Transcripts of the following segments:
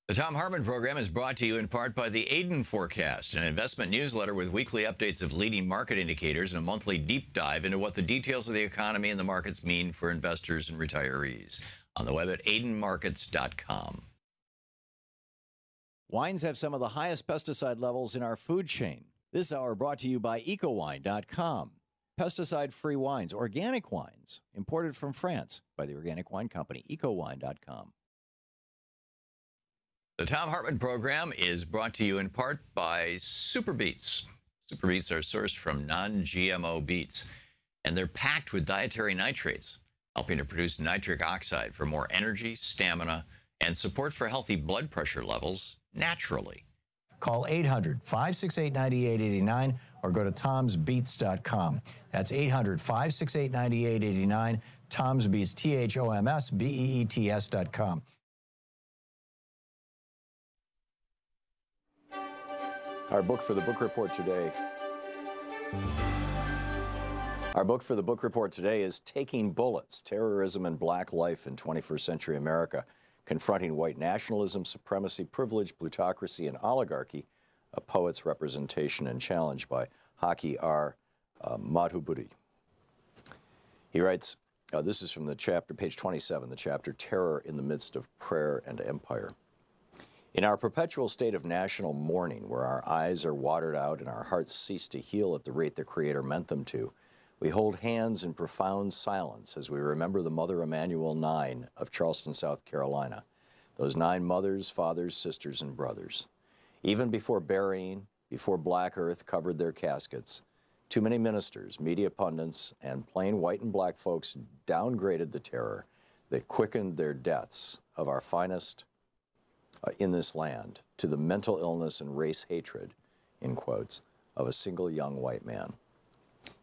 The Thom Hartmann Program is brought to you in part by the Aiden Forecast, an investment newsletter with weekly updates of leading market indicators and a monthly deep dive into what the details of the economy and the markets mean for investors and retirees. On the web at aidenmarkets.com. Wines have some of the highest pesticide levels in our food chain. This hour brought to you by ecowine.com. Pesticide-free wines, organic wines, imported from France by the organic wine company, ecowine.com. The Thom Hartmann Program is brought to you in part by Super Beets. Super Beets are sourced from non-GMO beets, and they're packed with dietary nitrates, helping to produce nitric oxide for more energy, stamina, and support for healthy blood pressure levels naturally. Call 800-568-9889 or go to thomsbeets.com. That's 800-568-9889, Thom's Beets, THOMSBEETS.com. Our book for the book report today. Our book for the book report today is Taking Bullets, Terrorism and Black Life in 21st Century America, Confronting White Nationalism, Supremacy, Privilege, Plutocracy, and Oligarchy, a Poet's Representation and Challenge by Haki R. Madhubuti. He writes, this is from the chapter, page 27, the chapter Terror in the Midst of Prayer and Empire. In our perpetual state of national mourning, where our eyes are watered out and our hearts cease to heal at the rate the Creator meant them to, we hold hands in profound silence as we remember the Mother Emanuel 9 of Charleston, South Carolina, those 9 mothers, fathers, sisters, and brothers. Even before burying, before black earth covered their caskets, too many ministers, media pundits, and plain white and black folks downgraded the terror that quickened their deaths of our finest in this land to the mental illness and race hatred, in quotes, of a single young white man.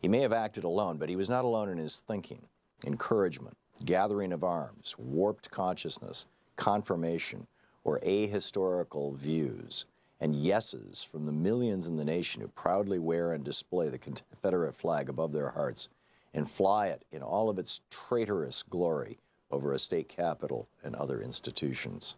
He may have acted alone, but he was not alone in his thinking, encouragement, gathering of arms, warped consciousness, confirmation, or ahistorical views, and yeses from the millions in the nation who proudly wear and display the Confederate flag above their hearts and fly it in all of its traitorous glory over a state capitol and other institutions.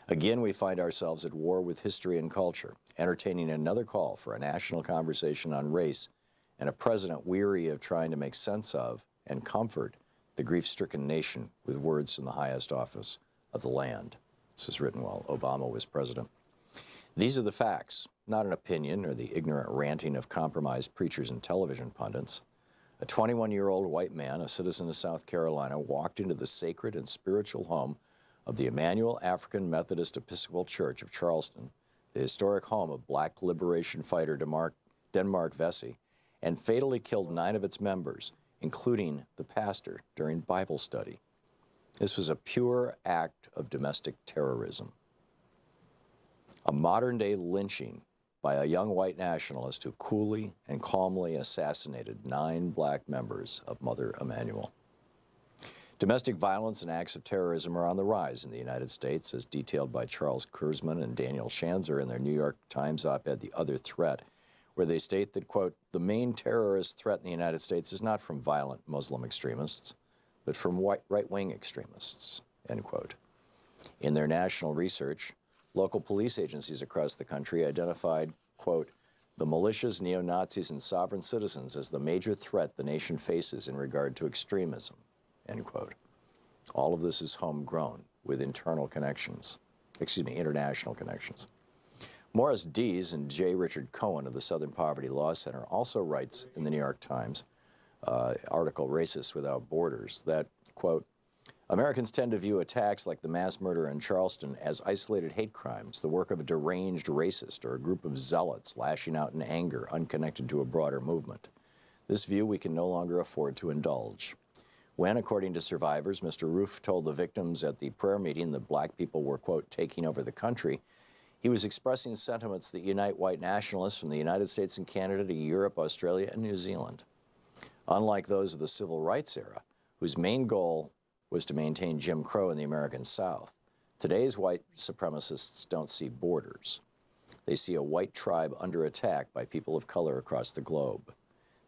Again, we find ourselves at war with history and culture, entertaining another call for a national conversation on race and a president weary of trying to make sense of and comfort the grief-stricken nation with words from the highest office of the land. This was written while Obama was president. These are the facts, not an opinion or the ignorant ranting of compromised preachers and television pundits. A 21-year-old white man, a citizen of South Carolina, walked into the sacred and spiritual home of the Emmanuel African Methodist Episcopal Church of Charleston, the historic home of black liberation fighter Denmark Vesey, and fatally killed 9 of its members, including the pastor, during Bible study. This was a pure act of domestic terrorism. A modern-day lynching by a young white nationalist who coolly and calmly assassinated 9 black members of Mother Emanuel. Domestic violence and acts of terrorism are on the rise in the United States, as detailed by Charles Kurzman and Daniel Schanzer in their New York Times op-ed, The Other Threat, where they state that, quote, the main terrorist threat in the United States is not from violent Muslim extremists, but from right-wing extremists, end quote. In their national research, local police agencies across the country identified, quote, the militias, neo-Nazis, and sovereign citizens as the major threat the nation faces in regard to extremism, end quote. All of this is homegrown with international connections. Morris Dees and J. Richard Cohen of the Southern Poverty Law Center also writes in the New York Times article, Racists Without Borders, that, quote, Americans tend to view attacks like the mass murder in Charleston as isolated hate crimes, the work of a deranged racist or a group of zealots lashing out in anger unconnected to a broader movement. This view we can no longer afford to indulge. When, according to survivors, Mr. Roof told the victims at the prayer meeting that black people were, quote, taking over the country, he was expressing sentiments that unite white nationalists from the United States and Canada to Europe, Australia, and New Zealand. Unlike those of the civil rights era, whose main goal was to maintain Jim Crow in the American South, today's white supremacists don't see borders. They see a white tribe under attack by people of color across the globe.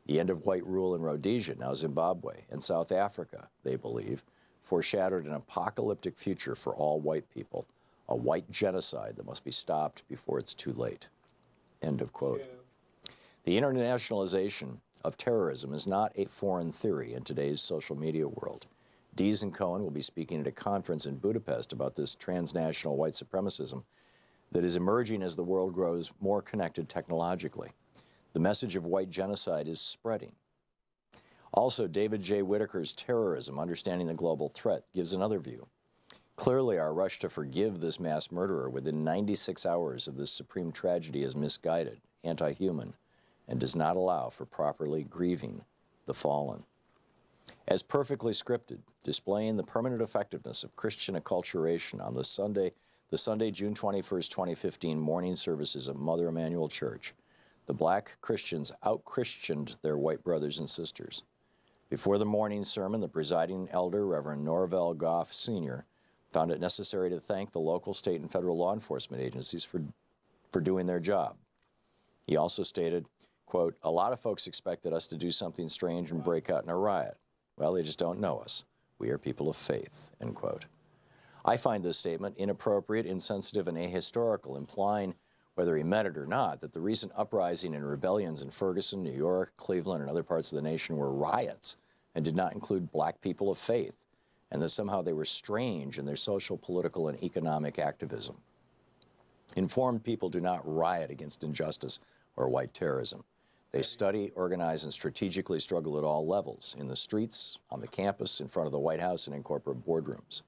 The end of white rule in Rhodesia, now Zimbabwe, and South Africa, they believe, foreshadowed an apocalyptic future for all white people, a white genocide that must be stopped before it's too late. End of quote. The internationalization of terrorism is not a foreign theory in today's social media world. Dees and Cohen will be speaking at a conference in Budapest about this transnational white supremacism that is emerging as the world grows more connected technologically. The message of white genocide is spreading. Also, David J. Whitaker's Terrorism, Understanding the Global Threat, gives another view. Clearly, our rush to forgive this mass murderer within 96 hours of this supreme tragedy is misguided, anti-human, and does not allow for properly grieving the fallen. As perfectly scripted, displaying the permanent effectiveness of Christian acculturation on the Sunday, June 21st, 2015 morning services at Mother Emanuel Church, the black Christians out-Christianed their white brothers and sisters. Before the morning sermon, the presiding elder, Reverend Norvell Goff Sr., found it necessary to thank the local, state, and federal law enforcement agencies for doing their job. He also stated, quote, "A lot of folks expected us to do something strange and break out in a riot. Well, they just don't know us. We are people of faith," end quote. I find this statement inappropriate, insensitive, and ahistorical, implying, whether he meant it or not, that the recent uprising and rebellions in Ferguson, New York, Cleveland, and other parts of the nation were riots and did not include black people of faith, and that somehow they were strange in their social, political, and economic activism. Informed people do not riot against injustice or white terrorism. They study, organize, and strategically struggle at all levels, in the streets, on the campus, in front of the White House, and in corporate boardrooms.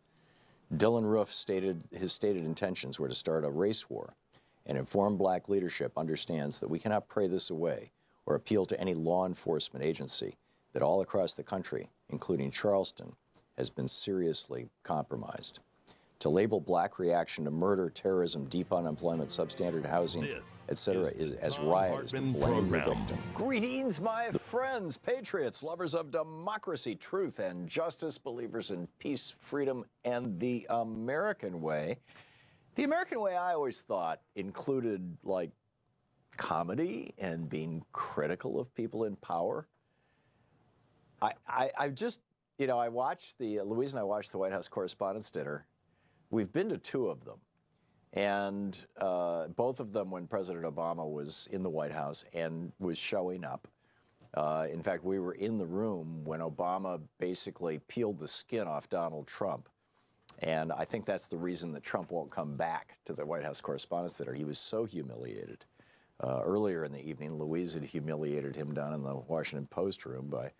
Dylan Roof his stated intentions were to start a race war, and informed black leadership understands that we cannot pray this away or appeal to any law enforcement agency that all across the country, including Charleston, has been seriously compromised. To label black reaction to murder, terrorism, deep unemployment, substandard housing, etc., is as riot as to blame the victim. Greetings, my friends, patriots, lovers of democracy, truth, and justice, believers in peace, freedom, and the American way. The American way, I always thought, included, like, comedy and being critical of people in power. I've just, you know, Louise and I watched the White House Correspondents' Dinner. We've been to two of them, and both of them when President Obama was in the White House and was showing up. In fact, we were in the room when Obama basically peeled the skin off Donald Trump, and I think that's the reason that Trump won't come back to the White House Correspondents' Dinner. He was so humiliated. Earlier in the evening, Louise had humiliated him down in the Washington Post room by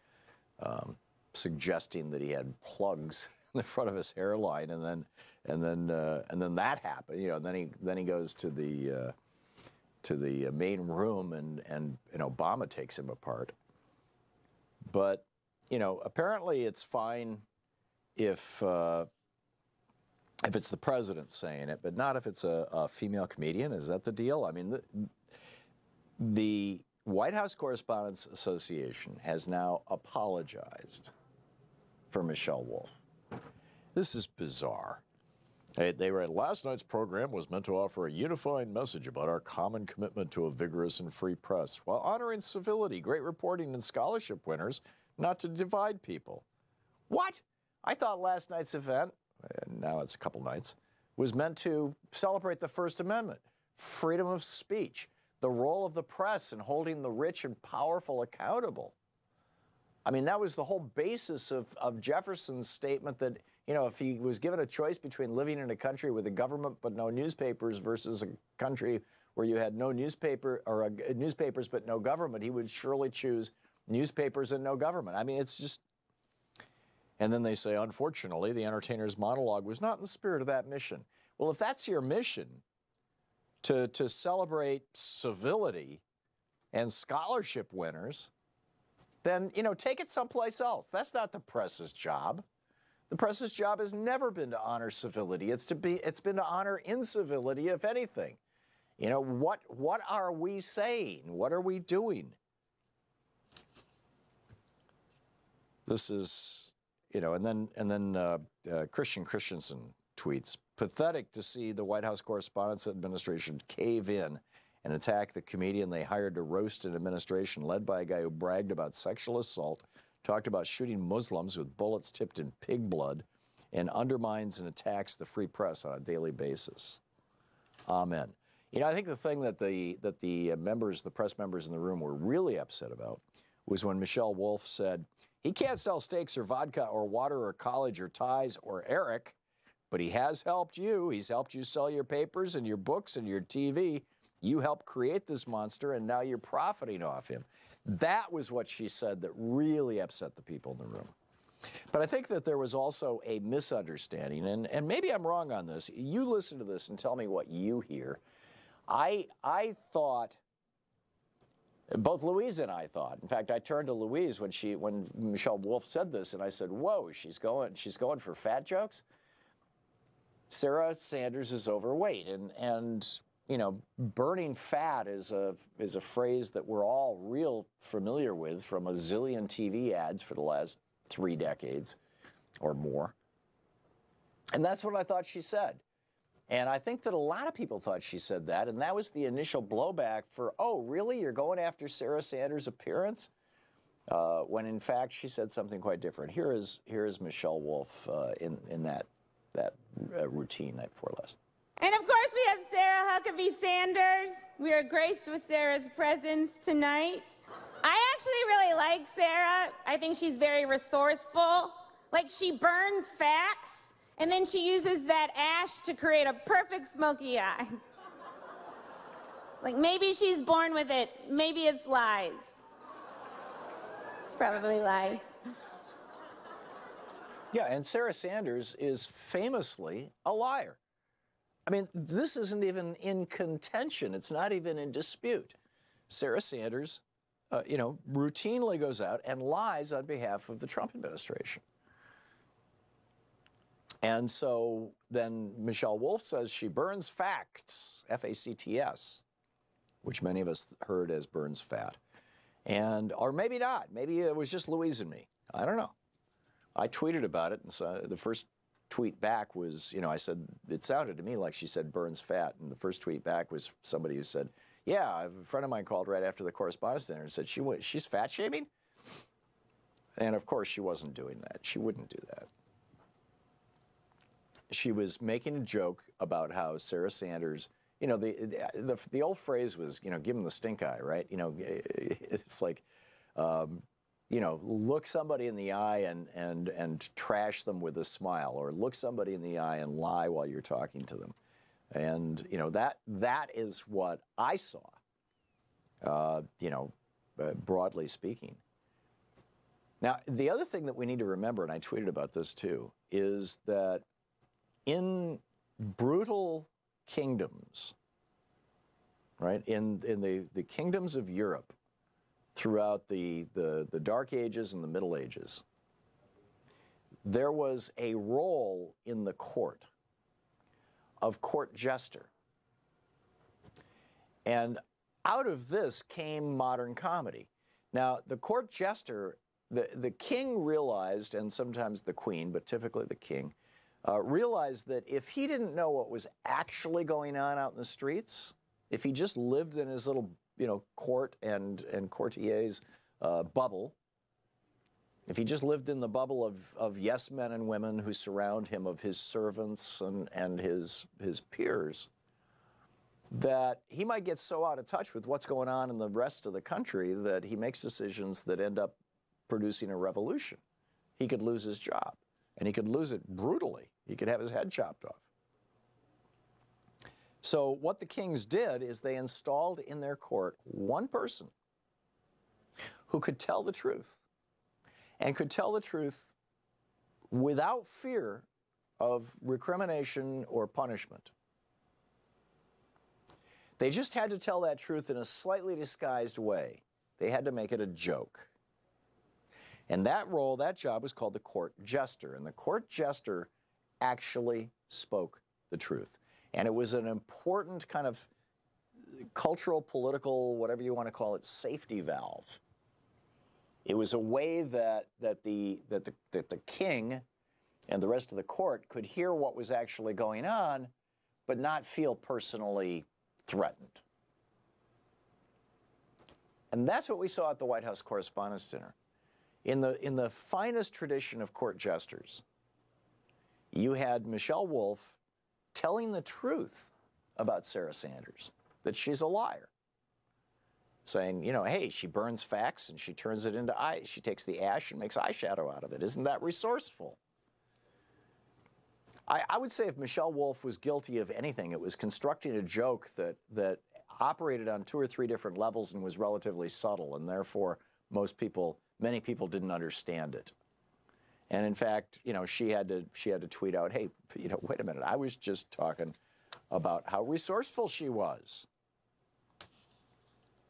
suggesting that he had plugs in the front of his hairline, and then that happened. You know, and then he goes to the main room, and Obama takes him apart. But you know, apparently it's fine if it's the president saying it, but not if it's a female comedian. Is that the deal? I mean, the White House Correspondents Association has now apologized for Michelle Wolf. This is bizarre. They read, "Last night's program was meant to offer a unifying message about our common commitment to a vigorous and free press, while honoring civility, great reporting, and scholarship winners, not to divide people." What? I thought last night's event, and now it's a couple nights, was meant to celebrate the First Amendment, freedom of speech, the role of the press in holding the rich and powerful accountable. I mean, that was the whole basis of Jefferson's statement that, you know, if he was given a choice between living in a country with a government but no newspapers versus a country where you had no newspaper or newspapers but no government, he would surely choose newspapers and no government. I mean, it's just... And then they say, unfortunately, the entertainer's monologue was not in the spirit of that mission. Well, if that's your mission, to celebrate civility and scholarship winners, then, you know, take it someplace else. That's not the press's job. The press's job has never been to honor civility. It's been to honor incivility, if anything. You know, what are we saying? What are we doing? This is, you know, and then Christian Christensen tweets, "Pathetic to see the White House Correspondents Administration cave in and attack the comedian they hired to roast an administration led by a guy who bragged about sexual assault, talked about shooting Muslims with bullets tipped in pig blood, and undermines and attacks the free press on a daily basis. Amen. You know, I think the thing that the members, the press members in the room were really upset about was when Michelle Wolf said, he can't sell steaks or vodka or water or college or ties or Eric, but he has helped you. He's helped you sell your papers and your books and your TV. You helped create this monster, and now you're profiting off him. That was what she said that really upset the people in the room. But I think that there was also a misunderstanding, and maybe I'm wrong on this. You listen to this and tell me what you hear. I thought, both Louise and I thought, in fact, I turned to Louise when Michelle Wolf said this, and I said, whoa, she's going for fat jokes? Sarah Sanders is overweight, and you know, burning fat is a phrase that we're all real familiar with from a zillion TV ads for the last 3 decades or more. And that's what I thought she said. And I think that a lot of people thought she said that, and that was the initial blowback for, oh, really? You're going after Sarah Sanders' appearance? When in fact she said something quite different. Here is Michelle Wolf in that routine night before last. And of course we have Sarah Huckabee Sanders. We are graced with Sarah's presence tonight. I actually really like Sarah. I think she's very resourceful. Like, she burns facts, and then she uses that ash to create a perfect smoky eye. Like, maybe she's born with it. Maybe it's lies. It's probably lies. Yeah, and Sarah Sanders is famously a liar. I mean, this isn't even in contention. It's not even in dispute. Sarah Sanders, you know, routinely goes out and lies on behalf of the Trump administration. And so then Michelle Wolf says she burns facts, F-A-C-T-S, which many of us heard as burns fat. And, or maybe not. Maybe it was just Louise and me. I don't know. I tweeted about it, and so the first tweet back was, you know, I said, it sounded to me like she said burns fat, and the first tweet back was somebody who said, yeah, a friend of mine called right after the correspondence dinner and said, she's fat shaming? And of course she wasn't doing that. She wouldn't do that. She was making a joke about how Sarah Sanders, you know, the old phrase was, you know, give him the stink eye, right? You know, it's like, you know, look somebody in the eye and trash them with a smile, or look somebody in the eye and lie while you're talking to them. And, you know, that is what I saw, you know, broadly speaking. Now, the other thing that we need to remember, and I tweeted about this too, is that in brutal kingdoms, right, in the kingdoms of Europe, throughout the Dark Ages and the Middle Ages, there was a role in the court of court jester. And out of this came modern comedy. Now, the court jester, the king realized, and sometimes the queen, but typically the king, realized that if he didn't know what was actually going on out in the streets, if he just lived in his little, you know, court and courtiers bubble, if he just lived in the bubble of yes men and women who surround him, of his servants and his peers, that he might get so out of touch with what's going on in the rest of the country that he makes decisions that end up producing a revolution. He could lose his job, and he could lose it brutally. He could have his head chopped off. So what the kings did is they installed in their court one person who could tell the truth, and could tell the truth without fear of recrimination or punishment. They just had to tell that truth in a slightly disguised way. They had to make it a joke. And that role, that job, was called the court jester. And the court jester actually spoke the truth. And it was an important kind of cultural, political, whatever you want to call it, safety valve. It was a way that the king and the rest of the court could hear what was actually going on, but not feel personally threatened. And that's what we saw at the White House Correspondents' Dinner. In the finest tradition of court jesters, you had Michelle Wolf telling the truth about Sarah Sanders, that she's a liar. Saying, you know, hey, she burns facts and she turns it into ice. She takes the ash and makes eyeshadow out of it. Isn't that resourceful? I would say if Michelle Wolf was guilty of anything, it was constructing a joke that operated on 2 or 3 different levels and was relatively subtle, and therefore many people didn't understand it. And in fact, you know, she had to tweet out, hey, you know, wait a minute, I was just talking about how resourceful she was.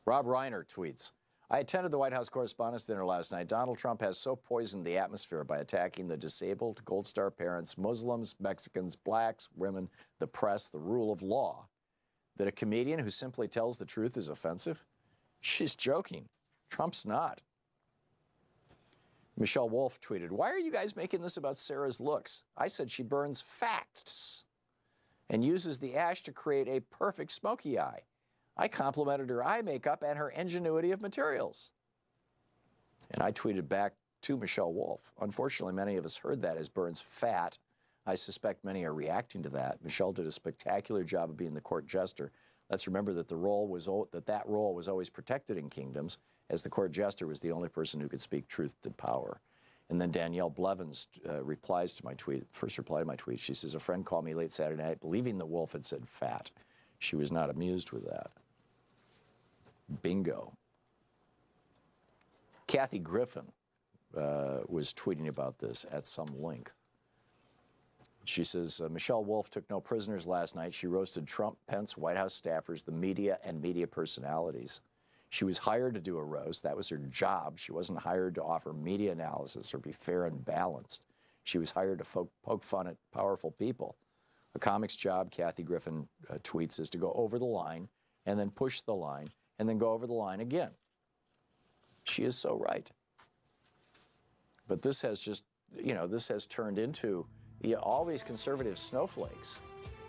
Rob Reiner tweets, I attended the White House Correspondents' Dinner last night. Donald Trump has so poisoned the atmosphere by attacking the disabled, Gold Star parents, Muslims, Mexicans, blacks, women, the press, the rule of law, that a comedian who simply tells the truth is offensive? She's joking. Trump's not. Michelle Wolf tweeted, why are you guys making this about Sarah's looks? I said she burns facts and uses the ash to create a perfect smoky eye. I complimented her eye makeup and her ingenuity of materials. And I tweeted back to Michelle Wolf. Unfortunately, many of us heard that as burns fat. I suspect many are reacting to that. Michelle did a spectacular job of being the court jester. Let's remember that that role was always protected in kingdoms, as the court jester was the only person who could speak truth to power. And then Danielle Blevins replies to my tweet, first reply to my tweet. She says, a friend called me late Saturday night believing that Wolf had said fat. She was not amused with that. Bingo. Kathy Griffin was tweeting about this at some length. She says, Michelle Wolf took no prisoners last night. She roasted Trump, Pence, White House staffers, the media, and media personalities. She was hired to do a roast. That was her job. She wasn't hired to offer media analysis or be fair and balanced. She was hired to poke fun at powerful people. A comic's job, Kathy Griffin tweets, is to go over the line and then push the line and then go over the line again. She is so right. But this has just, you know, this has turned into all these conservative snowflakes,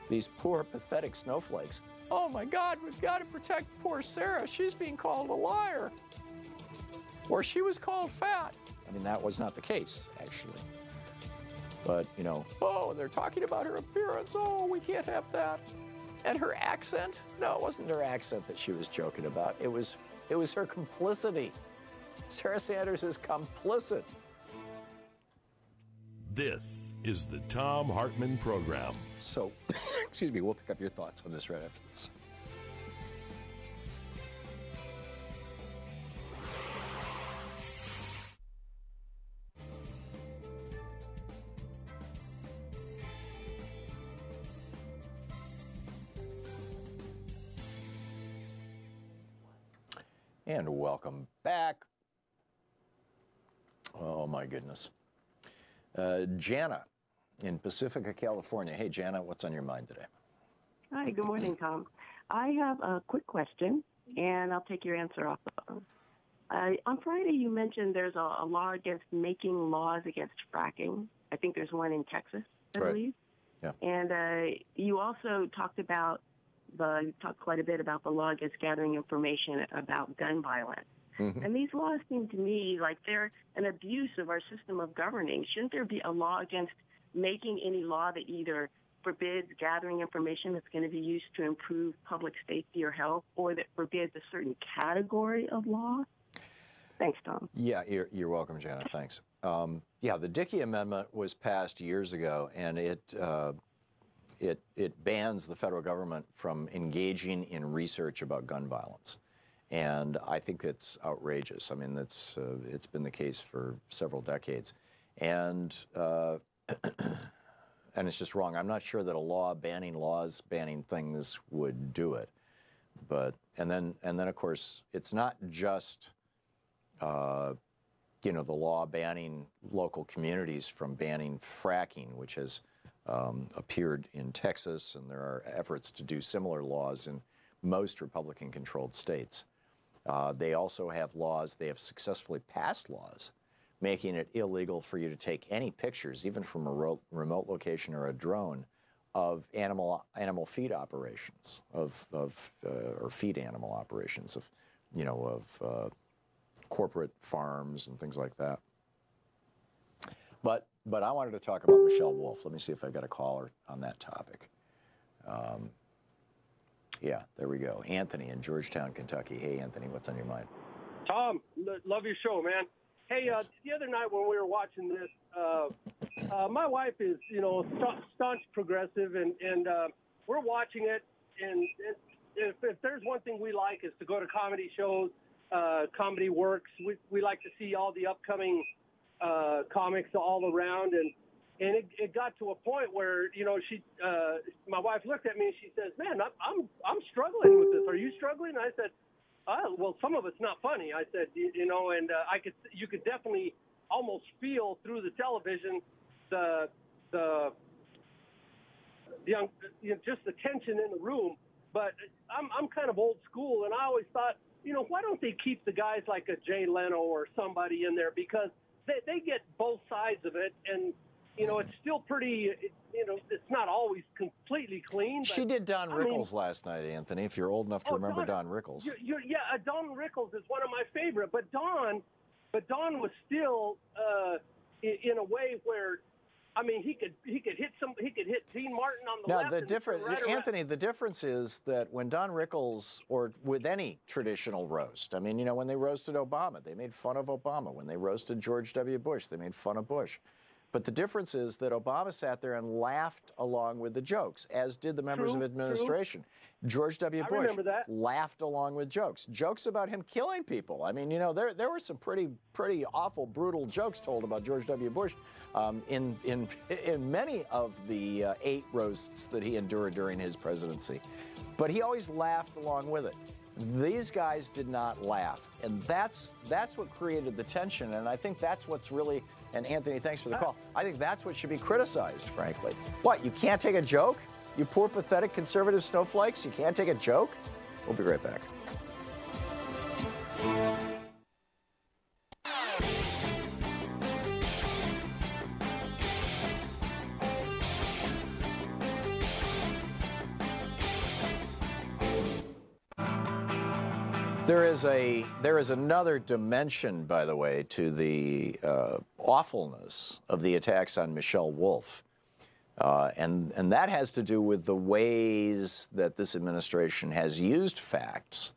these poor, pathetic snowflakes. Oh my God, we've got to protect poor Sarah. She's being called a liar. Or she was called fat. I mean, that was not the case, actually. But, you know, oh, they're talking about her appearance. Oh, we can't have that. And her accent? No, it wasn't her accent that she was joking about. It was her complicity. Sarah Sanders is complicit. This is the Thom Hartmann Program. So, excuse me, we'll pick up your thoughts on this right after this. And welcome back. Oh, my goodness. Jana in Pacifica, California. Hey, Jana, what's on your mind today? Hi, good morning, Tom. I have a quick question, and I'll take your answer off the phone. On Friday, you mentioned there's a law against making laws against fracking. I think there's one in Texas, I believe. Yeah. And you also talked quite a bit about the law against gathering information about gun violence. Mm-hmm. And these laws seem to me like they're an abuse of our system of governing. Shouldn't there be a law against making any law that either forbids gathering information that's going to be used to improve public safety or health, or that forbids a certain category of law? Thanks, Tom. Yeah, you're welcome, Jana. Thanks. Yeah, the Dickey Amendment was passed years ago, and it bans the federal government from engaging in research about gun violence. And I think it's outrageous. I mean, it's been the case for several decades. And and it's just wrong. I'm not sure that a law banning things would do it. But and then of course it's not just you know, the law banning local communities from banning fracking, which has appeared in Texas, and there are efforts to do similar laws in most Republican-controlled states. They also have laws, they have successfully passed laws, making it illegal for you to take any pictures, even from a remote location or a drone, of animal feed operations, or feed animal operations, of, you know, of corporate farms and things like that. But but I wanted to talk about Michelle Wolf. Let me see if I got a caller on that topic. Yeah, there we go. Anthony in Georgetown, Kentucky. Hey, Anthony, what's on your mind? Tom, love your show, man. Hey, the other night when we were watching this, my wife is, staunch progressive, and we're watching it. And if there's one thing we like is to go to comedy shows, Comedy Works. We like to see all the upcoming comics all around, and it got to a point where my wife looked at me and she says, "Man, I'm struggling with this. Are you struggling?" I said, "Well, some of it's not funny." I said, and you could definitely almost feel through the television just the tension in the room. But I'm kind of old school, and I always thought, why don't they keep the guys like a Jay Leno or somebody in there, because they get both sides of it, and it's still pretty, it's not always completely clean. But, she did Don Rickles last night, Anthony, if you're old enough to remember Don Rickles. Don Rickles is one of my favorite, but Don was still in a way where, he could hit Dean Martin on the left. Now, Anthony, the difference is that when Don Rickles, or with any traditional roast, when they roasted Obama, they made fun of Obama. When they roasted George W. Bush, they made fun of Bush. But the difference is that Obama sat there and laughed along with the jokes, as did the members of administration. True. George W. Bush laughed along with jokes. Jokes about him killing people. There were some pretty awful, brutal jokes told about George W. Bush in many of the 8 roasts that he endured during his presidency. But he always laughed along with it. These guys did not laugh, and that's what created the tension, and I think that's what's really, and Anthony, thanks for the call, I think that's what should be criticized, frankly. What, you can't take a joke? You poor, pathetic conservative snowflakes, you can't take a joke? We'll be right back. There is another dimension, by the way, to the awfulness of the attacks on Michelle Wolf, and that has to do with the ways that this administration has used facts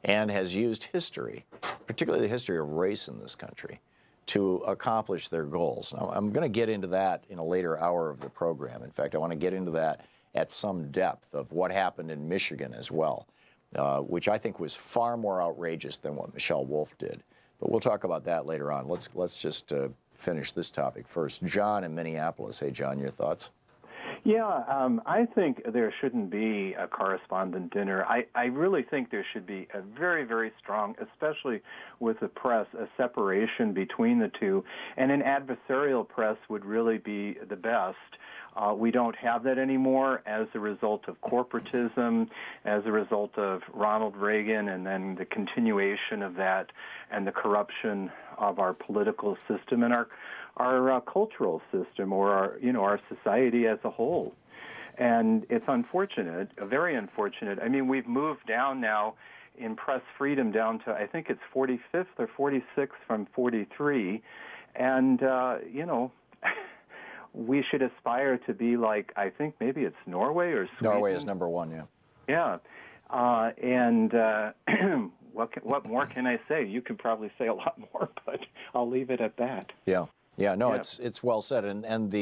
and has used history, particularly the history of race in this country, to accomplish their goals. Now, I'm going to get into that in a later hour of the program. In fact, I want to get into that at some depth of what happened in Michigan as well. Which I think was far more outrageous than what Michelle Wolf did. But we'll talk about that later on. Let's just finish this topic first. John in Minneapolis. Hey, John, your thoughts? Yeah, I think there shouldn't be a correspondent dinner. I really think there should be a very, very strong, especially with the press, a separation between the two. And an adversarial press would really be the best. We don't have that anymore as a result of corporatism, as a result of Ronald Reagan, and then the continuation of that and the corruption of our political system and our cultural system, or our society as a whole. And it's unfortunate, very unfortunate. We've moved down now in press freedom down to, I think it's 45th or 46th from 43, and we should aspire to be like, I think maybe it's Norway or Sweden. Norway is number 1, yeah. Yeah. What more can I say? You could probably say a lot more, but I'll leave it at that. Yeah. It's well said. And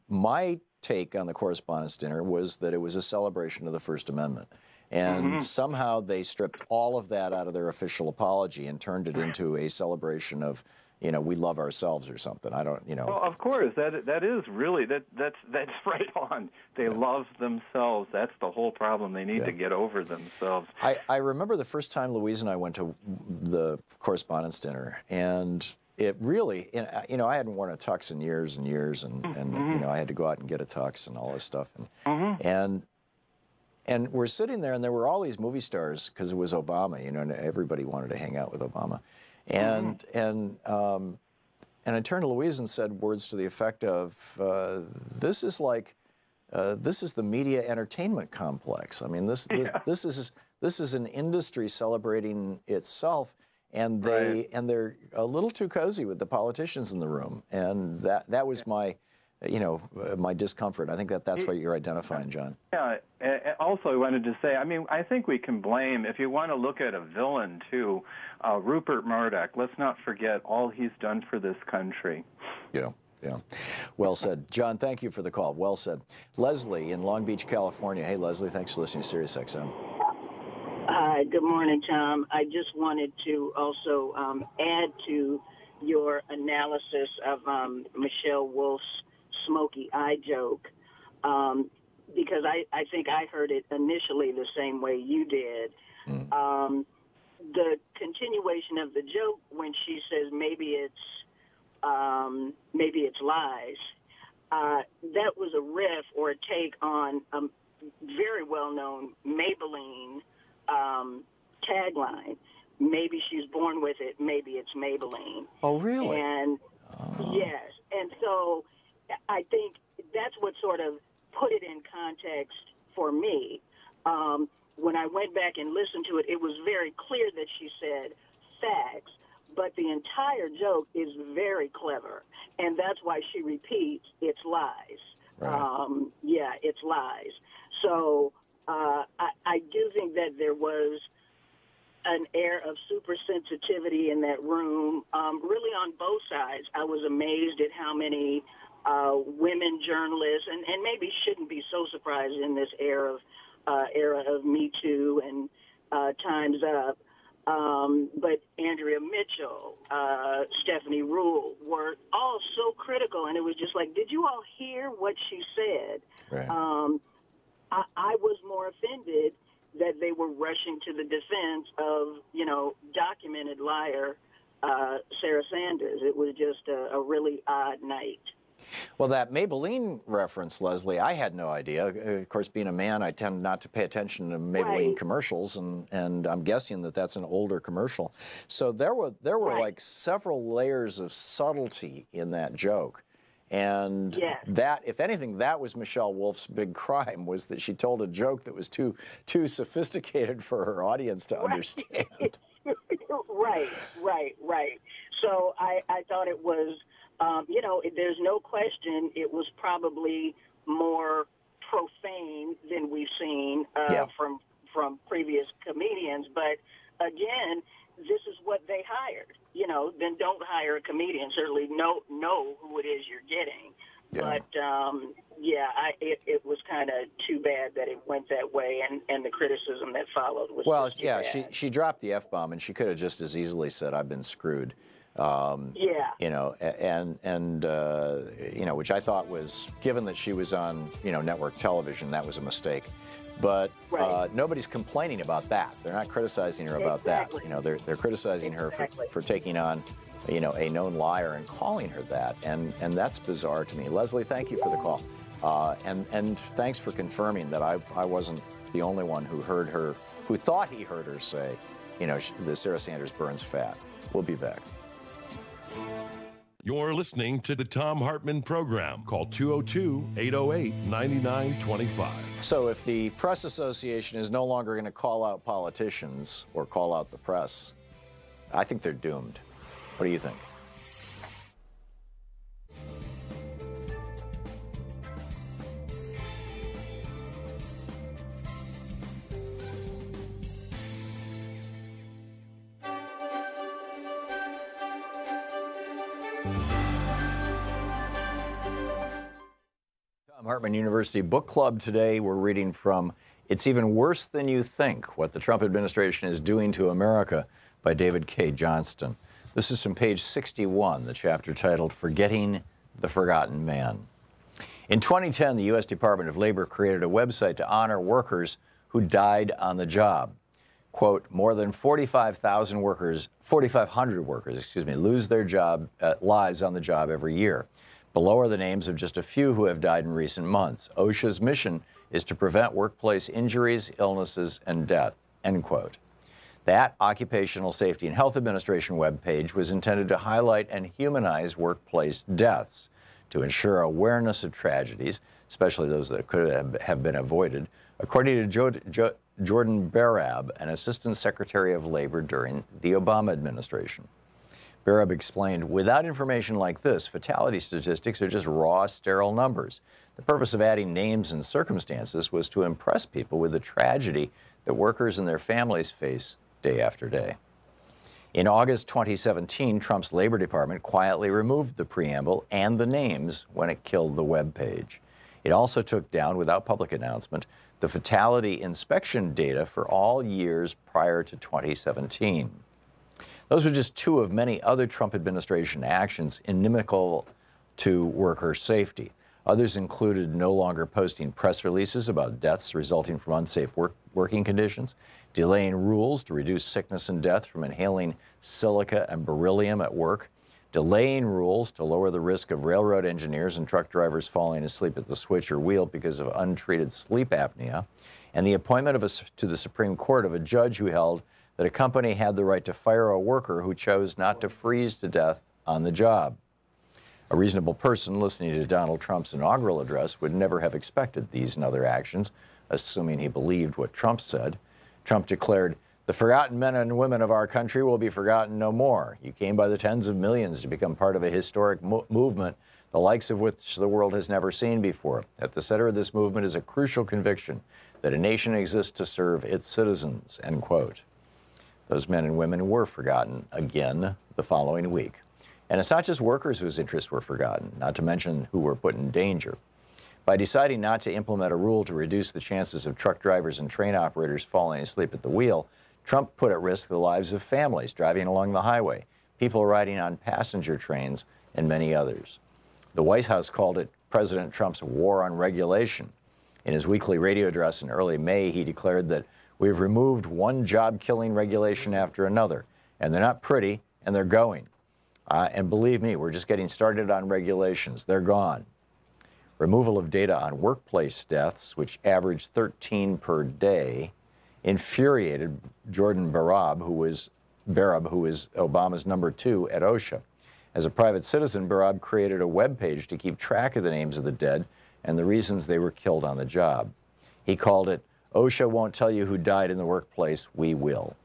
my take on the Correspondents' Dinner was that it was a celebration of the First Amendment. And somehow they stripped all of that out of their official apology and turned it into a celebration of, we love ourselves or something. I don't, Well, of course, that is really, that's right on. They love themselves. That's the whole problem. They need to get over themselves. I remember the first time Louise and I went to the Correspondents' Dinner, and it really, I hadn't worn a tux in years and years, and I had to go out and get a tux and all this stuff. And we're sitting there, and there were all these movie stars, because it was Obama, and everybody wanted to hang out with Obama. And I turned to Louise and said words to the effect of, this is the media entertainment complex. This is an industry celebrating itself, and they're a little too cozy with the politicians in the room, and that was my, my discomfort. I think that's what you're identifying, John. Yeah. Also, I wanted to say, I mean, I think we can blame, if you want to look at a villain too, Rupert Murdoch. Let's not forget all he's done for this country. Yeah. Yeah. Well said. John, thank you for the call. Well said. Leslie in Long Beach, California. Hey, Leslie, thanks for listening to SiriusXM. Hi, good morning, Tom. I just wanted to also add to your analysis of Michelle Wolf's smoky eye joke, because I think I heard it initially the same way you did. The continuation of the joke when she says maybe it's lies, that was a riff or a take on a very well-known Maybelline tagline. Maybe she's born with it, maybe it's Maybelline. Oh, really? And yes, and so I think that's what sort of put it in context for me. When I went back and listened to it, it was very clear that she said facts, but the entire joke is very clever, and that's why she repeats, it's lies. Right. Yeah, it's lies. So I do think that there was an air of super sensitivity in that room, really on both sides. I was amazed at how many women journalists, and maybe shouldn't be so surprised in this era of Me Too and Time's Up, but Andrea Mitchell, Stephanie Rule were all so critical, and it was just like, did you all hear what she said? Right. I was more offended that they were rushing to the defense of, documented liar Sarah Sanders. It was just a really odd night. Well, that Maybelline reference, Leslie, I had no idea. Of course, being a man, I tend not to pay attention to Maybelline commercials, and I'm guessing that that's an older commercial. So there were like several layers of subtlety in that joke. And that, if anything, that was Michelle Wolf's big crime, was that she told a joke that was too sophisticated for her audience to understand. Right. So I thought it was, there's no question it was probably more profane than we've seen from previous comedians. But again, this is what they hired. Then don't hire a comedian. Certainly know who it is you're getting. Yeah. But it was kind of too bad that it went that way, and the criticism that followed was just too bad. She dropped the F-bomb, and she could have just as easily said, "I've been screwed." Which I thought was, given that she was on network television, that was a mistake. But nobody's complaining about that. They're not criticizing her about that. They're criticizing her for taking on, a known liar and calling her that, and that's bizarre to me. Leslie, thank you for the call, and thanks for confirming that I wasn't the only one who heard her, who thought he heard her say, that Sarah Sanders burns fat. We'll be back. You're listening to the Thom Hartmann Program. Call 202-808-9925. So if the Press Association is no longer going to call out politicians or call out the press, I think they're doomed. What do you think? Thom Hartmann University Book Club today. We're reading from It's Even Worse Than You Think, What the Trump Administration is Doing to America by David K. Johnston. This is from page 61, the chapter titled Forgetting the Forgotten Man. In 2010, the U.S. Department of Labor created a website to honor workers who died on the job. Quote, more than 4,500 workers, lose their lives on the job every year. Below are the names of just a few who have died in recent months. OSHA's mission is to prevent workplace injuries, illnesses, and death, end quote. That Occupational Safety and Health Administration webpage was intended to highlight and humanize workplace deaths, to ensure awareness of tragedies, especially those that could have been avoided. According to Jordan Barab, an Assistant Secretary of Labor during the Obama administration. Barab explained, without information like this, fatality statistics are just raw, sterile numbers. The purpose of adding names and circumstances was to impress people with the tragedy that workers and their families face day after day. In August 2017, Trump's Labor Department quietly removed the preamble and the names when it killed the web page. It also took down, without public announcement, the fatality inspection data for all years prior to 2017. Those were just two of many other Trump administration actions inimical to worker safety. Others included no longer posting press releases about deaths resulting from unsafe working conditions, delaying rules to reduce sickness and death from inhaling silica and beryllium at work, delaying rules to lower the risk of railroad engineers and truck drivers falling asleep at the switch or wheel because of untreated sleep apnea, and the appointment to the Supreme Court of a judge who held that a company had the right to fire a worker who chose not to freeze to death on the job. A reasonable person listening to Donald Trump's inaugural address would never have expected these and other actions, assuming he believed what Trump said. Trump declared, "The forgotten men and women of our country will be forgotten no more. You came by the tens of millions to become part of a historic movement, the likes of which the world has never seen before. At the center of this movement is a crucial conviction that a nation exists to serve its citizens," end quote. Those men and women were forgotten again the following week. And it's not just workers whose interests were forgotten, not to mention who were put in danger. By deciding not to implement a rule to reduce the chances of truck drivers and train operators falling asleep at the wheel, Trump put at risk the lives of families driving along the highway, people riding on passenger trains, and many others. The White House called it President Trump's war on regulation. In his weekly radio address in early May, he declared that we've removed one job-killing regulation after another, and they're not pretty, and they're going. And believe me, we're just getting started on regulations. They're gone. Removal of data on workplace deaths, which averaged 13 per day, infuriated Jordan Barab, who was Obama's number 2 at OSHA. As a private citizen, Barab created a web page to keep track of the names of the dead and the reasons they were killed on the job. He called it, "OSHA won't tell you who died in the workplace, we will."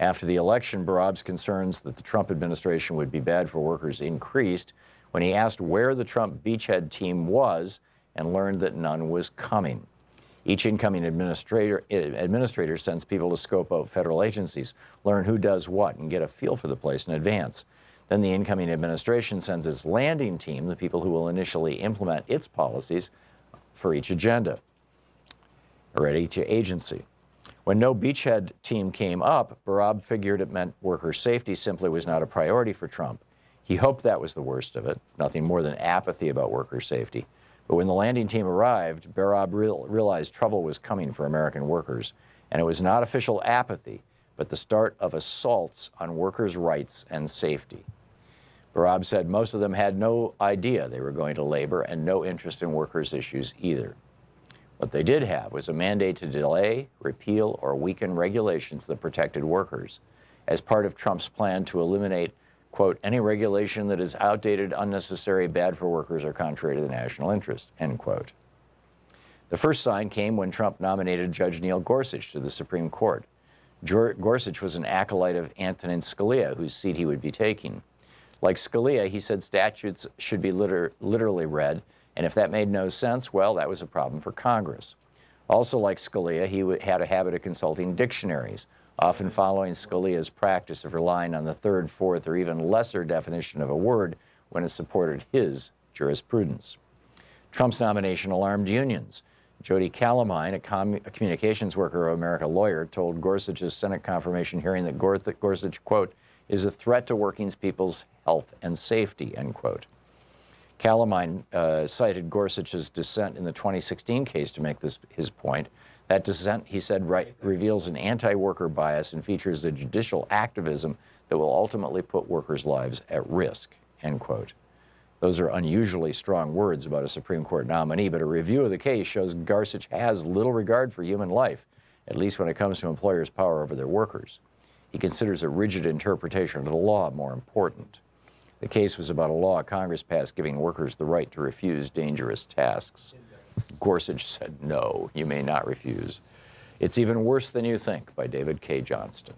After the election, Barab's concerns that the Trump administration would be bad for workers increased when he asked where the Trump beachhead team was and learned that none was coming. Each incoming administrator sends people to scope out federal agencies, learn who does what, and get a feel for the place in advance. Then the incoming administration sends its landing team, the people who will initially implement its policies for each agenda or at each agency. When no beachhead team came up, Barab figured it meant worker safety simply was not a priority for Trump. He hoped that was the worst of it, nothing more than apathy about worker safety. But when the landing team arrived, Barab realized trouble was coming for American workers, and it was not official apathy, but the start of assaults on workers' rights and safety. Barab said most of them had no idea they were going to labor and no interest in workers' issues either. What they did have was a mandate to delay, repeal, or weaken regulations that protected workers as part of Trump's plan to eliminate, quote, any regulation that is outdated, unnecessary, bad for workers, or contrary to the national interest, end quote. The first sign came when Trump nominated Judge Neil Gorsuch to the Supreme Court. Gorsuch was an acolyte of Antonin Scalia, whose seat he would be taking. Like Scalia, he said statutes should be literally read, and if that made no sense, well, that was a problem for Congress. Also like Scalia, he had a habit of consulting dictionaries, often following Scalia's practice of relying on the third, fourth, or even lesser definition of a word when it supported his jurisprudence. Trump's nomination alarmed unions. Jody Calamine, a communications worker of America lawyer, told Gorsuch's Senate confirmation hearing that Gorsuch, quote, is a threat to working people's health and safety, end quote. Calamine cited Gorsuch's dissent in the 2016 case to make his point. That dissent, he said, reveals an anti-worker bias and features the judicial activism that will ultimately put workers' lives at risk, end quote. Those are unusually strong words about a Supreme Court nominee, but a review of the case shows Gorsuch has little regard for human life, at least when it comes to employers' power over their workers. He considers a rigid interpretation of the law more important. The case was about a law Congress passed giving workers the right to refuse dangerous tasks. Gorsuch said, no, you may not refuse. It's Even Worse Than You Think by David K. Johnston.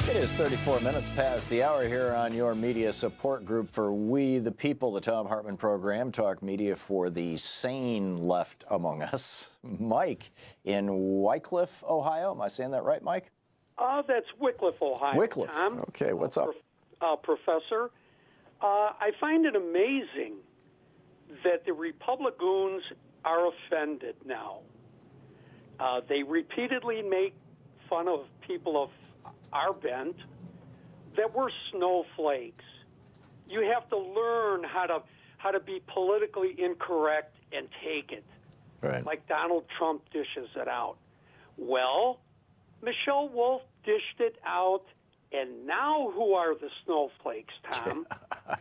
It is 34 minutes past the hour here on your media support group for We the People, the Thom Hartmann Program, talk media for the sane left among us. Mike in Wycliffe, Ohio. Am I saying that right, Mike? That's Wycliffe, Ohio. Wycliffe. Tom. Okay, what's up? Professor, I find it amazing that the Republicans are offended now. They repeatedly make fun of people of our bent, that we're snowflakes. You have to learn how to be politically incorrect and take it. Right. Like Donald Trump dishes it out. Well, Michelle Wolf dished it out, and now who are the snowflakes, Tom? I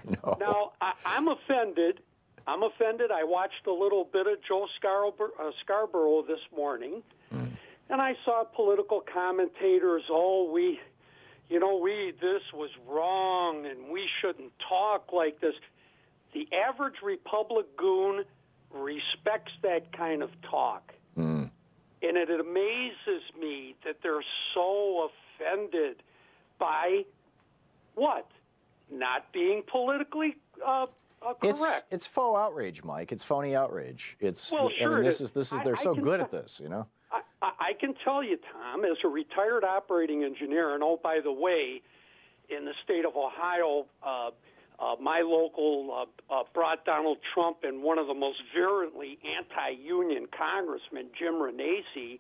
know. Now, I'm offended. I'm offended. I watched a little bit of Joe Scarborough this morning. And I saw political commentators, this was wrong and we shouldn't talk like this. The average Republican respects that kind of talk. And it amazes me that they're so offended by what? Not being politically correct. It's faux outrage, Mike. It's phony outrage. Well, sure. They're so good at this, you know? I can tell you, Tom, as a retired operating engineer, and oh, by the way, in the state of Ohio, my local brought Donald Trump and one of the most virulently anti-union congressmen, Jim Renacci,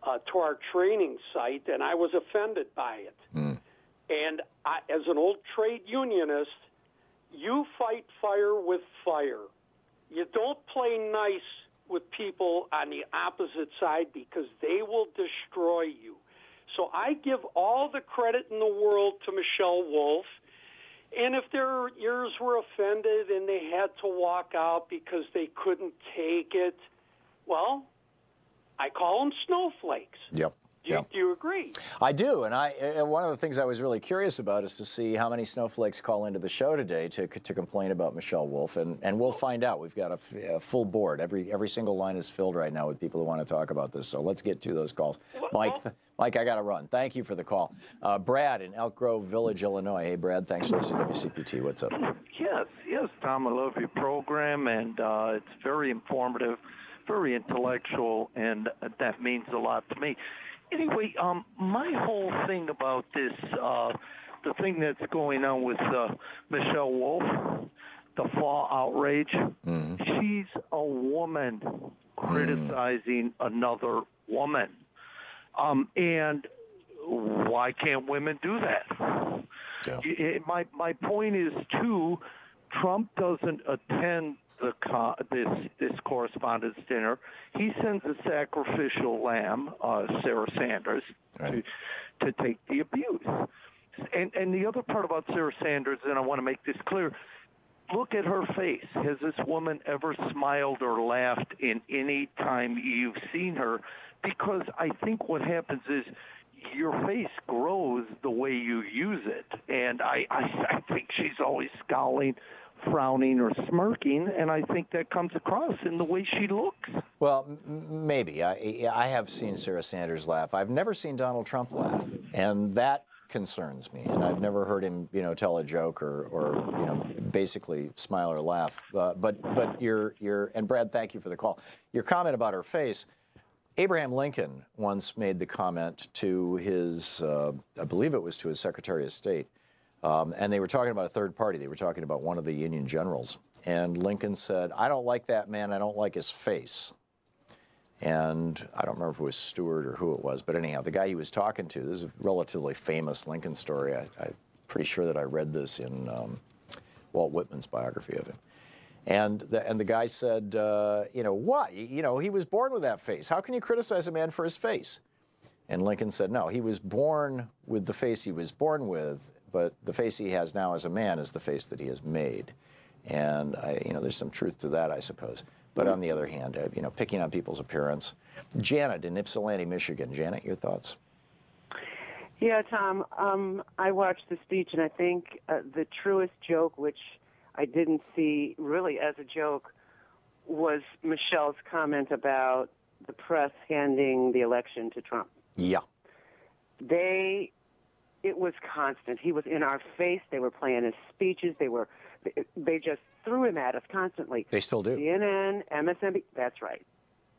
to our training site, and I was offended by it. And as an old trade unionist, you fight fire with fire. You don't play nice with people on the opposite side because they will destroy you. So I give all the credit in the world to Michelle Wolf. And if their ears were offended and they had to walk out because they couldn't take it, well, I call them snowflakes. Yep. Do you agree? I do, and one of the things I was really curious about is to see how many snowflakes call into the show today to complain about Michelle Wolf, and we'll find out. We've got a full board. Every single line is filled right now with people who want to talk about this, so let's get to those calls. Mike, I got to run. Thank you for the call. Brad in Elk Grove Village, Illinois. Hey, Brad, thanks for listening to WCPT. What's up? Yes, Tom, I love your program, and it's very informative, very intellectual, and that means a lot to me. Anyway, my whole thing about this, the thing that's going on with Michelle Wolf, the fall outrage, she's a woman criticizing another woman. And why can't women do that? Yeah. My point is, too, Trump doesn't attend this correspondence dinner. He sends a sacrificial lamb, Sarah Sanders, to take the abuse. And the other part about Sarah Sanders, and I want to make this clear, look at her face. Has this woman ever smiled or laughed in any time you've seen her? Because I think what happens is your face grows the way you use it. And I think she's always scowling, frowning, or smirking, and I think that comes across in the way she looks. Well, maybe. I have seen Sarah Sanders laugh. I've never seen Donald Trump laugh, and that concerns me. And I've never heard him, tell a joke or basically smile or laugh. But and Brad, thank you for the call. Your comment about her face. Abraham Lincoln once made the comment to his, I believe it was to his Secretary of State, and they were talking about a third party. They were talking about one of the Union generals. And Lincoln said, "I don't like that man. I don't like his face." And I don't remember if it was Stewart or who it was. But anyhow, the guy he was talking to, this is a relatively famous Lincoln story. I'm pretty sure that I read this in Walt Whitman's biography of him. And the guy said, what? He was born with that face. How can you criticize a man for his face? And Lincoln said, no, he was born with the face he was born with, but the face he has now as a man is the face that he has made. And there's some truth to that, I suppose. But on the other hand, you know, picking on people's appearance. Janet in Ypsilanti, Michigan. Janet, your thoughts? Yeah, Tom, I watched the speech, and I think the truest joke, which I didn't see really as a joke, was Michelle's comment about the press handing the election to Trump. Yeah. It was constant. He was in our face. They were playing his speeches. They just threw him at us constantly. They still do. CNN, MSNBC, that's right.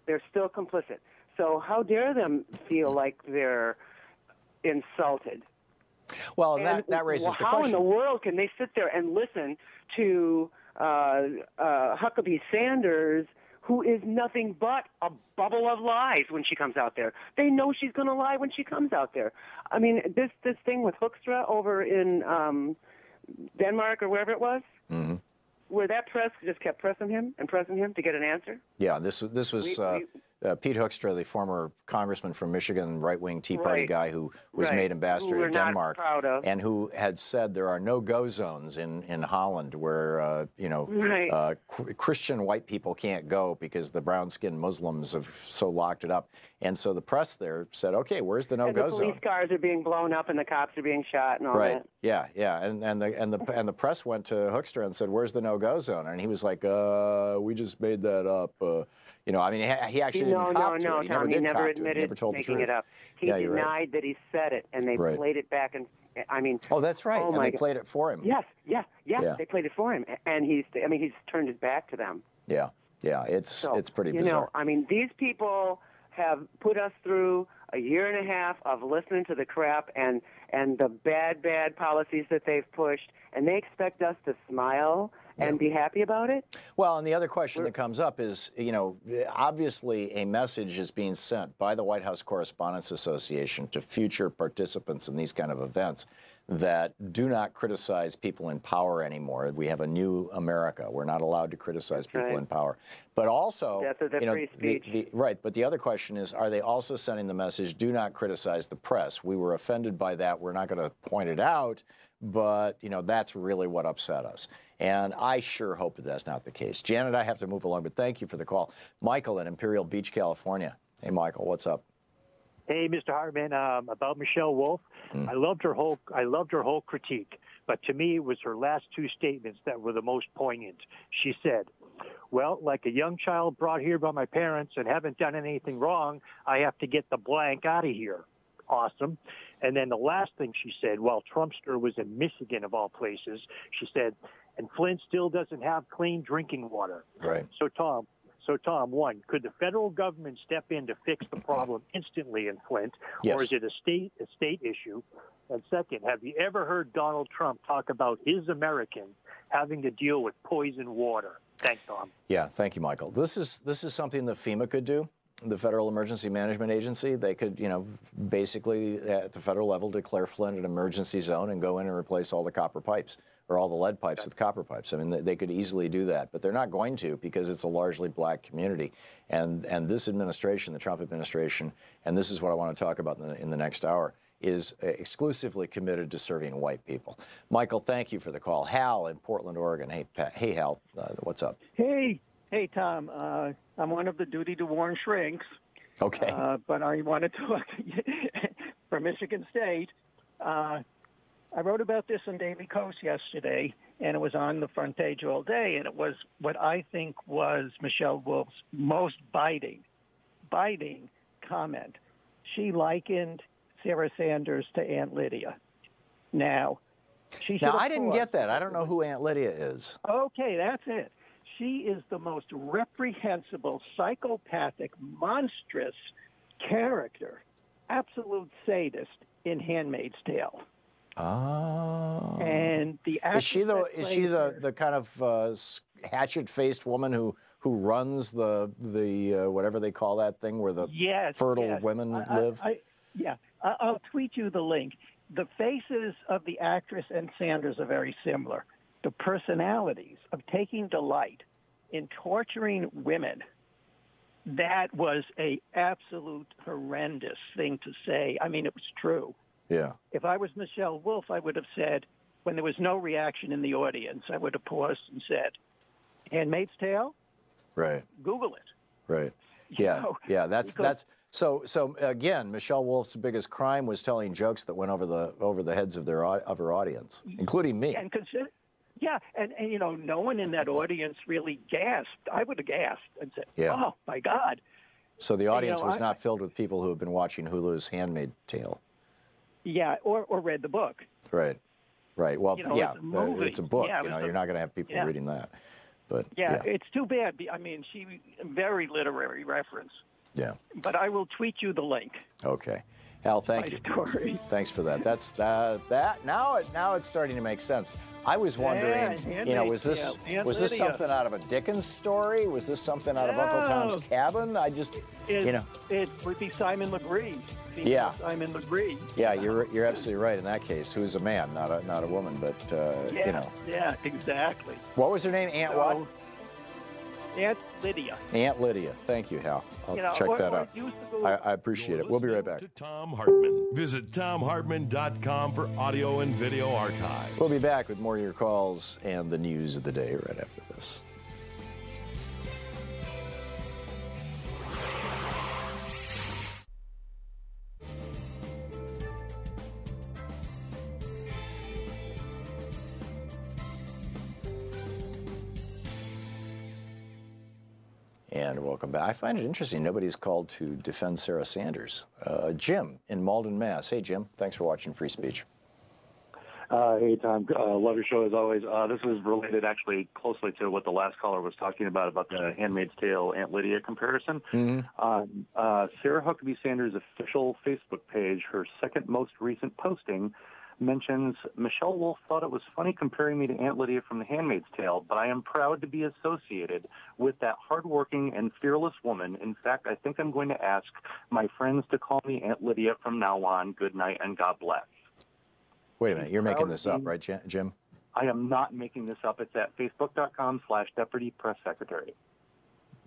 They're still complicit. So how dare them feel like they're insulted? Well, that raises the question. How in the world can they sit there and listen to Huckabee Sanders, who is nothing but a bubble of lies when she comes out there? They know she's going to lie when she comes out there. I mean, this thing with Hoekstra over in Denmark or wherever it was, where that press just kept pressing him to get an answer. Yeah, this was Pete Hoekstra, the former congressman from Michigan, right-wing Tea Party guy who was made ambassador to Denmark, and who had said there are no-go zones in Holland where Christian white people can't go because the brown-skinned Muslims have so locked it up. And so the press there said, okay, where's the no-go zone? The police cars are being blown up and the cops are being shot and all that. Yeah, and the press went to Hoekstra and said, where's the no-go zone? And he was like, we just made that up. You know, I mean, he actually didn't cop to it. He never did cop to it. He never told the truth. It up. He denied that he said it, and they played it back. And I mean, oh, that's right. And they played it for him. Yes, they played it for him, and he's turned his back to them. Yeah, it's pretty bizarre. You know, I mean, these people have put us through a year and a half of listening to the crap and the bad policies that they've pushed, and they expect us to smile and be happy about it? Well, and the other question that comes up is, you know, obviously a message is being sent by the White House Correspondents Association to future participants in these kind of events that do not criticize people in power anymore. We have a new America. We're not allowed to criticize people in power. But also, you know, but the other question is, are they also sending the message, do not criticize the press? We were offended by that. We're not going to point it out, but, you know, that's really what upset us. And I sure hope that that's not the case. Janet, I have to move along, but thank you for the call. Michael in Imperial Beach, California. Hey, Michael, what's up? Hey, Mr. Hartmann, about Michelle Wolf. I loved her whole critique, but to me, it was her last two statements that were the most poignant. She said, well, like a young child brought here by my parents and haven't done anything wrong, I have to get the blank out of here. Awesome. And then the last thing she said, while Trumpster was in Michigan, of all places, she said, and Flint still doesn't have clean drinking water. Right. So, Tom, one, could the federal government step in to fix the problem instantly in Flint, or is it a state issue? And second, have you ever heard Donald Trump talk about his Americans having to deal with poison water? Thanks, Tom. Yeah, thank you, Michael. This is something that FEMA could do. The Federal Emergency Management Agency, they could, you know, basically at the federal level declare Flint an emergency zone and go in and replace all the copper pipes or all the lead pipes with copper pipes. I mean, they could easily do that, but they're not going to because it's a largely black community. And this administration, the Trump administration, and this is what I want to talk about in the next hour, is exclusively committed to serving white people. Michael, thank you for the call. Hal in Portland, Oregon. Hey, Hal, what's up? Hey, Tom. I'm one of the duty to warn shrinks. Okay. But I want to talk from Michigan State. I wrote about this in Daily Kos yesterday, and it was on the front page all day, and it was what I think was Michelle Wolf's most biting comment. She likened Sarah Sanders to Aunt Lydia. Now, I didn't get that. I don't know who Aunt Lydia is. Okay, that's it. She is the most reprehensible, psychopathic, monstrous character, absolute sadist in handmaid's Tale. Oh. And the is she the kind of hatchet-faced woman who runs the whatever they call that thing where the fertile women live? I'll tweet you the link. The faces of the actress and Sanders are very similar. The personalities of taking delight in torturing women, that was a absolute horrendous thing to say. I mean, it was true. Yeah. If I was Michelle Wolf, I would have said, when there was no reaction in the audience, I would have paused and said, Handmaid's Tale? Right. Google it. Right. Yeah. Yeah. That's so. So again, Michelle Wolf's biggest crime was telling jokes that went over the heads of her audience, including me. And consider, yeah, and you know, no one in that audience really gasped. I would have gasped and said, "Oh my God!" So the audience was not filled with people who have been watching Hulu's Handmaid's Tale. Yeah, or read the book. Right. Right. Well, it's a movie. it's a book. Yeah, you know, you're not going to have people reading that. But yeah, it's too bad. I mean, very literary reference. Yeah. But I will tweet you the link. Okay. Hal, thank you. Story. Thanks for that. That's that. Now it's starting to make sense. I was wondering, you know, was this something out of a Dickens story? Was this something out of Uncle Tom's Cabin? It would be Simon Legree. Yeah. Simon Legree. Yeah, you're absolutely right in that case. Who's a man, not a woman, but you know. Yeah, exactly. What was her name? Aunt what? Aunt Lydia. Aunt Lydia. Thank you, Hal. I'll check that out. I appreciate it. We'll be right back. To Thom Hartmann. Visit thomhartmann.com for audio and video archives. We'll be back with more of your calls and the news of the day right after this. And welcome back. I find it interesting nobody's called to defend Sarah Sanders. Jim in Malden, Mass. Hey, Jim. Thanks for watching Free Speech. Hey, Tom. Love your show as always. This is related actually closely to what the last caller was talking about the Handmaid's Tale Aunt Lydia comparison. Mm-hmm. Sarah Huckabee Sanders' official Facebook page, her second most recent posting, mentions, Michelle Wolf thought it was funny comparing me to Aunt Lydia from The Handmaid's Tale, but I am proud to be associated with that hardworking and fearless woman. In fact, I think I'm going to ask my friends to call me Aunt Lydia from now on. Good night and God bless. Wait a minute. You're making this up, right, Jim? I am not making this up. It's at facebook.com/deputy press secretary.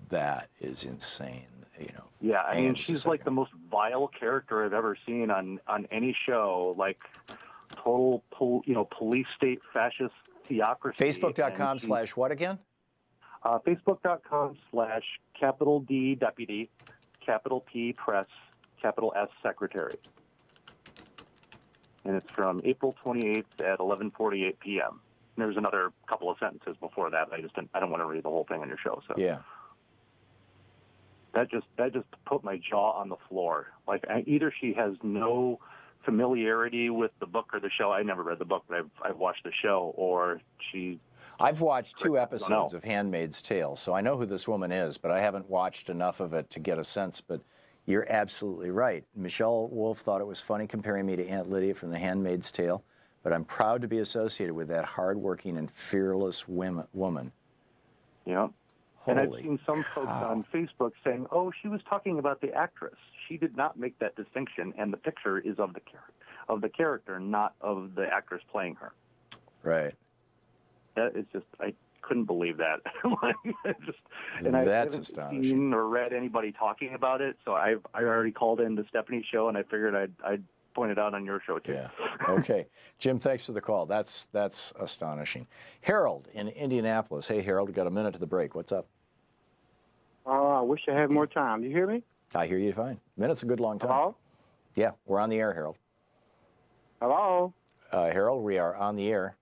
That is insane. You know. Yeah, I mean, she's like the most vile character I've ever seen on any show. Like total, police state fascist theocracy. Facebook.com/what again? Facebook.com/D deputy, P press, S secretary. And it's from April 28th at 11:48 p.m. There's another couple of sentences before that. I don't want to read the whole thing on your show. So yeah. That just put my jaw on the floor. Like either she has no familiarity with the book or the show. I never read the book, but I've watched the show, or she. I've watched 2 episodes of Handmaid's Tale, so I know who this woman is, but I haven't watched enough of it to get a sense. But you're absolutely right. Michelle Wolf thought it was funny comparing me to Aunt Lydia from The Handmaid's Tale, but I'm proud to be associated with that hardworking and fearless woman. Yeah. And I've seen some folks on Facebook saying, "Oh, she was talking about the actress. She did not make that distinction, and the picture is of the character, not of the actress playing her." Right. That is just, I couldn't believe that. That's astonishing. Seen or read anybody talking about it, so I already called in to Stephanie's show, and I figured I'd point it out on your show too. Yeah. Okay, Jim, thanks for the call. That's astonishing. Harold in Indianapolis. Hey, Harold, we got a minute to the break. What's up? I wish I had more time. You hear me? I hear you fine. Minute's a good long time. Hello? Yeah, we're on the air, Harold. Hello? Harold, we are on the air.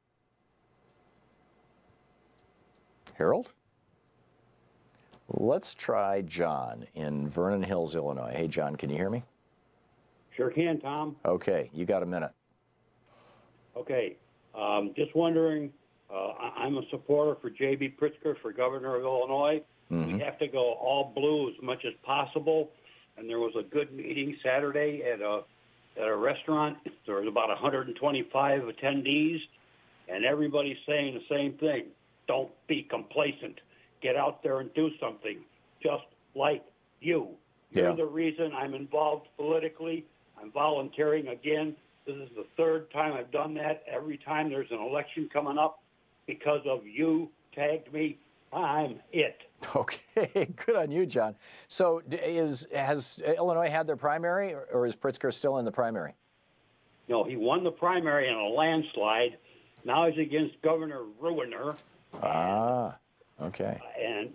Harold? Let's try John in Vernon Hills, Illinois. Hey, John, can you hear me? Sure can, Tom. Okay, you got a minute. Okay, just wondering, I'm a supporter for J.B. Pritzker for governor of Illinois. Mm-hmm. We have to go all blue as much as possible, and there was a good meeting Saturday at a restaurant. There was about 125 attendees, and everybody's saying the same thing. Don't be complacent. Get out there and do something, just like you. You're the reason I'm involved politically. I'm volunteering again. This is the 3rd time I've done that. Every time there's an election coming up, because of you tagged me, I'm it. Okay, good on you, John. So has Illinois had their primary, or is Pritzker still in the primary? No, he won the primary in a landslide. Now he's against Governor Ruiner. Ah, okay. And,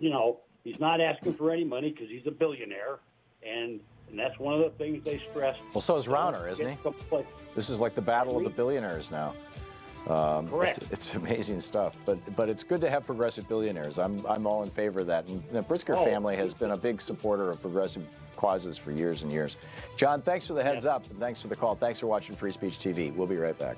He's not asking for any money because he's a billionaire, and that's one of the things they stress. Well, so is Rauner, isn't he? This is like the battle of the billionaires now. Correct. It's amazing stuff, but it's good to have progressive billionaires. I'm all in favor of that. And the Pritzker family has been a big supporter of progressive causes for years and years. John, thanks for the heads up, and thanks for the call. Thanks for watching Free Speech TV. We'll be right back.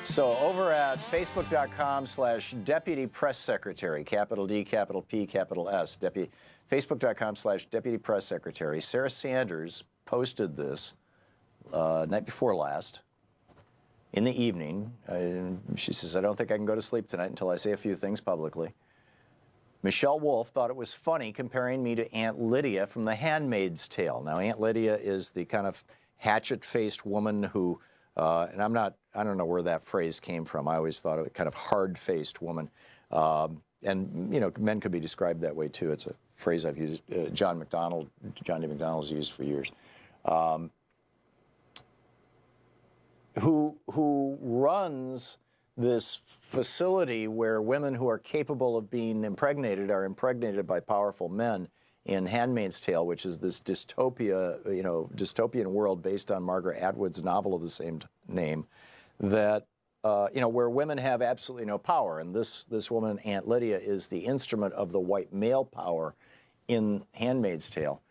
So over at Facebook.com/Deputy Press Secretary, capital D, capital P, capital S, Facebook.com/Deputy Press Secretary, Sarah Sanders posted this night before last in the evening. She says, I don't think I can go to sleep tonight until I say a few things publicly. Michelle Wolf thought it was funny comparing me to Aunt Lydia from The Handmaid's Tale. Now, Aunt Lydia is the kind of hatchet-faced woman who, and I don't know where that phrase came from. I always thought of it kind of hard-faced woman. And, you know, men could be described that way, too. It's a phrase I've used, John D. McDonnell's used for years. Who runs this facility where women who are capable of being impregnated are impregnated by powerful men in Handmaid's Tale, which is this dystopia, you know, dystopian world based on Margaret Atwood's novel of the same name, that, you know, where women have absolutely no power. And this woman, Aunt Lydia, is the instrument of the white male power in Handmaid's Tale.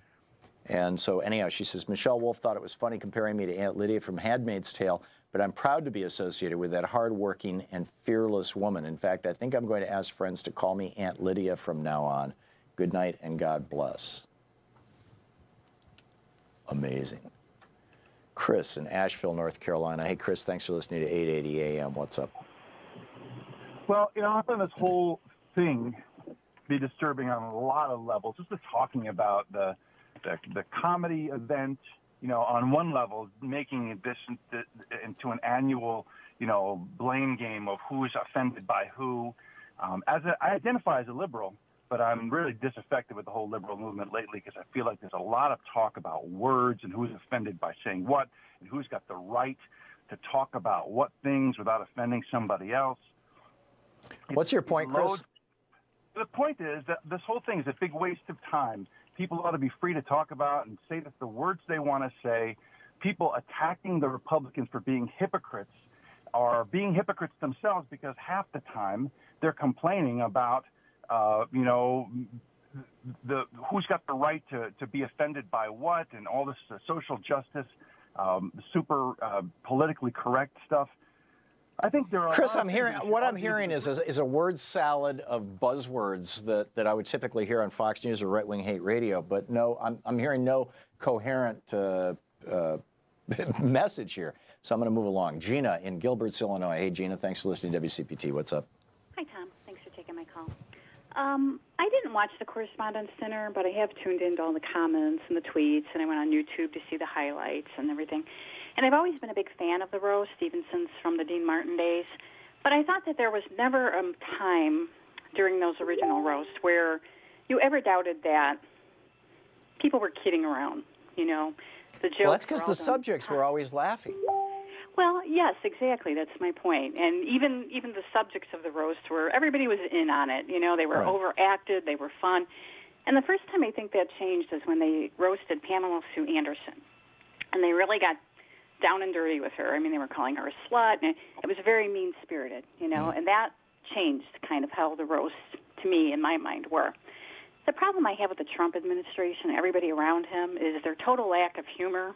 And so anyhow, she says, Michelle Wolf thought it was funny comparing me to Aunt Lydia from Handmaid's Tale, but I'm proud to be associated with that hardworking and fearless woman. In fact, I think I'm going to ask friends to call me Aunt Lydia from now on. Good night and God bless. Amazing. Chris in Asheville, North Carolina. Hey, Chris, thanks for listening to 880 AM. What's up? Well, you know, I find this whole thing be disturbing on a lot of levels. Just talking about the comedy event, you know, on one level, making this into an annual, you know, blame game of who's offended by who. I identify as a liberal, but I'm really disaffected with the whole liberal movement lately because I feel like there's a lot of talk about words and who's offended by saying what and who's got the right to talk about what things without offending somebody else. What's your point, Chris? The point is that this whole thing is a big waste of time. People ought to be free to talk about and say that the words they want to say. People attacking the Republicans for being hypocrites are being hypocrites themselves because half the time they're complaining about you know, who's got the right to be offended by what and all this social justice, super politically correct stuff. I think there are. Chris, I'm hearing what I'm hearing is a word salad of buzzwords that I would typically hear on Fox News or right-wing hate radio, but no, I'm hearing no coherent message here. So I'm going to move along. Gina in Gilberts, Illinois. Hey, Gina, thanks for listening to WCPT. What's up? Hi, Tom. Thanks for taking my call. I didn't watch the Correspondence Dinner, but I have tuned into all the comments and the tweets, and I went on YouTube to see the highlights and everything. And I've always been a big fan of the roast, even since from the Dean Martin days. But I thought that there was never a time during those original roasts where you ever doubted that people were kidding around, you know. The jokes. Well, that's because the subjects were always laughing. Well, yes, exactly. That's my point. And even the subjects of the roast were, everybody was in on it. You know, they were overacted, they were fun. And the first time I think that changed is when they roasted Pamela Sue Anderson. And they really got down and dirty with her. I mean, they were calling her a slut, and it was very mean-spirited, you know, and that changed kind of how the roasts, to me, in my mind, were. The problem I have with the Trump administration, everybody around him, is their total lack of humor,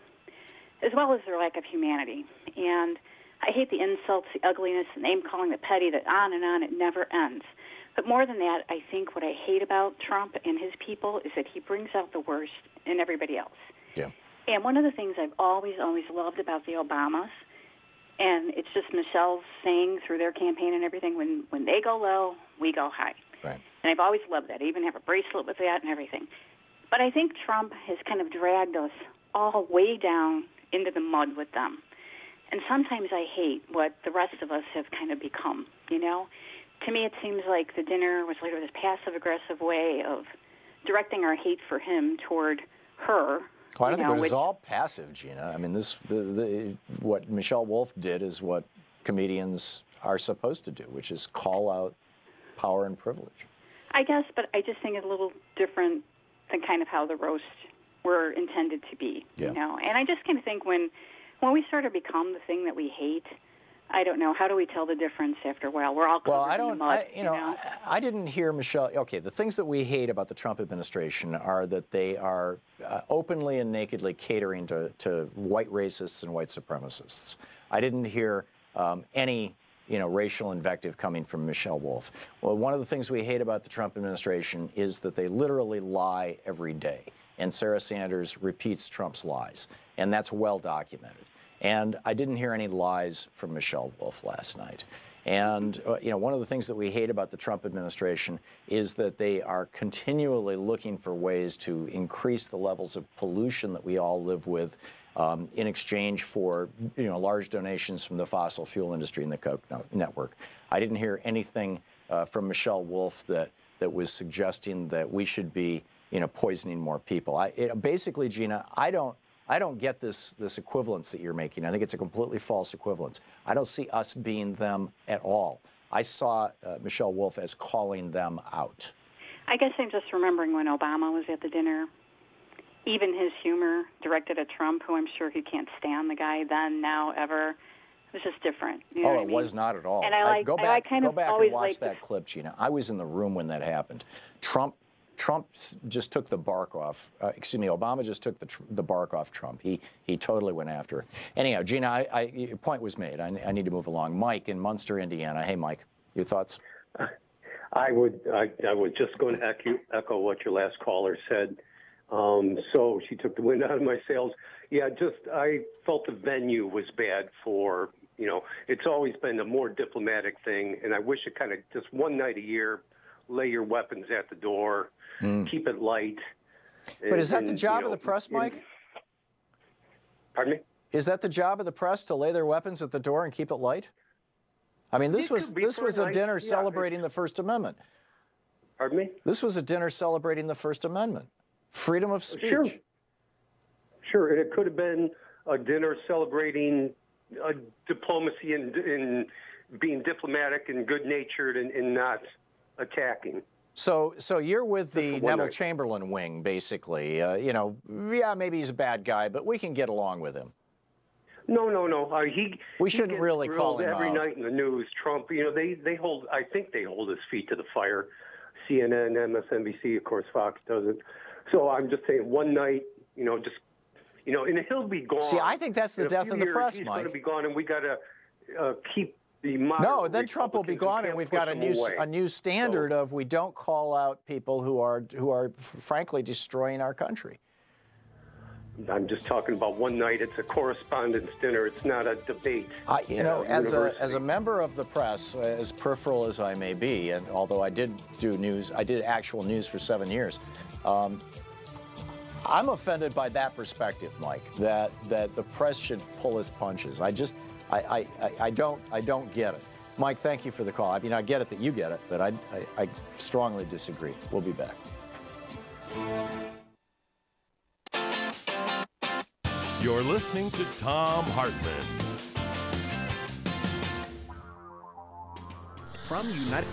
as well as their lack of humanity. And I hate the insults, the ugliness, the name-calling, the petty, that on and on, it never ends. But more than that, I think what I hate about Trump and his people is that he brings out the worst in everybody else. Yeah. And one of the things I've always loved about the Obamas, and it's just Michelle's saying through their campaign and everything, when they go low, we go high. Right. And I've always loved that. I even have a bracelet with that and everything. But I think Trump has kind of dragged us all way down into the mud with them. And sometimes I hate what the rest of us have kind of become, you know? To me, it seems like the dinner was like this passive-aggressive way of directing our hate for him toward her. Well, I don't think it was all passive, Gina. I mean, what Michelle Wolf did is what comedians are supposed to do, which is call out power and privilege. I guess, but I just think it's a little different than kind of how the roasts were intended to be, you know? And I just kind of think when we sort of become the thing that we hate, I don't know, how do we tell the difference after a while? We're all covered in the mud, you know? I didn't hear Michelle. Okay, the things that we hate about the Trump administration are that they are openly and nakedly catering to white racists and white supremacists. I didn't hear any racial invective coming from Michelle Wolf. Well, one of the things we hate about the Trump administration is that they literally lie every day. And Sarah Sanders repeats Trump's lies. And that's well documented. And I didn't hear any lies from Michelle Wolf last night. And one of the things that we hate about the Trump administration is that they are continually looking for ways to increase the levels of pollution that we all live with in exchange for large donations from the fossil fuel industry and the Koch network. I didn't hear anything from Michelle Wolf that was suggesting that we should be poisoning more people. Basically, Gina, I don't get this equivalence that you're making. I think it's a completely false equivalence. I don't see us being them at all. I saw Michelle Wolf as calling them out. I guess I'm just remembering when Obama was at the dinner. Even his humor directed at Trump, who I'm sure he can't stand the guy then, now, ever. It was just different. You know what I mean? Was not at all. And I go back and watch that clip, Gina. I was in the room when that happened. Trump just took the bark off. Obama just took the bark off Trump. He totally went after it. Anyhow, Gina, your point was made. I need to move along. Mike in Munster, Indiana. Hey, Mike, your thoughts? I was just going to echo what your last caller said. So she took the wind out of my sails. Yeah, I felt the venue was bad for, it's always been a more diplomatic thing, and I wish it kind of just one night a year, lay your weapons at the door, keep it light. But is that the job of the press, Mike? Pardon me? Is that the job of the press, to lay their weapons at the door and keep it light? I mean, this was a dinner celebrating the First Amendment. Pardon me? This was a dinner celebrating the First Amendment. Freedom of speech. Sure, and it could have been a dinner celebrating diplomacy and being diplomatic and good-natured and not attacking. So you're with the Neville Chamberlain wing, basically. Yeah, maybe he's a bad guy, but we can get along with him. No. We shouldn't really call him every out. night in the news. Trump, they hold. I think they hold his feet to the fire. CNN, MSNBC, of course, Fox doesn't. So I'm just saying, one night, and he'll be gone. See, I think that's the death of the press, Mike. He's Mike. going to be gone, and we got to keep the moderate. No, then Trump will be gone, and we've got a new standard of we don't call out people who are frankly destroying our country. I'm just talking about one night. It's a correspondence dinner. It's not a debate. As a member of the press, as peripheral as I may be, and although I did do news, I did actual news for 7 years. I'm offended by that perspective, Mike. That the press should pull its punches. I don't get it. Mike, thank you for the call. I mean, I get it that you get it, but I strongly disagree. We'll be back. You're listening to Thom Hartmann. From United...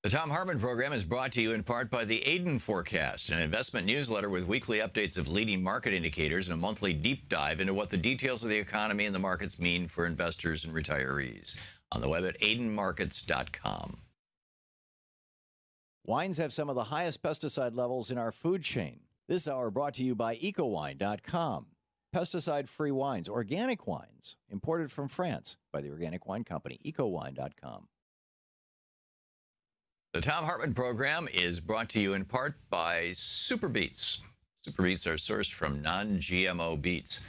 The Thom Hartmann Program is brought to you in part by the Aiden Forecast, an investment newsletter with weekly updates of leading market indicators and a monthly deep dive into what the details of the economy and the markets mean for investors and retirees. On the web at aidenmarkets.com. Wines have some of the highest pesticide levels in our food chain. This hour brought to you by ecowine.com. Pesticide-free wines, organic wines, imported from France by the organic wine company, ecowine.com. The Thom Hartmann Program is brought to you in part by Super Beets. Super Beets are sourced from non-GMO beets,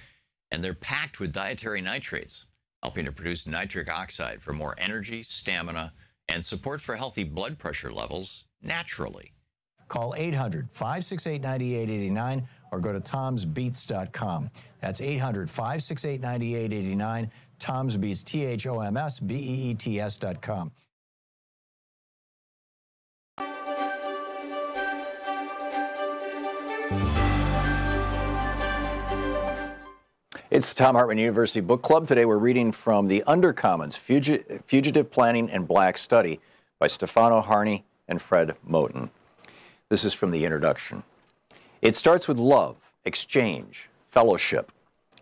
and they're packed with dietary nitrates, helping to produce nitric oxide for more energy, stamina, and support for healthy blood pressure levels naturally. Call 800-568-9889 or go to tomsbeets.com. That's 800-568-9889, Tom's Beets, THOMSBEETS.com. It's the Thom Hartmann University Book Club. Today we're reading from The Undercommons, Fugitive Planning and Black Study by Stefano Harney and Fred Moten. This is from the introduction. It starts with love, exchange, fellowship.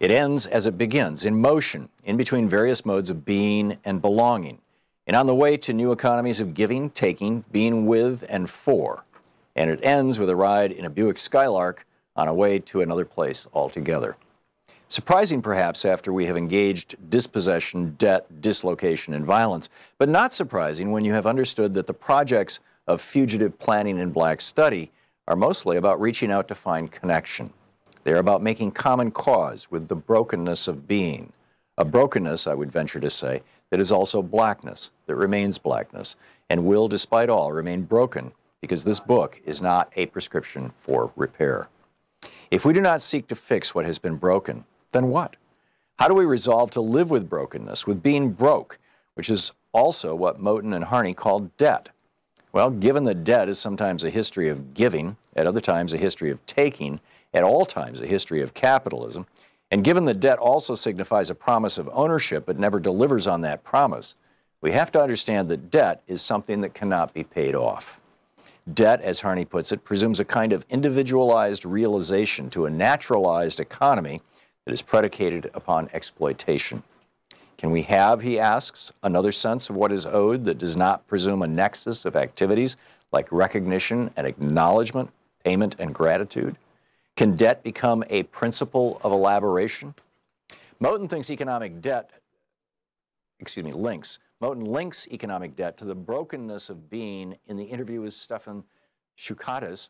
It ends as it begins, in motion, in between various modes of being and belonging, and on the way to new economies of giving, taking, being with and for. And it ends with a ride in a Buick Skylark on a way to another place altogether. Surprising, perhaps, after we have engaged dispossession, debt, dislocation, and violence, but not surprising when you have understood that the projects of fugitive planning and black study are mostly about reaching out to find connection. They are about making common cause with the brokenness of being, a brokenness, I would venture to say, that is also blackness, that remains blackness, and will, despite all, remain broken, because this book is not a prescription for repair. If we do not seek to fix what has been broken, then what? How do we resolve to live with brokenness, with being broke, which is also what Moten and Harney called debt? Well, given that debt is sometimes a history of giving, at other times a history of taking, at all times a history of capitalism, and given that debt also signifies a promise of ownership but never delivers on that promise, we have to understand that debt is something that cannot be paid off. Debt, as Harney puts it, presumes a kind of individualized realization to a naturalized economy that is predicated upon exploitation. Can we have, he asks, another sense of what is owed that does not presume a nexus of activities like recognition and acknowledgement, payment and gratitude? Can debt become a principle of elaboration? Moten links economic debt to the brokenness of being in the interview with Stefan Shukatis,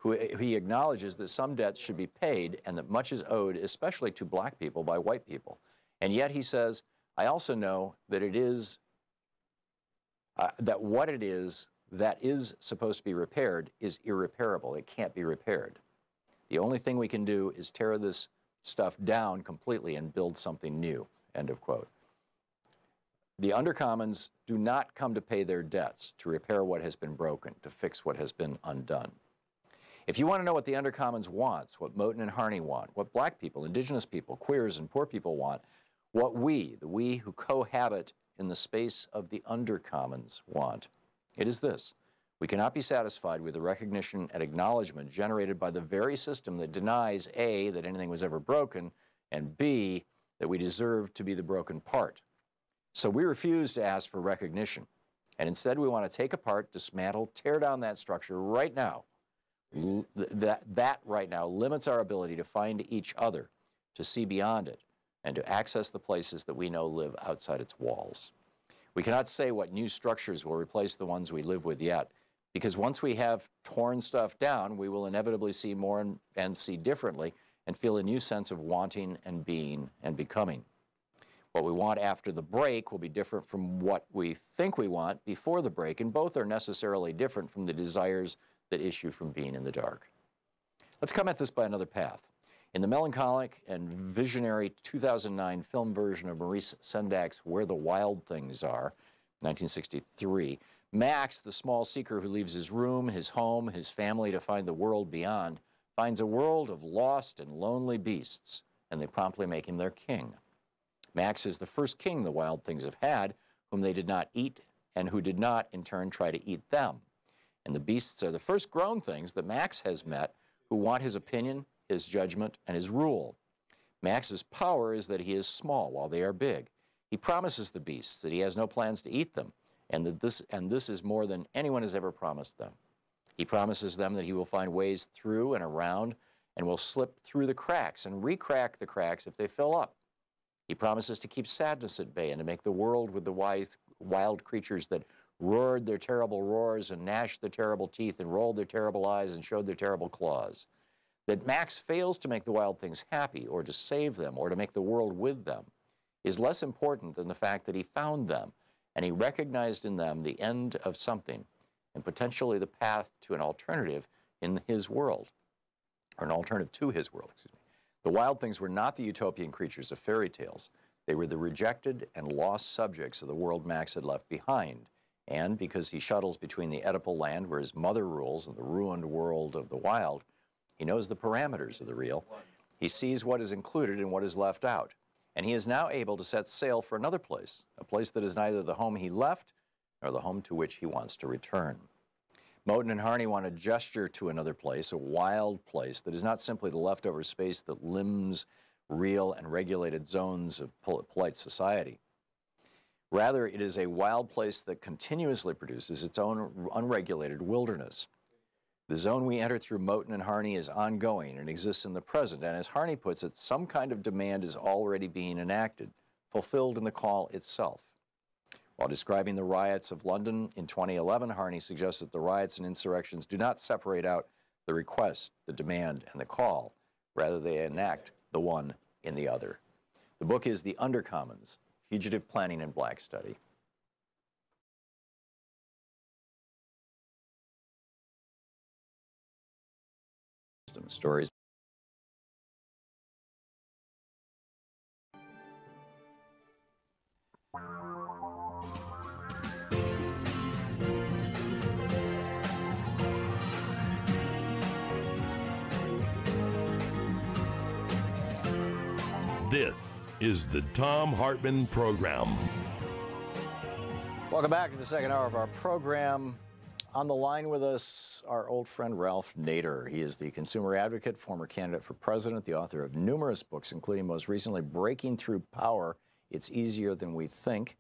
who he acknowledges that some debts should be paid and that much is owed, especially to black people, by white people. And yet he says, I also know that it is, that what it is that is supposed to be repaired is irreparable. It can't be repaired. The only thing we can do is tear this stuff down completely and build something new, end of quote. The Undercommons do not come to pay their debts, to repair what has been broken, to fix what has been undone. If you want to know what the Undercommons wants, what Moten and Harney want, what black people, indigenous people, queers, and poor people want, what we, the we who cohabit in the space of the Undercommons want, it is this. We cannot be satisfied with the recognition and acknowledgement generated by the very system that denies A, that anything was ever broken, and B, that we deserve to be the broken part. So we refuse to ask for recognition, and instead we want to take apart, dismantle, tear down that structure right now. That right now limits our ability to find each other, to see beyond it, and to access the places that we know live outside its walls. We cannot say what new structures will replace the ones we live with yet, because once we have torn stuff down, we will inevitably see more and see differently and feel a new sense of wanting and being and becoming. What we want after the break will be different from what we think we want before the break, and both are necessarily different from the desires that issue from being in the dark. Let's come at this by another path. In the melancholic and visionary 2009 film version of Maurice Sendak's Where the Wild Things Are, 1963, Max, the small seeker who leaves his room, his home, his family to find the world beyond, finds a world of lost and lonely beasts, and they promptly make him their king. Max is the first king the wild things have had, whom they did not eat, and who did not, in turn, try to eat them. And the beasts are the first grown things that Max has met who want his opinion, his judgment, and his rule. Max's power is that he is small while they are big. He promises the beasts that he has no plans to eat them, and that this is more than anyone has ever promised them. He promises them that he will find ways through and around and will slip through the cracks and re-crack the cracks if they fill up. He promises to keep sadness at bay and to make the world with the wild creatures that roared their terrible roars and gnashed their terrible teeth and rolled their terrible eyes and showed their terrible claws. That Max fails to make the wild things happy or to save them or to make the world with them is less important than the fact that he found them and he recognized in them the end of something and potentially the path to an alternative in his world, or an alternative to his world, excuse me. The wild things were not the utopian creatures of fairy tales. They were the rejected and lost subjects of the world Max had left behind. And because he shuttles between the Oedipal land where his mother rules and the ruined world of the wild, he knows the parameters of the real. He sees what is included and what is left out. And he is now able to set sail for another place, a place that is neither the home he left nor the home to which he wants to return. Moten and Harney want to gesture to another place, a wild place that is not simply the leftover space that limbs real and regulated zones of polite society. Rather, it is a wild place that continuously produces its own unregulated wilderness. The zone we enter through Moten and Harney is ongoing and exists in the present, and as Harney puts it, some kind of demand is already being enacted, fulfilled in the call itself. While describing the riots of London in 2011, Harney suggests that the riots and insurrections do not separate out the request, the demand, and the call. Rather, they enact the one in the other. The book is The Undercommons, Fugitive Planning and Black Study. Stories. This is the Thom Hartmann Program. Welcome back to the second hour of our program. On the line with us, our old friend Ralph Nader. He is the consumer advocate, former candidate for president, the author of numerous books, including most recently Breaking Through Power, It's Easier Than We Think,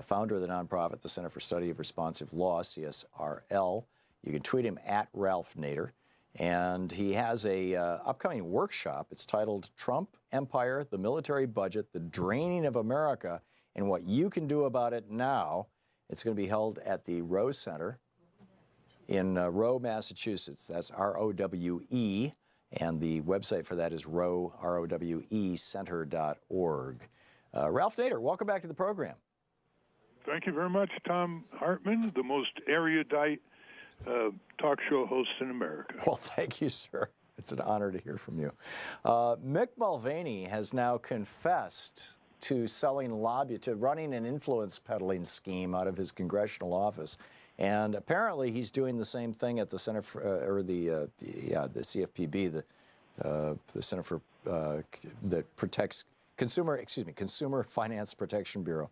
founder of the nonprofit, the Center for Study of Responsive Law, CSRL. You can tweet him at Ralph Nader. And he has a upcoming workshop. It's titled Trump Empire, the Military Budget, the Draining of America, and What You Can Do About It Now. It's going to be held at the Rowe Center in Rowe, Massachusetts. That's R-O-W-E, and the website for that is Rowe, R-O-W-E, center.org. Ralph Nader, welcome back to the program. Thank you very much, Thom Hartmann, the most erudite talk show host in America. Well, thank you, sir. It's an honor to hear from you. Mick Mulvaney has now confessed to running an influence peddling scheme out of his congressional office. And apparently he's doing the same thing at the Center for, the CFPB, the Center for, that protects Consumer Finance Protection Bureau.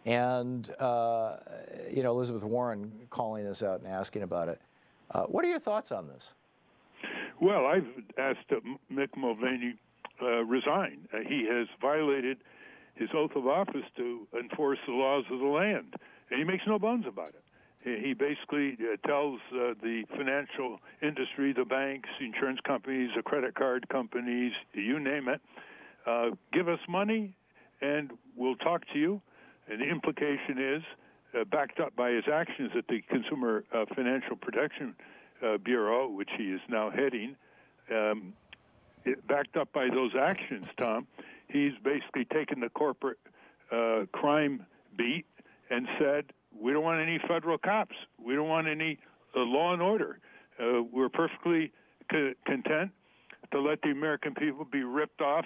And, you know, Elizabeth Warren calling this out and asking about it. What are your thoughts on this? Well, I've asked Mick Mulvaney resign. He has violated his oath of office to enforce the laws of the land, and he makes no bones about it. He basically tells the financial industry, the banks, the insurance companies, the credit card companies, you name it, give us money and we'll talk to you. And the implication is, backed up by his actions at the Consumer Financial Protection Bureau, which he is now heading, backed up by those actions, Tom, he's basically taken the corporate crime beat and said, we don't want any federal cops. We don't want any law and order. We're perfectly content to let the American people be ripped off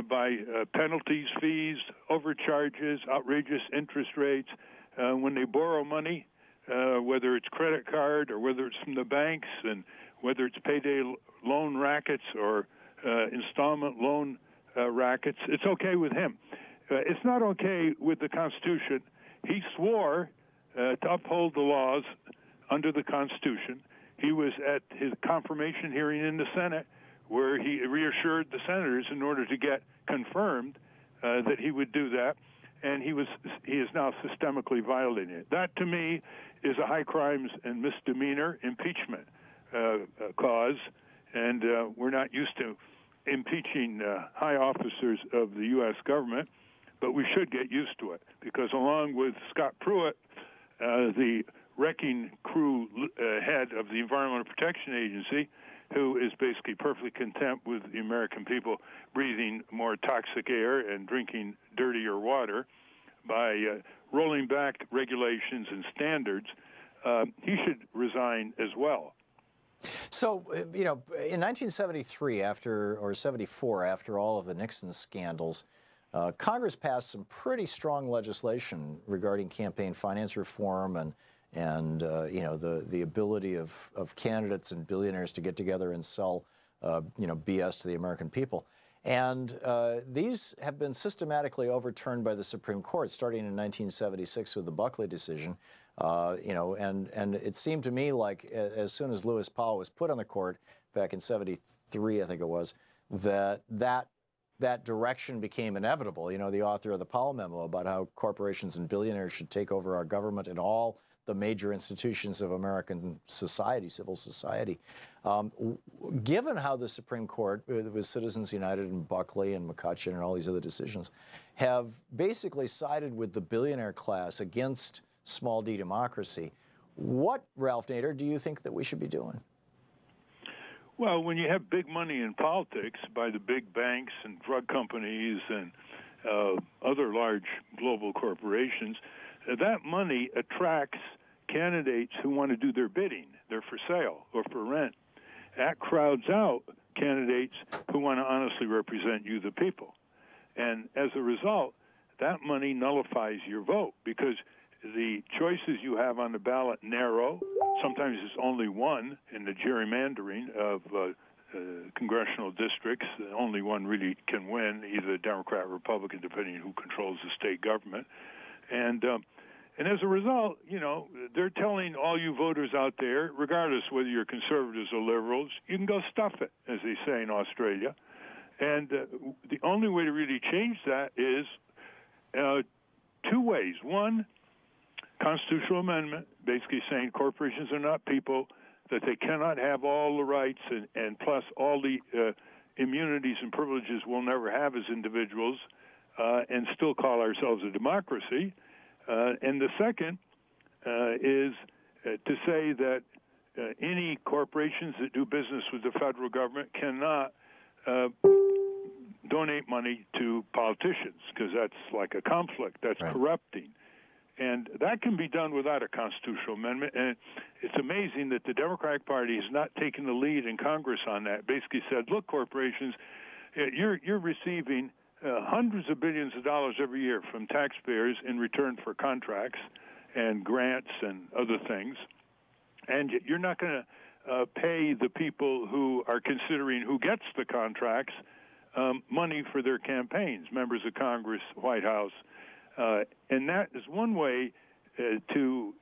by penalties, fees, overcharges, outrageous interest rates. When they borrow money, whether it's credit card or whether it's from the banks, and whether it's payday loan rackets or installment loan rackets, it's okay with him. It's not okay with the Constitution. He swore to uphold the laws under the Constitution. He was at his confirmation hearing in the Senate, where he reassured the senators in order to get confirmed that he would do that, and he is now systemically violating it. That, to me, is a high crimes and misdemeanor impeachment cause, and we're not used to impeaching high officers of the U.S. government, but we should get used to it, because along with Scott Pruitt, the wrecking crew head of the Environmental Protection Agency, who is basically perfectly content with the American people breathing more toxic air and drinking dirtier water, by rolling back regulations and standards, he should resign as well. So, you know, in 1973, or 74, after all of the Nixon scandals, Congress passed some pretty strong legislation regarding campaign finance reform and you know, the ability of candidates and billionaires to get together and sell, you know, BS to the American people. And these have been systematically overturned by the Supreme Court, starting in 1976 with the Buckley decision. You know, and it seemed to me like as soon as Lewis Powell was put on the court back in '73, I think it was, that direction became inevitable. You know, the author of the Powell memo about how corporations and billionaires should take over our government and all the major institutions of American society, civil society. Given how the Supreme Court, with Citizens United and Buckley and McCutcheon and all these other decisions, have basically sided with the billionaire class against small d democracy, what, Ralph Nader, do you think that we should be doing? Well, when you have big money in politics by the big banks and drug companies and other large global corporations, that money attracts candidates who want to do their bidding. They're for sale or for rent. That crowds out candidates who want to honestly represent you, the people. And as a result, that money nullifies your vote, because the choices you have on the ballot narrow. Sometimes it's only one in the gerrymandering of congressional districts. Only one really can win, either Democrat or Republican, depending on who controls the state government. And as a result, you know, they're telling all you voters out there, regardless whether you're conservatives or liberals, you can go stuff it, as they say in Australia. And the only way to really change that is two ways. One, constitutional amendment, basically saying corporations are not people, that they cannot have all the rights and plus all the immunities and privileges we'll never have as individuals, and still call ourselves a democracy. And the second is to say that any corporations that do business with the federal government cannot donate money to politicians, because that's like a conflict. That's right. Corrupting. And that can be done without a constitutional amendment. And it's amazing that the Democratic Party has not taken the lead in Congress on that. Basically said, look, corporations, you're receiving hundreds of billions of dollars every year from taxpayers in return for contracts and grants and other things. And you're not going to pay the people who are considering who gets the contracts money for their campaigns, members of Congress, White House. And that is one way to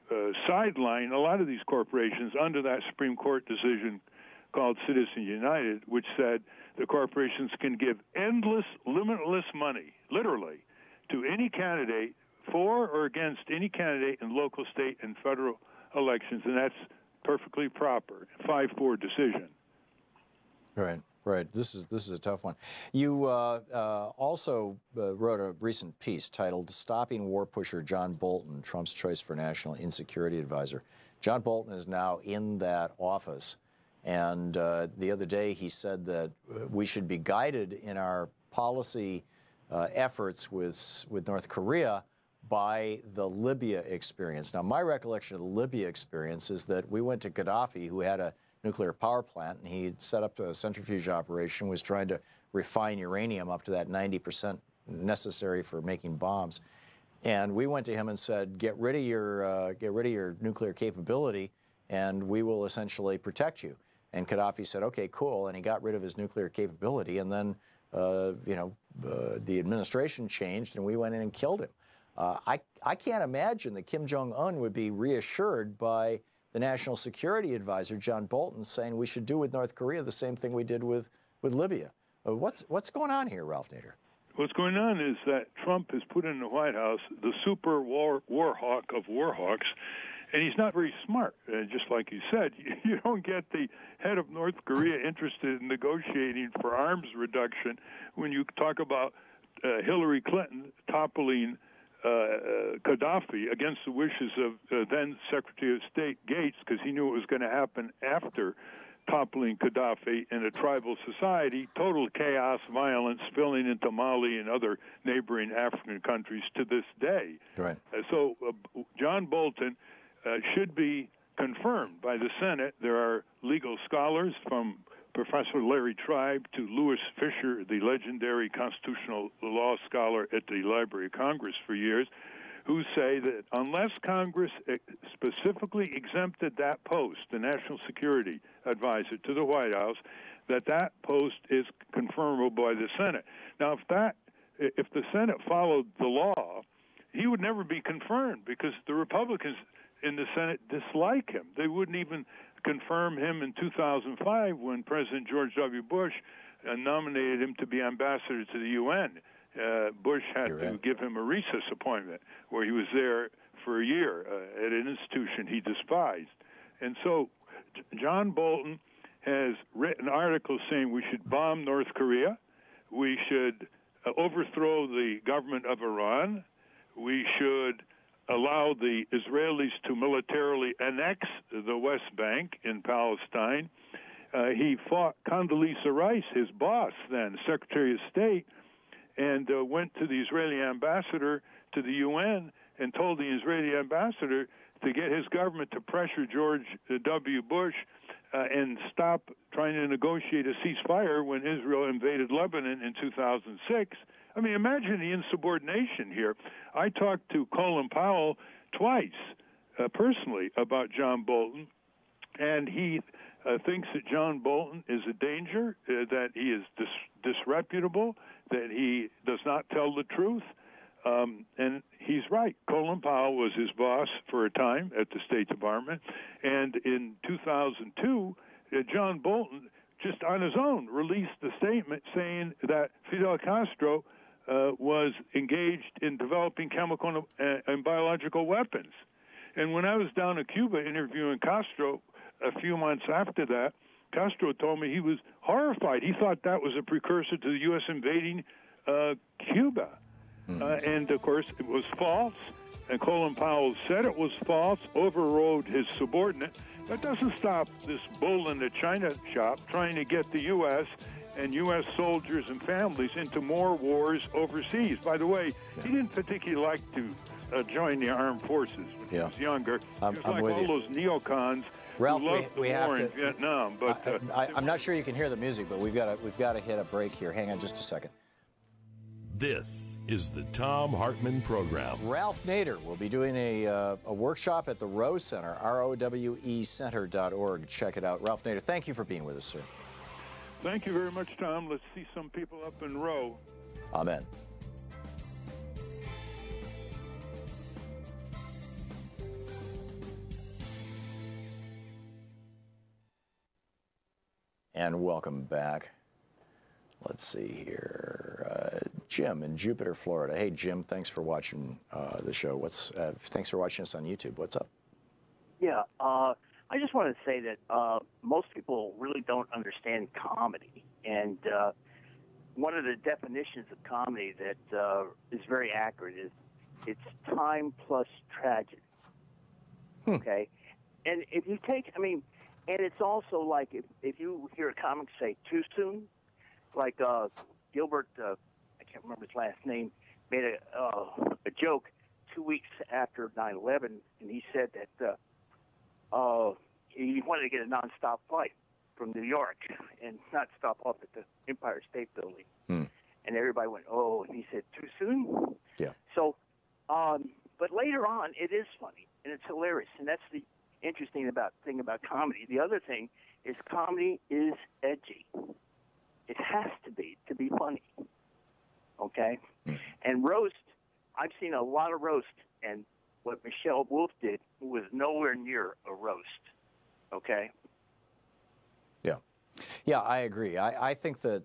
sideline a lot of these corporations under that Supreme Court decision called Citizens United, which said the corporations can give endless, limitless money, literally, to any candidate, for or against any candidate in local, state, and federal elections, and that's perfectly proper. 5-4 decision. Right. Right. This is a tough one. You also wrote a recent piece titled "Stopping War Pusher John Bolton, Trump's Choice for National Insecurity Advisor." John Bolton is now in that office, and the other day he said that we should be guided in our policy efforts with North Korea by the Libya experience. Now, my recollection of the Libya experience is that we went to Gaddafi, who had a nuclear power plant, and he set up a centrifuge operation, was trying to refine uranium up to that 90% necessary for making bombs. And we went to him and said, get rid of your nuclear capability, and we will essentially protect you. And Gaddafi said, okay, cool, and he got rid of his nuclear capability, and then the administration changed, and we went in and killed him. I can't imagine that Kim Jong-un would be reassured by the National Security Advisor, John Bolton, saying we should do with North Korea the same thing we did with Libya. What's going on here, Ralph Nader? What's going on is that Trump has put in the White House the super war hawk of war hawks, and he's not very smart. Just like you said, you don't get the head of North Korea interested in negotiating for arms reduction when you talk about Hillary Clinton toppling Gaddafi against the wishes of then Secretary of State Gates, because he knew it was going to happen after toppling Gaddafi in a tribal society, total chaos, violence spilling into Mali and other neighboring African countries to this day. Right. So John Bolton should be confirmed by the Senate. There are legal scholars from Professor Larry Tribe to Louis Fisher, the legendary constitutional law scholar at the Library of Congress for years, who say that unless Congress specifically exempted that post, the National Security Advisor to the White House, that post is confirmable by the Senate. Now, if the Senate followed the law, he would never be confirmed because the Republicans in the Senate dislike him. They wouldn't even confirm him in 2005 when President George W. Bush nominated him to be ambassador to the UN. Bush had to give him a recess appointment where he was there for a year at an institution he despised. And so John Bolton has written articles saying we should bomb North Korea, we should overthrow the government of Iran, we should allow the Israelis to militarily annex the West Bank in Palestine. He fought Condoleezza Rice, his boss then, Secretary of State, and went to the Israeli ambassador to the UN and told the Israeli ambassador to get his government to pressure George W. Bush and stop trying to negotiate a ceasefire when Israel invaded Lebanon in 2006. I mean, imagine the insubordination here. I talked to Colin Powell twice personally about John Bolton, and he thinks that John Bolton is a danger, that he is disreputable, that he does not tell the truth. And he's right. Colin Powell was his boss for a time at the State Department. And in 2002, John Bolton, just on his own, released a statement saying that Fidel Castro was engaged in developing chemical and biological weapons. And when I was down in Cuba interviewing Castro a few months after that, Castro told me he was horrified. He thought that was a precursor to the U.S. invading Cuba. And, of course, it was false. And Colin Powell said it was false, overrode his subordinate. That doesn't stop this bull in the China shop trying to get the U.S. and U.S. soldiers and families into more wars overseas. By the way, he didn't particularly like to join the armed forces when he was younger. He was like all those neocons. Ralph, we have to Vietnam, but I'm not sure you can hear the music, but we've got to hit a break here. Hang on just a second. This is the Thom Hartmann Program. Ralph Nader will be doing a workshop at the Rowe Center, ROWEcenter.org. Check it out. Ralph Nader, thank you for being with us, sir. Thank you very much, Tom. Let's see some people up in Rowe. Amen. And welcome back. Let's see here. Jim in Jupiter, Florida. Hey, Jim, thanks for watching the show. Thanks for watching us on YouTube. What's up? Yeah, I just want to say that most people really don't understand comedy. And one of the definitions of comedy that is very accurate is it's time plus tragedy. Okay? And if you take, and it's also like if you hear a comic say too soon, like Gilbert, I can't remember his last name, made a joke 2 weeks after 9/11, and he said that he wanted to get a nonstop flight from New York and not stop off at the Empire State Building. And everybody went, oh, and he said, too soon? Yeah. So, but later on, it is funny, and it's hilarious, and that's the interesting thing about comedy. The other thing is comedy is edgy. It has to be funny, okay? And roast, I've seen a lot of roast, and what Michelle Wolf did was nowhere near a roast. Okay. Yeah. Yeah, I agree. I think that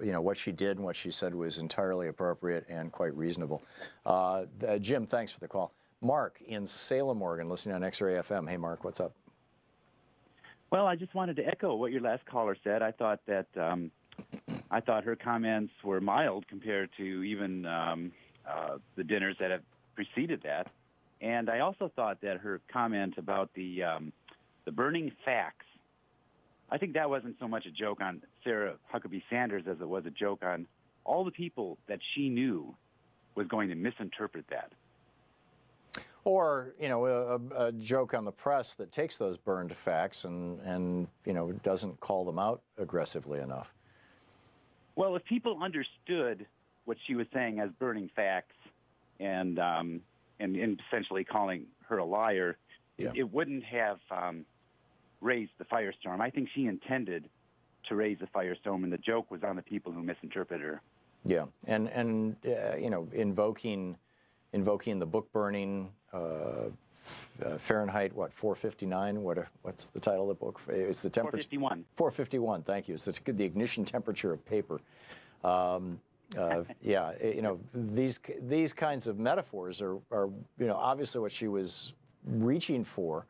you know, what she did and what she said was entirely appropriate and quite reasonable. Jim, thanks for the call. Mark in Salem, Oregon, listening on X-Ray FM. Hey, Mark, what's up? Well, I just wanted to echo what your last caller said. I thought that I thought her comments were mild compared to even the dinners that have preceded that, and I also thought that her comment about the burning facts, I think that wasn't so much a joke on Sarah Huckabee Sanders as it was a joke on all the people that she knew was going to misinterpret that. Or, you know, a joke on the press that takes those burned facts and you know, doesn't call them out aggressively enough. Well, if people understood what she was saying as burning facts and essentially calling her a liar, it wouldn't have raised the firestorm. I think she intended to raise the firestorm, and the joke was on the people who misinterpreted her. Yeah, and you know, invoking the book burning, Fahrenheit, what, 459? What's the title of the book? It's the temperature. 451. 451. Thank you. It's the ignition temperature of paper. Yeah, you know, these kinds of metaphors are you know, obviously what she was reaching for,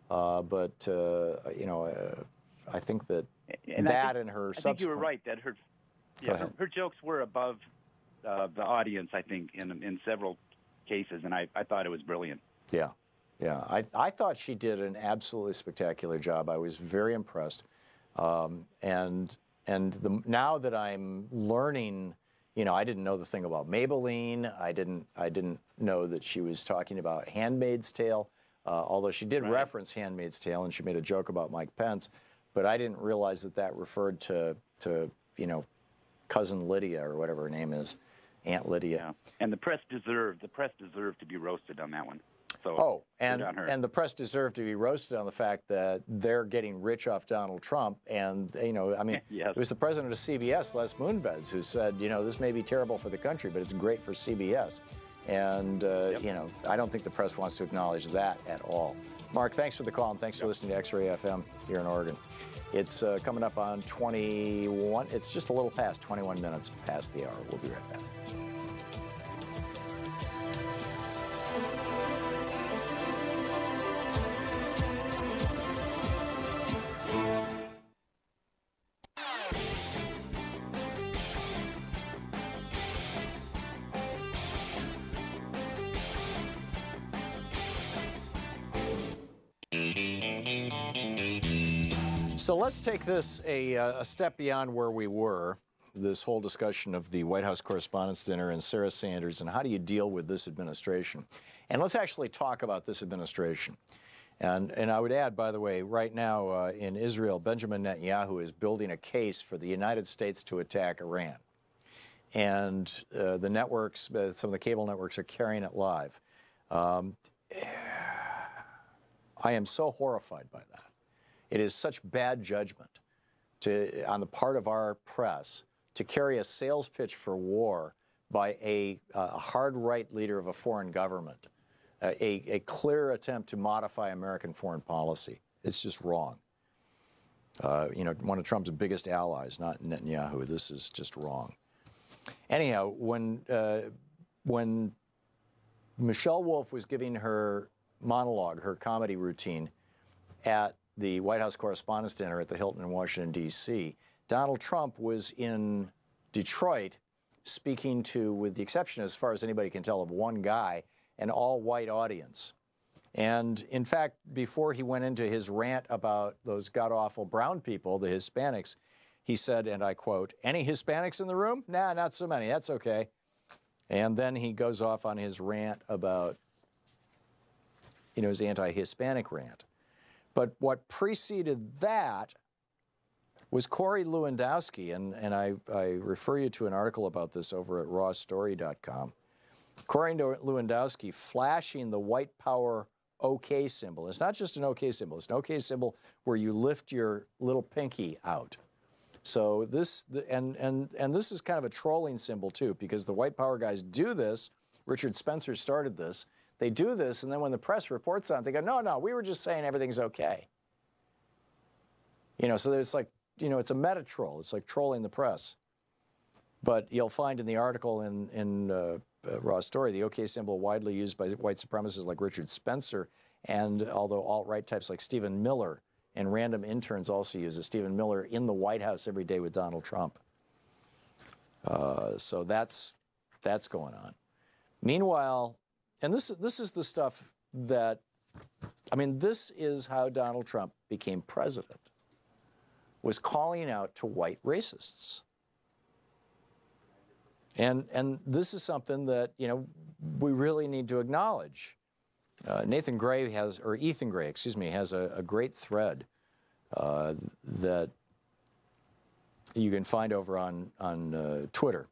but you know, I think that and her. I think you were right that her jokes were above the audience. I think in several cases, and I thought it was brilliant. Yeah, yeah. I thought she did an absolutely spectacular job. I was very impressed, and now that I'm learning, you know, I didn't know the thing about Maybelline. I didn't know that she was talking about Handmaid's Tale, although she did reference Handmaid's Tale, and she made a joke about Mike Pence, but I didn't realize that referred to you know, cousin Lydia or whatever her name is. Aunt Lydia. Yeah. And the press deserved to be roasted on that one. So and the press deserved to be roasted on the fact that they're getting rich off Donald Trump. And, you know, I mean, It was the president of CBS, Les Moonves, who said, you know, this may be terrible for the country, but it's great for CBS. And, you know, I don't think the press wants to acknowledge that at all. Mark, thanks for the call, and thanks for listening to X-Ray FM here in Oregon. It's coming up on 21. It's just a little past 21 minutes past the hour. We'll be right back. So let's take this a step beyond where we were, this whole discussion of the White House Correspondents' Dinner and Sarah Sanders, and how do you deal with this administration? And let's actually talk about this administration. And I would add, by the way, right now in Israel, Benjamin Netanyahu is building a case for the United States to attack Iran. And the networks, some of the cable networks are carrying it live. I am so horrified by that. It is such bad judgment on the part of our press to carry a sales pitch for war by a hard right leader of a foreign government, a clear attempt to modify American foreign policy. It's just wrong. You know, one of Trump's biggest allies, not Netanyahu. This is just wrong. Anyhow, when Michelle Wolf was giving her monologue, her comedy routine at the White House Correspondents' Dinner at the Hilton in Washington, D.C., Donald Trump was in Detroit speaking to, with the exception, as far as anybody can tell, of one guy, an all-white audience. And in fact, before he went into his rant about those god-awful brown people, the Hispanics, he said, and I quote, "Any Hispanics in the room? Nah, not so many. That's okay." And then he goes off on his rant about, you know, his anti-Hispanic rant. But what preceded that was Corey Lewandowski, and I refer you to an article about this over at rawstory.com. Corey Lewandowski flashing the white power OK symbol. It's not just an OK symbol. It's an OK symbol where you lift your little pinky out. So this, and this is kind of a trolling symbol too, because the white power guys do this Richard Spencer started this. They do this, and then when the press reports on it, they go, no, no, we were just saying everything's okay. You know, so there's like, you know, it's a meta troll. It's like trolling the press. But you'll find in the article in Raw's story, the OK symbol widely used by white supremacists like Richard Spencer, and although alt-right types like Stephen Miller and random interns also use it. Stephen Miller in the White House every day with Donald Trump. So that's going on. Meanwhile, and this is the stuff that, I mean, this is how Donald Trump became president, was calling out to white racists. And this is something that, you know, we really need to acknowledge. Ethan Gray, has a great thread that you can find over on Twitter.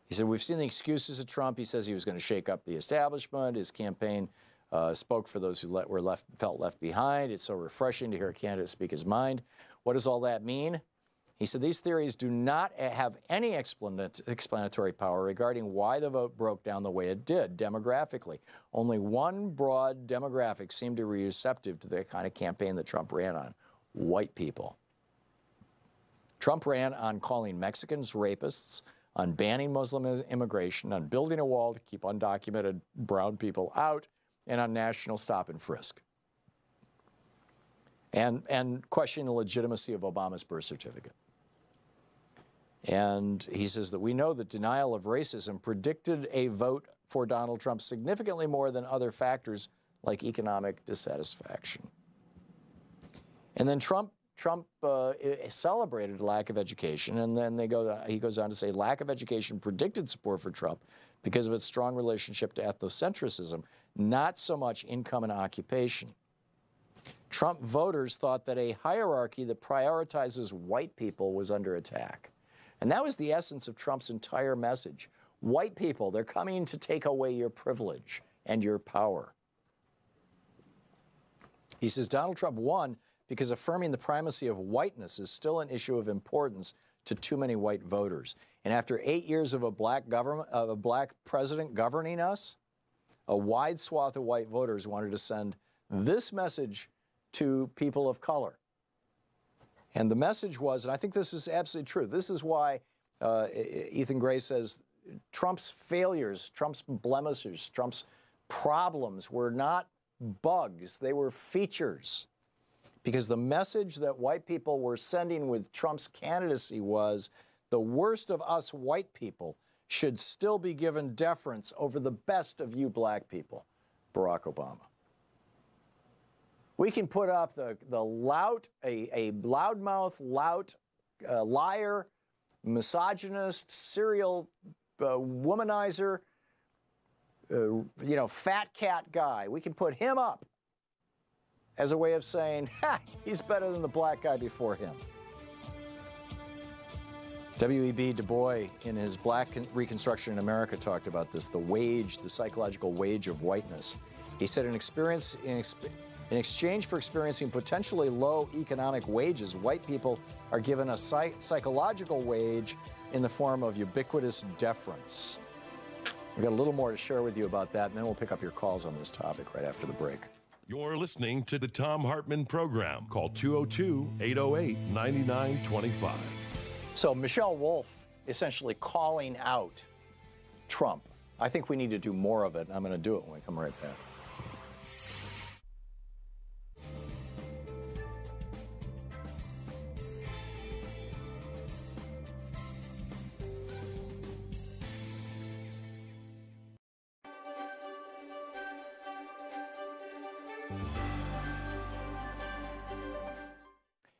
He said, we've seen the excuses of Trump. He says he was going to shake up the establishment. His campaign spoke for those who felt left behind. It's so refreshing to hear a candidate speak his mind. What does all that mean? He said, these theories do not have any explanatory power regarding why the vote broke down the way it did demographically. Only one broad demographic seemed to be receptive to the kind of campaign that Trump ran on: white people. Trump ran on calling Mexicans rapists, on banning Muslim immigration, on building a wall to keep undocumented brown people out, and on national stop and frisk. And questioning the legitimacy of Obama's birth certificate. And he says that we know that denial of racism predicted a vote for Donald Trump significantly more than other factors like economic dissatisfaction. And then Trump celebrated lack of education, and then he goes on to say lack of education predicted support for Trump because of its strong relationship to ethnocentrism, not so much income and occupation. Trump voters thought that a hierarchy that prioritizes white people was under attack. And that was the essence of Trump's entire message. White people, they're coming to take away your privilege and your power. He says Donald Trump won because affirming the primacy of whiteness is still an issue of importance to too many white voters. And after 8 years of a black president governing us, a wide swath of white voters wanted to send this message to people of color. And the message was, and I think this is absolutely true, this is why Ethan Gray says Trump's failures, Trump's blemishes, Trump's problems were not bugs, they were features. Because the message that white people were sending with Trump's candidacy was the worst of us white people should still be given deference over the best of you black people, Barack Obama. We can put up the lout, a loudmouth, lout, liar, misogynist, serial womanizer, you know, fat cat guy. We can put him up as a way of saying, ha, he's better than the black guy before him. W.E.B. Du Bois, in his Black Reconstruction in America, talked about this, the wage, the psychological wage of whiteness. He said, in exchange for experiencing potentially low economic wages, white people are given a psychological wage in the form of ubiquitous deference. We've got a little more to share with you about that, and then we'll pick up your calls on this topic right after the break. You're listening to the Thom Hartmann Program. Call 202-808-9925. So Michelle Wolf essentially calling out Trump. I think we need to do more of it, and I'm going to do it when we come right back.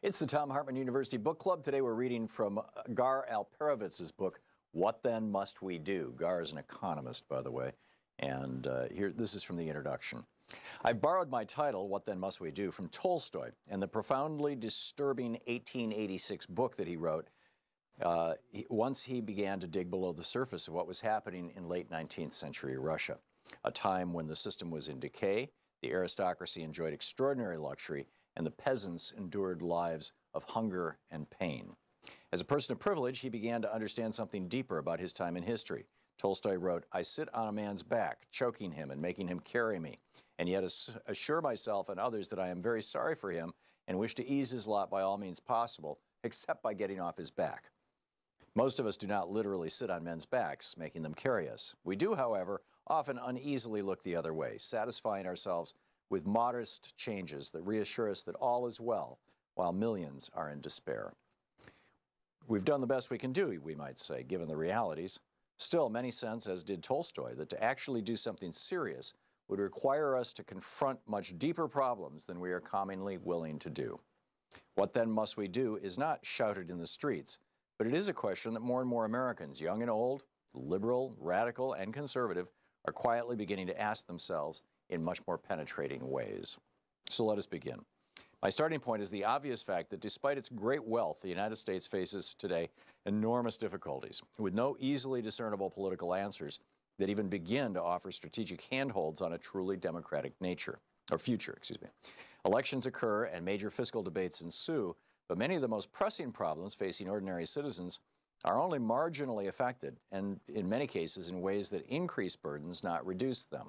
It's the Thom Hartmann University Book Club. Today we're reading from Gar Alperovitz's book, What Then Must We Do? Gar is an economist, by the way, and this is from the introduction. I borrowed my title, What Then Must We Do, from Tolstoy and the profoundly disturbing 1886 book that he wrote once he began to dig below the surface of what was happening in late 19th century Russia, a time when the system was in decay, the aristocracy enjoyed extraordinary luxury, and the peasants endured lives of hunger and pain. As a person of privilege, he began to understand something deeper about his time in history. Tolstoy wrote, "I sit on a man's back, choking him and making him carry me, and yet assure myself and others that I am very sorry for him and wish to ease his lot by all means possible, except by getting off his back." Most of us do not literally sit on men's backs, making them carry us. We do, however, often uneasily look the other way, satisfying ourselves with modest changes that reassure us that all is well, while millions are in despair. We've done the best we can do, we might say, given the realities. Still, many sense, as did Tolstoy, that to actually do something serious would require us to confront much deeper problems than we are commonly willing to do. What then must we do is not shouted in the streets, but it is a question that more and more Americans, young and old, liberal, radical, and conservative, are quietly beginning to ask themselves in much more penetrating ways. So let us begin. My starting point is the obvious fact that despite its great wealth, the United States faces today enormous difficulties, with no easily discernible political answers that even begin to offer strategic handholds on a truly democratic future. Elections occur and major fiscal debates ensue, but many of the most pressing problems facing ordinary citizens are only marginally affected, and in many cases in ways that increase burdens, not reduce them.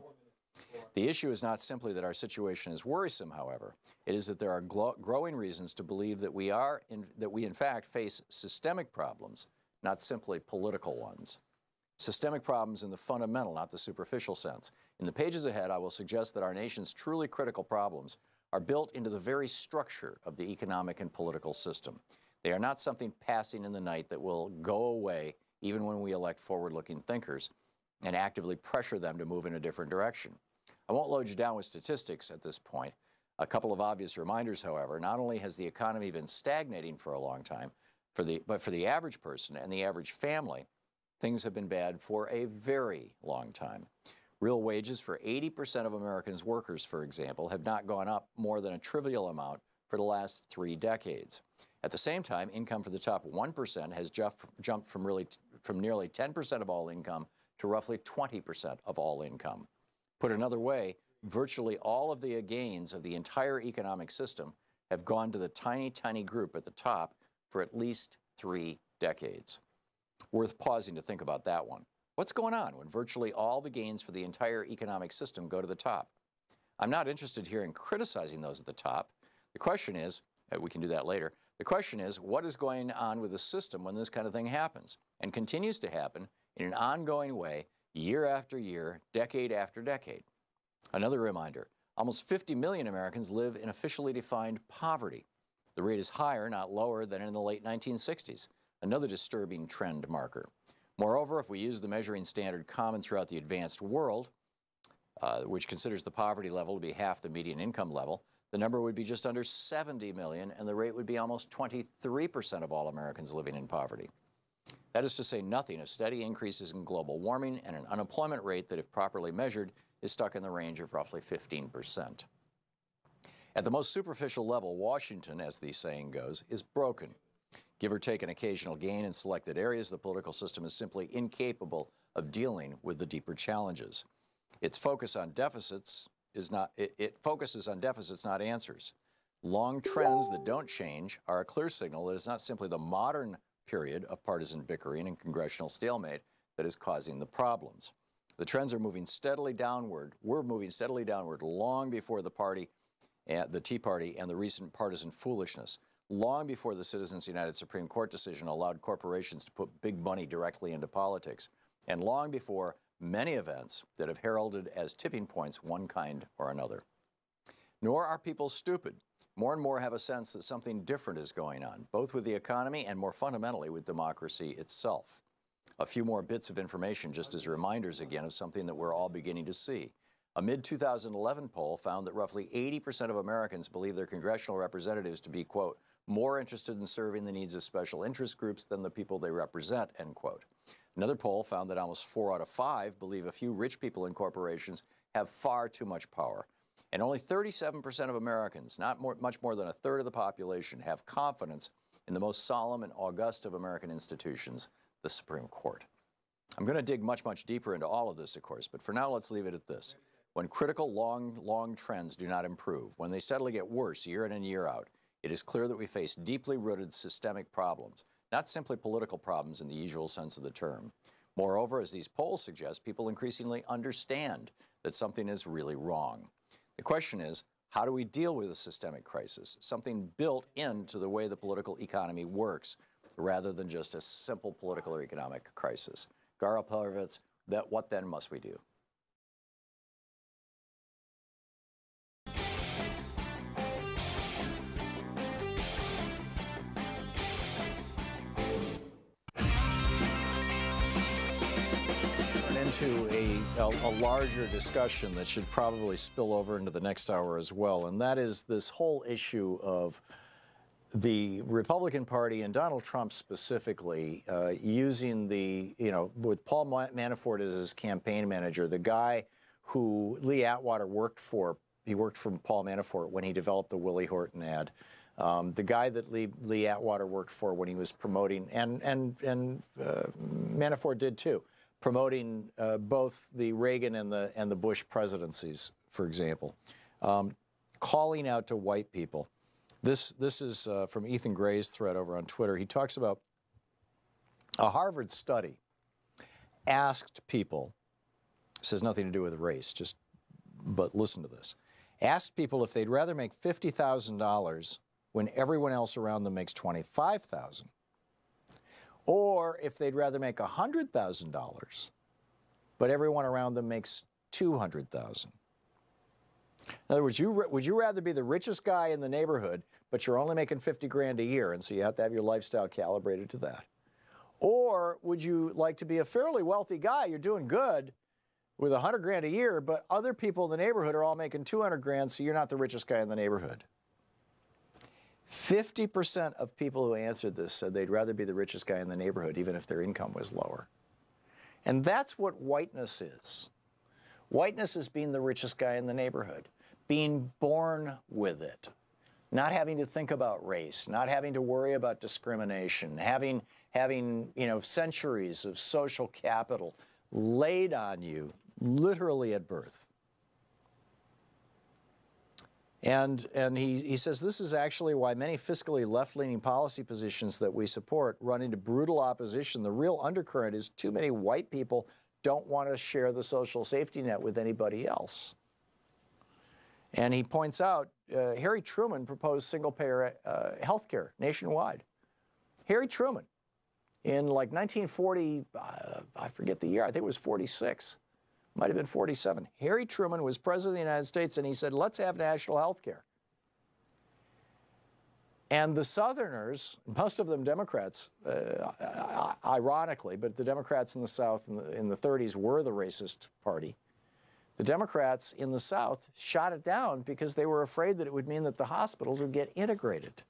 The issue is not simply that our situation is worrisome, however. It is that there are growing reasons to believe that we in fact face systemic problems, not simply political ones. Systemic problems in the fundamental, not the superficial sense. In the pages ahead, I will suggest that our nation's truly critical problems are built into the very structure of the economic and political system. They are not something passing in the night that will go away even when we elect forward-looking thinkers and actively pressure them to move in a different direction. I won't load you down with statistics at this point. A couple of obvious reminders, however. Not only has the economy been stagnating for a long time, but for the average person and the average family, things have been bad for a very long time. Real wages for 80% of Americans' workers, for example, have not gone up more than a trivial amount for the last 3 decades. At the same time, income for the top 1% has jumped from nearly 10% of all income to roughly 20% of all income. Put another way, virtually all of the gains of the entire economic system have gone to the tiny, tiny group at the top for at least 3 decades. Worth pausing to think about that one. What's going on when virtually all the gains for the entire economic system go to the top? I'm not interested here in criticizing those at the top. The question is, we can do that later, the question is, what is going on with the system when this kind of thing happens and continues to happen in an ongoing way, year after year, decade after decade? Another reminder, almost 50 million Americans live in officially defined poverty. The rate is higher, not lower, than in the late 1960s, another disturbing trend marker. Moreover, if we use the measuring standard common throughout the advanced world, which considers the poverty level to be half the median income level, the number would be just under 70 million, and the rate would be almost 23% of all Americans living in poverty. That is to say nothing of steady increases in global warming and an unemployment rate that, if properly measured, is stuck in the range of roughly 15%. At the most superficial level, Washington, as the saying goes, is broken. Give or take an occasional gain in selected areas, the political system is simply incapable of dealing with the deeper challenges. It focuses on deficits, not answers. Long trends that don't change are a clear signal that it's not simply the modern period of partisan bickering and congressional stalemate that is causing the problems. The trends are moving steadily downward. We're moving steadily downward long before the Tea Party and the recent partisan foolishness, long before the Citizens United Supreme Court decision allowed corporations to put big money directly into politics, and long before many events that have heralded as tipping points one kind or another. Nor are people stupid. More and more have a sense that something different is going on, both with the economy and more fundamentally with democracy itself. A few more bits of information just as reminders again of something that we're all beginning to see. A mid-2011 poll found that roughly 80% of Americans believe their congressional representatives to be, quote, more interested in serving the needs of special interest groups than the people they represent, end quote. Another poll found that almost 4 out of 5 believe a few rich people in corporations have far too much power. And only 37% of Americans, much more than a third of the population, have confidence in the most solemn and august of American institutions, the Supreme Court. I'm going to dig much, much deeper into all of this, of course, but for now, let's leave it at this. When critical, long trends do not improve, when they steadily get worse year in and year out, it is clear that we face deeply rooted systemic problems, not simply political problems in the usual sense of the term. Moreover, as these polls suggest, people increasingly understand that something is really wrong. The question is, how do we deal with a systemic crisis, something built into the way the political economy works, rather than just a simple political or economic crisis? Garo Pervitz, what then must we do? Into a larger discussion that should probably spill over into the next hour as well, and that is this whole issue of the Republican Party and Donald Trump specifically using the, with Paul Manafort as his campaign manager, the guy who Lee Atwater worked for. He worked for Paul Manafort when he developed the Willie Horton ad. The guy that Lee Atwater worked for when he was promoting, and Manafort did too, promoting both the Reagan and the Bush presidencies, for example, calling out to white people. This is from Ethan Gray's thread over on Twitter. He talks about a Harvard study asked people, this has nothing to do with race, but listen to this, asked people if they'd rather make $50,000 when everyone else around them makes $25,000, or if they'd rather make $100,000, but everyone around them makes $200,000. In other words, would you rather be the richest guy in the neighborhood, but you're only making 50 grand a year, and so you have to have your lifestyle calibrated to that? Or would you like to be a fairly wealthy guy, you're doing good with 100 grand a year, but other people in the neighborhood are all making 200 grand, so you're not the richest guy in the neighborhood? 50% of people who answered this said they'd rather be the richest guy in the neighborhood, even if their income was lower. And that's what whiteness is. Whiteness is being the richest guy in the neighborhood, being born with it, not having to think about race, not having to worry about discrimination, having centuries of social capital laid on you literally at birth. And he says this is actually why many fiscally left-leaning policy positions that we support run into brutal opposition. The real undercurrent is too many white people don't want to share the social safety net with anybody else. And he points out Harry Truman proposed single-payer health care nationwide. Harry Truman, in like 1940, I forget the year, I think it was 46. Might have been 47. Harry Truman was president of the United States, and he said, let's have national health care. And the Southerners, most of them Democrats, ironically, but the Democrats in the South in the 30s were the racist party. The Democrats in the South shot it down because they were afraid that it would mean that the hospitals would get integrated.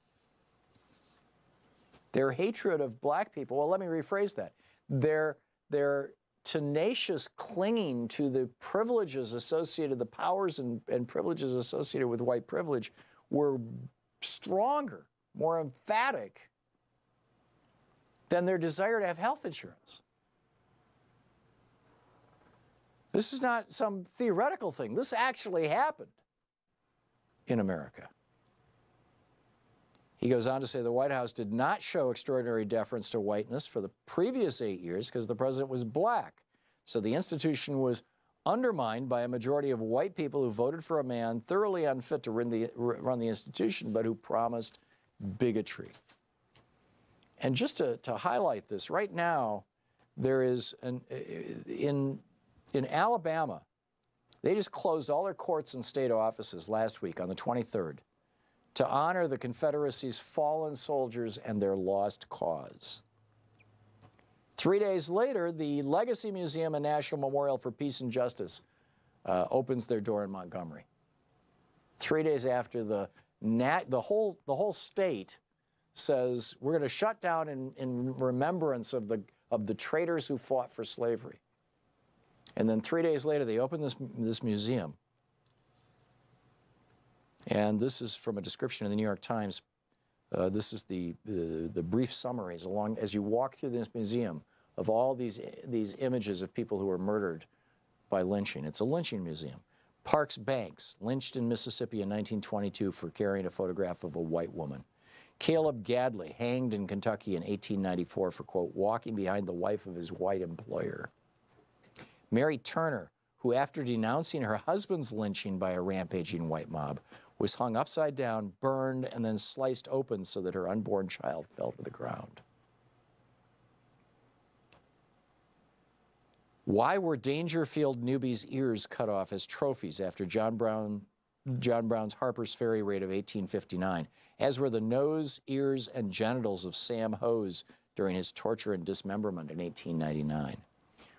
Their hatred of black people, well, let me rephrase that. Their tenacious clinging to the privileges associated, the powers and privileges associated with white privilege were stronger, more emphatic than their desire to have health insurance. This is not some theoretical thing. This actually happened in America. He goes on to say the White House did not show extraordinary deference to whiteness for the previous 8 years because the president was black. So the institution was undermined by a majority of white people who voted for a man thoroughly unfit to run the institution, but who promised bigotry. And just to highlight this, right now, there is, in Alabama, they just closed all their courts and state offices last week on the 23rd. To honor the Confederacy's fallen soldiers and their lost cause. 3 days later, the Legacy Museum and National Memorial for Peace and Justice opens their door in Montgomery. 3 days after the whole state says we're going to shut down in remembrance of the traitors who fought for slavery. And then 3 days later, they open this museum. And this is from a description in the New York Times. This is the brief summaries as you walk through this museum of all these images of people who were murdered by lynching. It's a lynching museum. Parks Banks, lynched in Mississippi in 1922 for carrying a photograph of a white woman. Caleb Gadley, hanged in Kentucky in 1894 for, quote, walking behind the wife of his white employer. Mary Turner, who after denouncing her husband's lynching by a rampaging white mob, was hung upside down, burned, and then sliced open so that her unborn child fell to the ground. Why were Dangerfield newbies' ears cut off as trophies after John Brown's Harper's Ferry raid of 1859, as were the nose, ears, and genitals of Sam Hose during his torture and dismemberment in 1899?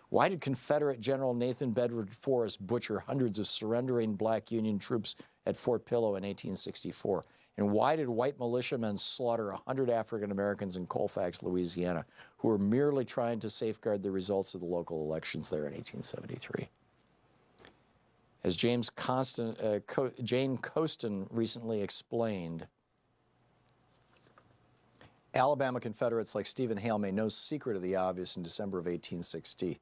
Why did Confederate General Nathan Bedford Forrest butcher hundreds of surrendering black Union troops at Fort Pillow in 1864? And why did white militiamen slaughter 100 African Americans in Colfax, Louisiana, who were merely trying to safeguard the results of the local elections there in 1873? As Jane Costin recently explained, Alabama Confederates like Stephen Hale made no secret of the obvious in December of 1860.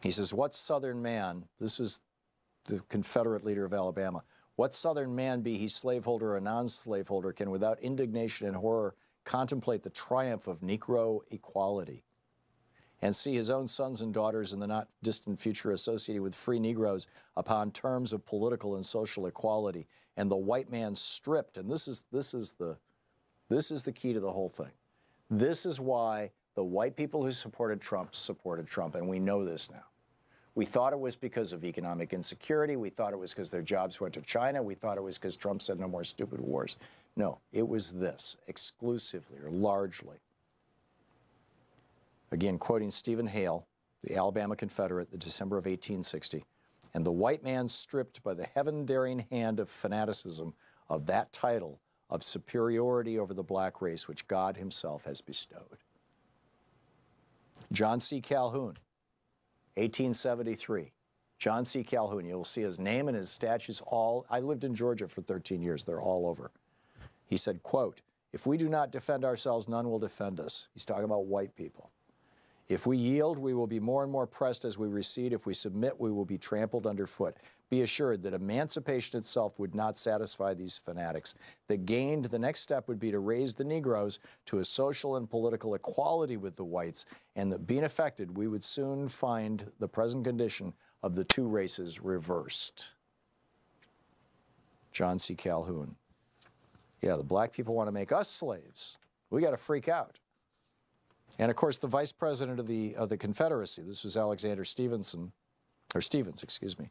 He says, what Southern man, this was the Confederate leader of Alabama, what Southern man, be he slaveholder or non-slaveholder, can without indignation and horror contemplate the triumph of Negro equality and see his own sons and daughters in the not distant future associated with free Negroes upon terms of political and social equality, and the white man stripped? And this is the key to the whole thing. This is why the white people who supported Trump, and we know this now. We thought it was because of economic insecurity. We thought it was because their jobs went to China. We thought it was because Trump said no more stupid wars. No, it was this, exclusively or largely. Again, quoting Stephen Hale, the Alabama Confederate, the December of 1860, and the white man stripped by the heaven-daring hand of fanaticism of that title of superiority over the black race which God himself has bestowed. John C. Calhoun, 1873. John C. Calhoun, you'll see his name and his statues all, I lived in Georgia for 13 years, they're all over. He said, quote, if we do not defend ourselves, none will defend us. He's talking about white people. If we yield, we will be more and more pressed as we recede. If we submit, we will be trampled underfoot. Be assured that emancipation itself would not satisfy these fanatics. The next step would be to raise the Negroes to a social and political equality with the whites, and that being effected, we would soon find the present condition of the two races reversed. John C. Calhoun. Yeah, the black people want to make us slaves. We got to freak out. And of course, the vice president of the Confederacy, this was Alexander Stevens, excuse me,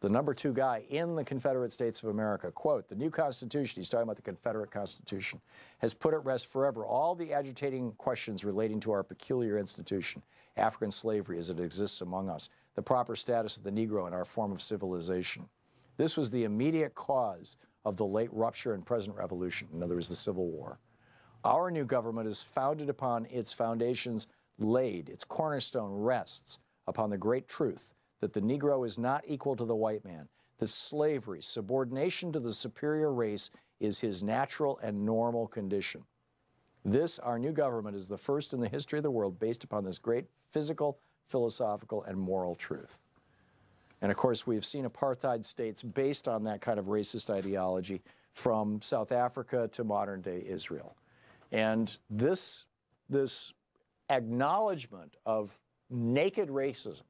the #2 guy in the Confederate States of America, quote, the new Constitution, he's talking about the Confederate Constitution, has put at rest forever all the agitating questions relating to our peculiar institution, African slavery as it exists among us, the proper status of the Negro in our form of civilization. This was the immediate cause of the late rupture and present revolution, in other words, the Civil War. Our new government is founded upon its foundations laid, its cornerstone rests upon the great truth that the Negro is not equal to the white man, that slavery, subordination to the superior race, is his natural and normal condition. This, our new government, is the first in the history of the world based upon this great physical, philosophical, and moral truth. And of course, we've seen apartheid states based on that kind of racist ideology from South Africa to modern-day Israel. And this acknowledgement of naked racism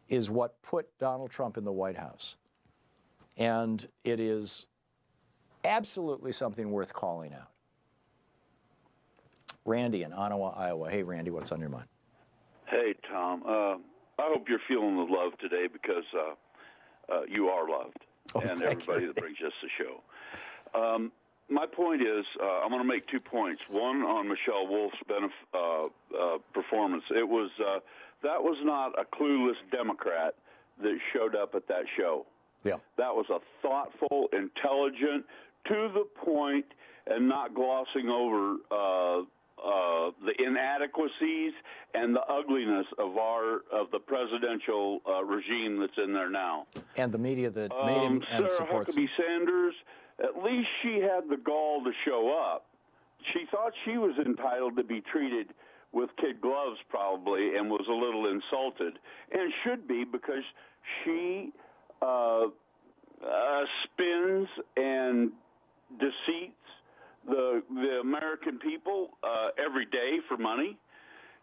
is what put Donald Trump in the White House. And it is absolutely something worth calling out. Randy in Ottawa, Iowa. Hey, Randy, what's on your mind? Hey, Tom. I hope you're feeling the love today because you are loved, and everybody that brings us the show. My point is, I'm going to make 2 points. One on Michelle Wolf's performance. It was that was not a clueless Democrat that showed up at that show. Yeah, that was a thoughtful, intelligent, to the point, and not glossing over the inadequacies and the ugliness of the presidential regime that's in there now. And the media that made him and supports him. Sarah Huckabee Sanders, at least she had the gall to show up. She thought she was entitled to be treated with kid gloves probably, and was a little insulted, and should be, because she spins and deceits the American people every day for money.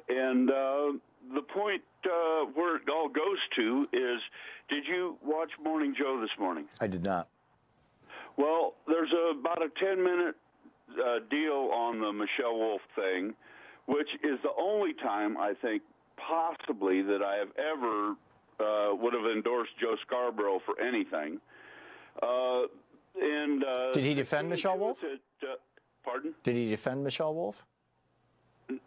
And the point where it all goes to is, did you watch Morning Joe this morning? I did not. Well, there's about a 10-minute deal on the Michelle Wolf thing, which is the only time I think possibly that I have ever would have endorsed Joe Scarborough for anything. Did he defend Michelle Wolf? Pardon? Did he defend Michelle Wolf? He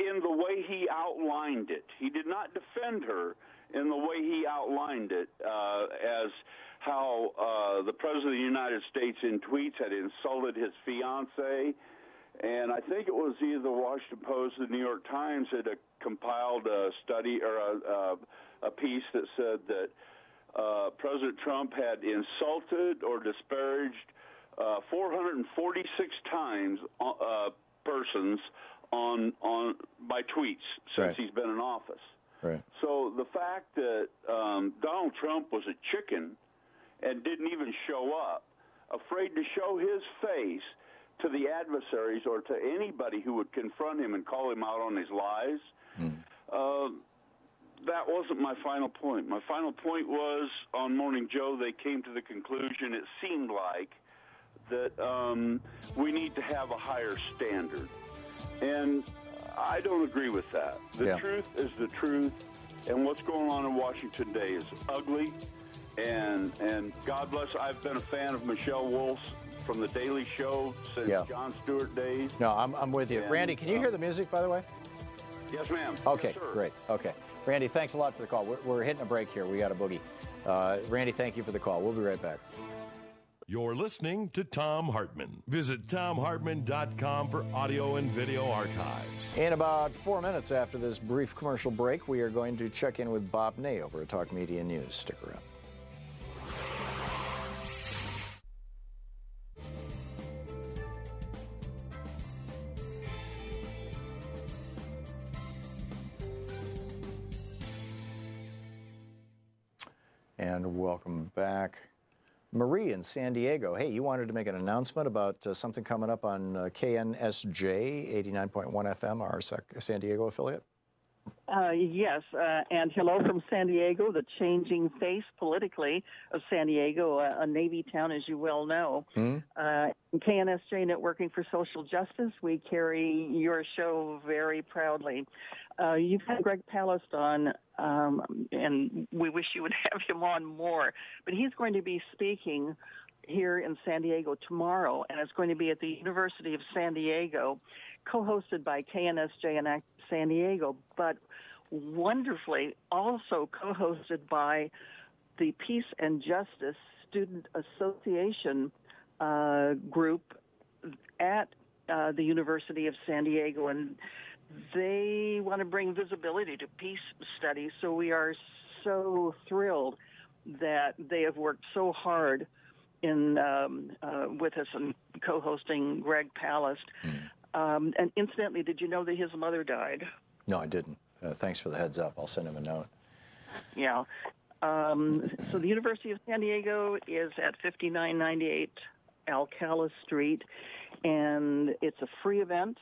in the way he outlined it. He did not defend her in the way he outlined it, as how the President of the United States in tweets had insulted his fiancée. And I think it was either the Washington Post or the New York Times that compiled a study or a piece that said that President Trump had insulted or disparaged 446 times persons by tweets since he's been in office. Right. So the fact that Donald Trump was a chicken and didn't even show up, afraid to show his face to the adversaries or to anybody who would confront him and call him out on his lies, that wasn't my final point. My final point was, on Morning Joe, they came to the conclusion, it seemed like, that we need to have a higher standard. And I don't agree with that. The truth is the truth, and what's going on in Washington today is ugly. And God bless, I've been a fan of Michelle Wolf's from The Daily Show since Jon Stewart days. No, I'm with you. And, Randy, can you hear the music, by the way? Yes, ma'am. Okay, yes, great. Okay. Randy, thanks a lot for the call. We're hitting a break here. We got a boogie. Randy, thank you for the call. We'll be right back. You're listening to Thom Hartmann. Visit ThomHartmann.com for audio and video archives. In about 4 minutes after this brief commercial break, we are going to check in with Bob Ney over at Talk Media News. Stick around. And welcome back. Marie in San Diego. Hey, you wanted to make an announcement about something coming up on KNSJ 89.1 FM, our San Diego affiliate? Yes, and hello from San Diego, the changing face politically of San Diego, a Navy town, as you well know. KNSJ Networking for Social Justice, we carry your show very proudly. You've had Greg Palast on, and we wish you would have him on more, but he's going to be speaking here in San Diego tomorrow, and it's going to be at the University of San Diego, co-hosted by KNSJ and San Diego, but wonderfully also co-hosted by the Peace and Justice Student Association group at the University of San Diego, and they want to bring visibility to peace studies, so we are so thrilled that they have worked so hard in with us and co-hosting Greg Palast. And incidentally, did you know that his mother died? No, I didn't. Thanks for the heads up. I'll send him a note. Yeah. So the University of San Diego is at 5998 Alcala Street, and it's a free event.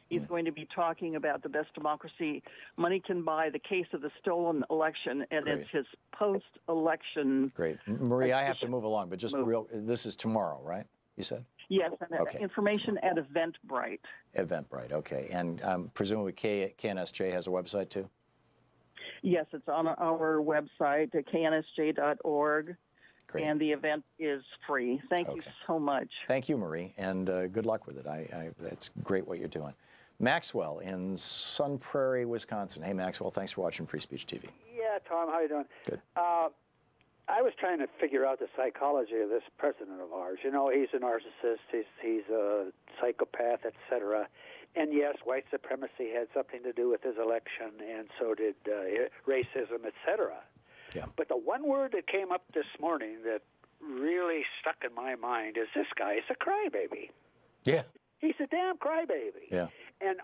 He's going to be talking about the best democracy money can buy, the case of the stolen election, and it's his post-election. Great. Marie, I have to move along, but just this is tomorrow, right? You said? Yes, and information at Eventbrite. Eventbrite, okay. And presumably KNSJ has a website too? Yes, it's on our website, knsj.org. Great. And the event is free. Thank you so much. Thank you, Marie, and good luck with it. It's great what you're doing. Maxwell in Sun Prairie, Wisconsin. Hey, Maxwell, thanks for watching Free Speech TV. Yeah, Tom, how you doing? Good. I was trying to figure out the psychology of this president of ours. You know, he's a narcissist, he's a psychopath, etc. And yes, white supremacy had something to do with his election, and so did racism, etc. Yeah. But the one word that came up this morning that really stuck in my mind is this guy is a crybaby. Yeah. He's a damn crybaby. Yeah. And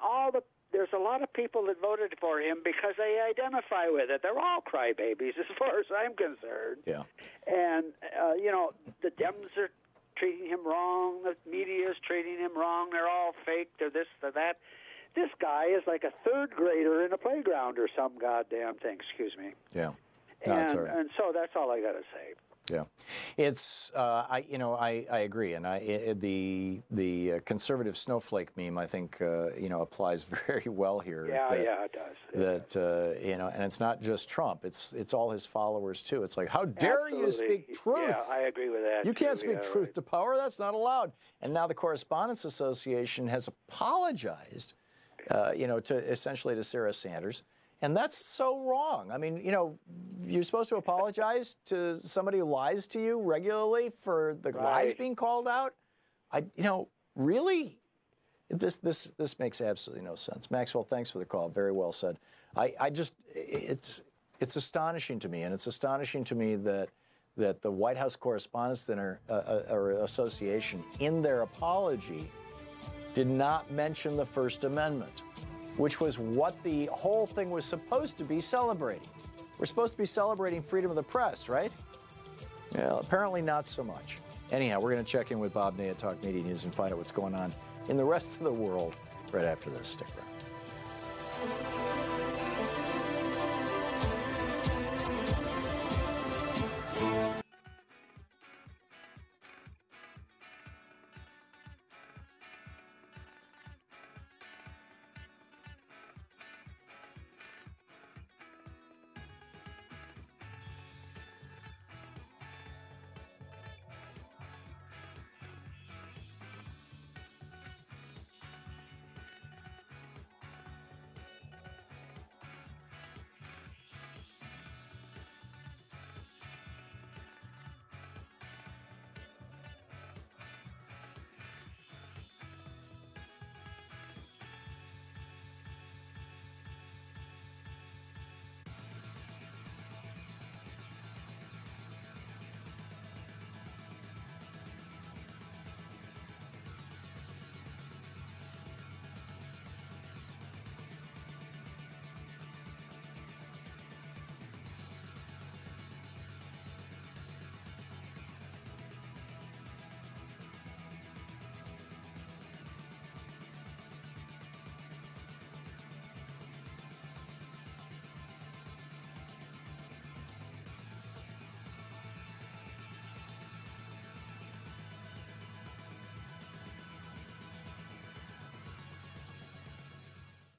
there's a lot of people that voted for him because they identify with it. They're all crybabies as far as I'm concerned. Yeah. And, you know, the Dems are treating him wrong. The media is treating him wrong. They're all fake. They're this, they're that. This guy is like a third grader in a playground or some goddamn thing. Excuse me. Yeah. No, that's all right. And so that's all I got to say. Yeah, it's I agree, and the conservative snowflake meme I think applies very well here. Yeah, it does. And it's not just Trump; it's all his followers too. It's like, how dare you speak truth? Yeah, I agree with that. You can't speak truth to power. That's not allowed. And now the Correspondents Association has apologized, essentially to Sarah Sanders. And that's so wrong. I mean, you're supposed to apologize to somebody who lies to you regularly for the lies being called out. Really, this makes absolutely no sense. Maxwell, thanks for the call. Very well said. It's astonishing to me, and it's astonishing to me that the White House Correspondents' Dinner or Association, in their apology, did not mention the First Amendment, which was what the whole thing was supposed to be celebrating. We're supposed to be celebrating freedom of the press, right? Well, apparently not so much. Anyhow, we're going to check in with Bob Ney at Talk Media News and find out what's going on in the rest of the world right after this. Stick around.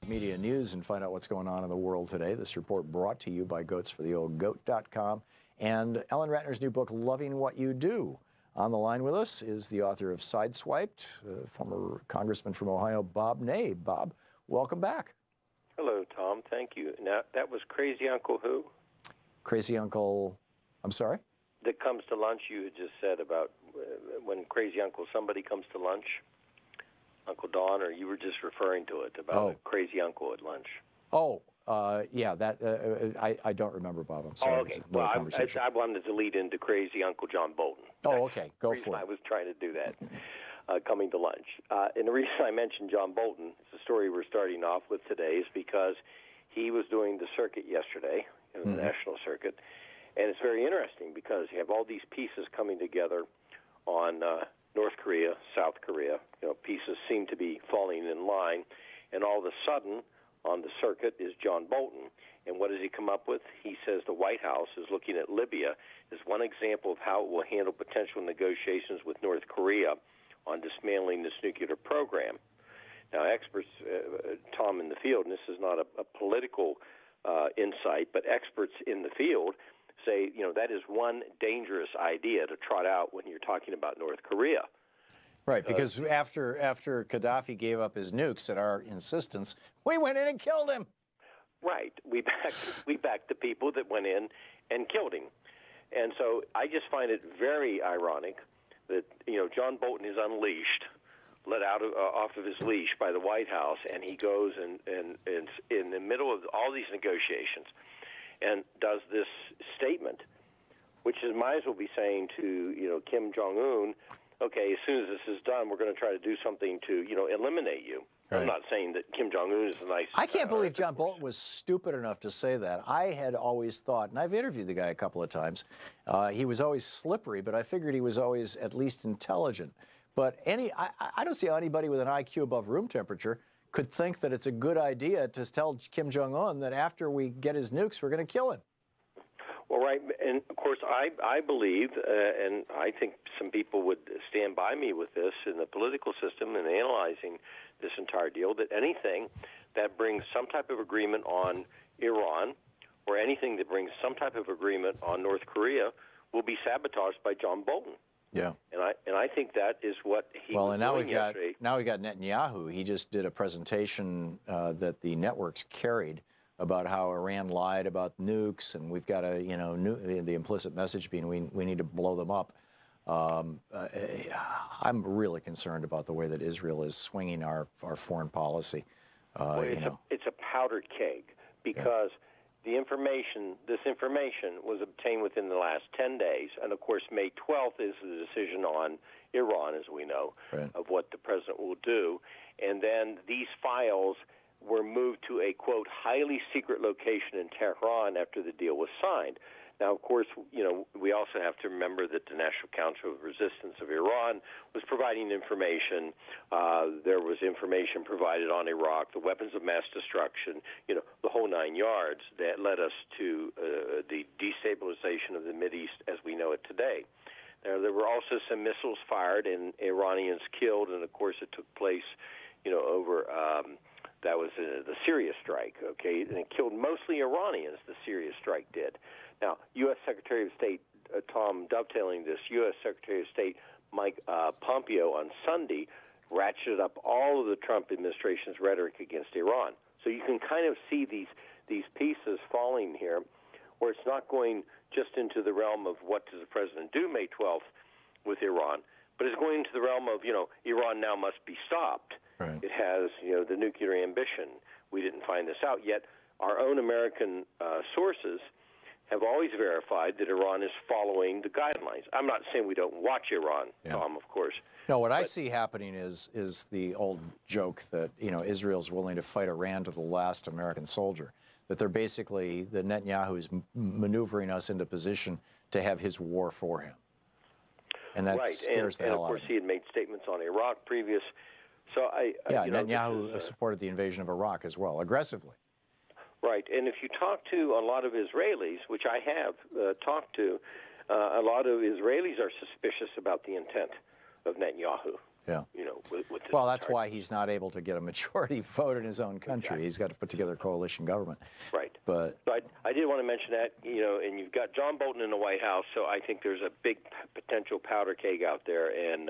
Media News and find out what's going on in the world today. This report brought to you by goatsfortheoldgoat.com and Ellen Ratner's new book, Loving What You Do. On the line with us is the author of Sideswiped, former congressman from Ohio, Bob Ney. Bob, welcome back. Hello, Tom. Thank you. Now, that was Crazy Uncle who? Crazy Uncle, I'm sorry? That comes to lunch, you had just said about when Crazy Uncle, somebody comes to lunch. Uncle Don, or you were just referring to it about a crazy uncle at lunch? Yeah, that I don't remember, Bob. I'm sorry. Oh, okay. Well, I wanted to lead into Crazy Uncle John Bolton. Oh, okay. Go for it. I was trying to do that, coming to lunch. And the reason I mentioned John Bolton, it's the story we're starting off with today, is because he was doing the circuit yesterday, the national circuit, and it's very interesting because you have all these pieces coming together on North Korea, South Korea. Pieces seem to be falling in line, and all of a sudden, on the circuit is John Bolton. And what does he come up with? He says the White House is looking at Libya as one example of how it will handle potential negotiations with North Korea on dismantling this nuclear program. Now, experts, Tom, in the field, and this is not a political insight, but experts in the field say, that is one dangerous idea to trot out when you're talking about North Korea. Right, because after Gaddafi gave up his nukes at our insistence, we went in and killed him. Right. We backed the people that went in and killed him. And so I just find it very ironic that, John Bolton is unleashed, let out off of his leash by the White House, and he goes and in the middle of all these negotiations and does this statement, which might as well be saying to, Kim Jong-un, okay, as soon as this is done, we're going to try to do something to, eliminate you. Right. I'm not saying that Kim Jong-un is a nice... I can't believe John Bolton was stupid enough to say that. I had always thought, and I've interviewed the guy a couple of times, he was always slippery, but I figured he was always at least intelligent. But I don't see how anybody with an IQ above room temperature could think that it's a good idea to tell Kim Jong-un that after we get his nukes, we're going to kill him. Well, right, and of course, I believe, and I think some people would stand by me with this in the political system and analyzing this entire deal, that anything that brings some type of agreement on Iran or anything that brings some type of agreement on North Korea will be sabotaged by John Bolton. Yeah. And I think that is what he was doing yesterday. Now we got Netanyahu. He just did a presentation that the networks carried about how Iran lied about nukes, and we've got to, the implicit message being we need to blow them up. I'm really concerned about the way that Israel is swinging our foreign policy. Well, it's a powdered keg because this information was obtained within the last 10 days, and of course May 12th is the decision on Iran, as we know, of what the president will do, and then these files were moved to a, quote, highly secret location in Tehran after the deal was signed. Now, of course, we also have to remember that the National Council of Resistance of Iran was providing information. There was information provided on Iraq, the weapons of mass destruction, the whole 9 yards that led us to the destabilization of the Mideast as we know it today. Now, there were also some missiles fired and Iranians killed, and of course it took place, over that was the Syria strike, okay, and it killed mostly Iranians, the Syria strike did. Now, U.S. Secretary of State, Tom, dovetailing this, U.S. Secretary of State Mike Pompeo on Sunday ratcheted up all of the Trump administration's rhetoric against Iran. So you can kind of see these pieces falling here, where it's not going just into the realm of what does the president do May 12th with Iran, but it's going into the realm of, Iran now must be stopped. Right. It has, the nuclear ambition. We didn't find this out yet. Our own American sources have always verified that Iran is following the guidelines. I'm not saying we don't watch Iran, Tom, of course. No, what I see happening is the old joke that, Israel's willing to fight Iran to the last American soldier, that they're basically, that Netanyahu is maneuvering us into position to have his war for him. And that scares the hell out of me. And of course, he had made statements on Iraq previous. So Netanyahu supported the invasion of Iraq as well, aggressively. Right, and if you talk to a lot of Israelis, which I have talked to, a lot of Israelis are suspicious about the intent of Netanyahu. Yeah. With well, that's why he's not able to get a majority vote in his own country. Exactly. He's got to put together a coalition government. Right. But so I did want to mention that, and you've got John Bolton in the White House, so I think there's a big potential powder keg out there, and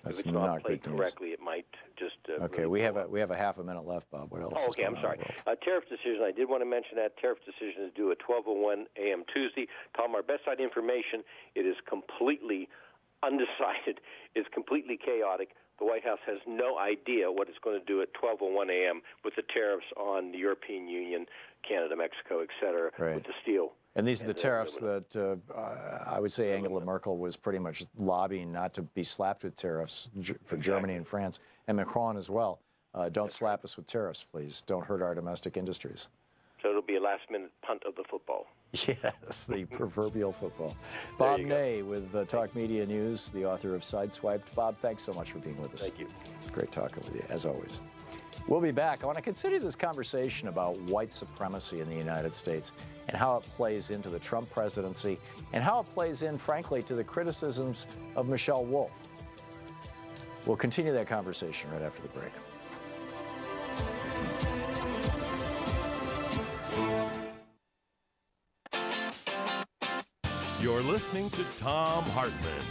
if it's not played correctly, it might just... okay, really we have a half a minute left, Bob. What else? Oh, okay, I'm sorry. Tariff decision, I did want to mention that. Tariff decision is due at 12:01 a.m. Tuesday. Tom, our best side information, it is completely undecided. It's completely chaotic. The White House has no idea what it's going to do at 12:01 a.m. with the tariffs on the European Union, Canada, Mexico, et cetera, with the steel. And these are the tariffs that I would say Angela Merkel was pretty much lobbying not to be slapped with tariffs for Germany and France, and Macron as well. Don't slap us with tariffs, please. Don't hurt our domestic industries. So it'll be a last-minute punt of the football. Yes, the proverbial football. Bob Ney with Talk Media News, the author of Sideswiped. Bob, thanks so much for being with us. Thank you. Great talking with you, as always. We'll be back. I want to continue this conversation about white supremacy in the United States and how it plays into the Trump presidency and how it plays in, frankly, to the criticisms of Michelle Wolf. We'll continue that conversation right after the break. You're listening to Thom Hartmann.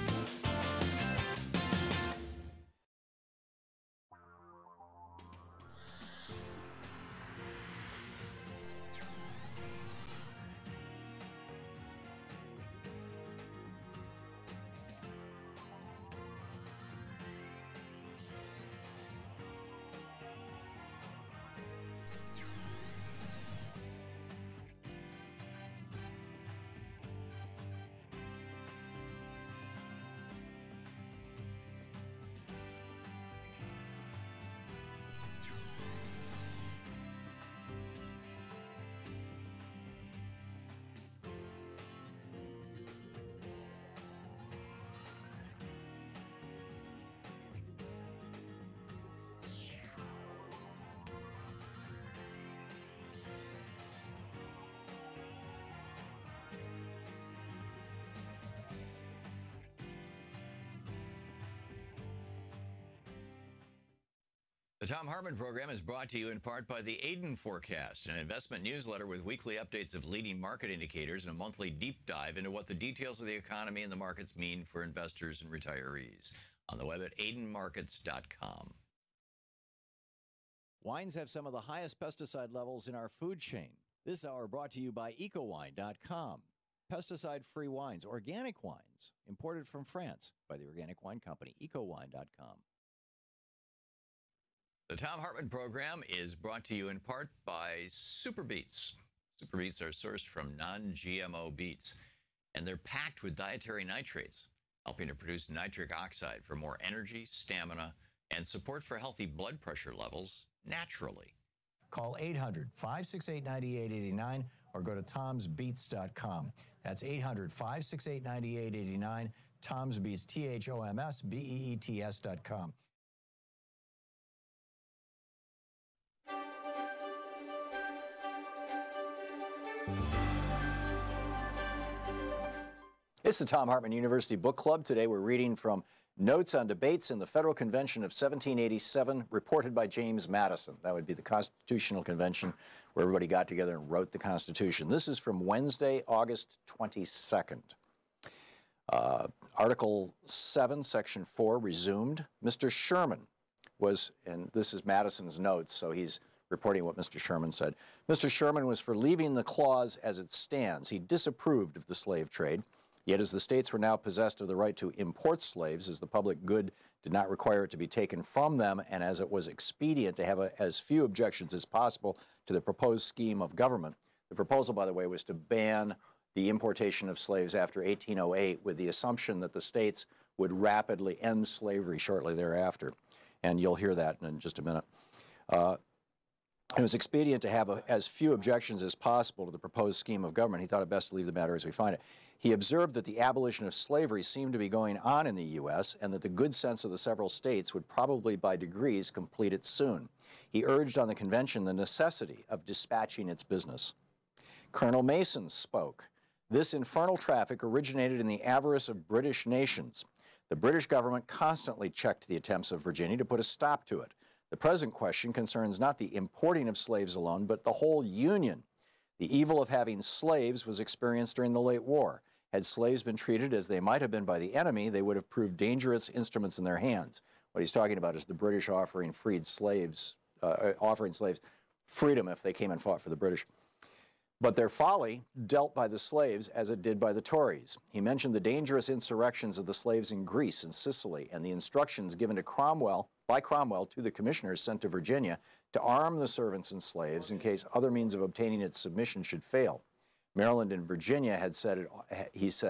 The Thom Hartmann Program is brought to you in part by the Aiden Forecast, an investment newsletter with weekly updates of leading market indicators and a monthly deep dive into what the details of the economy and the markets mean for investors and retirees. On the web at aidenmarkets.com. Wines have some of the highest pesticide levels in our food chain. This hour brought to you by ecowine.com. Pesticide-free wines, organic wines, imported from France by the Organic Wine Company, ecowine.com. The Thom Hartmann Program is brought to you in part by Super Beets. Super Beets are sourced from non-GMO beets, and they're packed with dietary nitrates, helping to produce nitric oxide for more energy, stamina, and support for healthy blood pressure levels naturally. Call 800-568-9889 or go to tomsbeets.com. That's 800-568-9889, Tom's Beets, THOMSBEETS.com. It's the Thom Hartmann University Book Club. Today we're reading from Notes on Debates in the Federal Convention of 1787, reported by James Madison. That would be the Constitutional Convention where everybody got together and wrote the Constitution. This is from Wednesday, August 22nd. Article 7, Section 4, resumed. Mr. Sherman was, and this is Madison's notes, so he's reporting what Mr. Sherman said. Mr. Sherman was for leaving the clause as it stands. He disapproved of the slave trade. Yet as the states were now possessed of the right to import slaves, as the public good did not require it to be taken from them, and as it was expedient to have as few objections as possible to the proposed scheme of government. The proposal, by the way, was to ban the importation of slaves after 1808 with the assumption that the states would rapidly end slavery shortly thereafter. And you'll hear that in just a minute. It was expedient to have as few objections as possible to the proposed scheme of government. He thought it best to leave the matter as we find it. He observed that the abolition of slavery seemed to be going on in the U.S. and that the good sense of the several states would probably by degrees complete it soon. He urged on the convention the necessity of dispatching its business. Colonel Mason spoke. This infernal traffic originated in the avarice of British nations. The British government constantly checked the attempts of Virginia to put a stop to it. The present question concerns not the importing of slaves alone, but the whole Union. The evil of having slaves was experienced during the late war. Had slaves been treated as they might have been by the enemy, they would have proved dangerous instruments in their hands. What he's talking about is the British offering slaves freedom if they came and fought for the British. But their folly dealt by the slaves as it did by the Tories. He mentioned the dangerous insurrections of the slaves in Greece and Sicily and the instructions given to by Cromwell to the commissioners sent to Virginia to arm the servants and slaves in case other means of obtaining its submission should fail. Maryland and Virginia had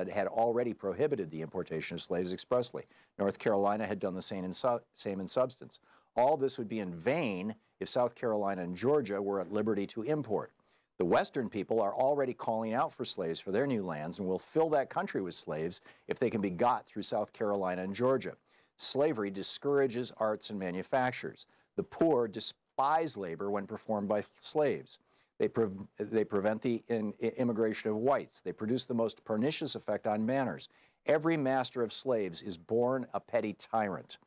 had already prohibited the importation of slaves expressly. North Carolina had done the same in substance. All this would be in vain if South Carolina and Georgia were at liberty to import. The Western people are already calling out for slaves for their new lands and will fill that country with slaves if they can be got through South Carolina and Georgia. Slavery discourages arts and manufactures. The poor despise labor when performed by slaves. They prevent the immigration of whites. They produce the most pernicious effect on manners. Every master of slaves is born a petty tyrant.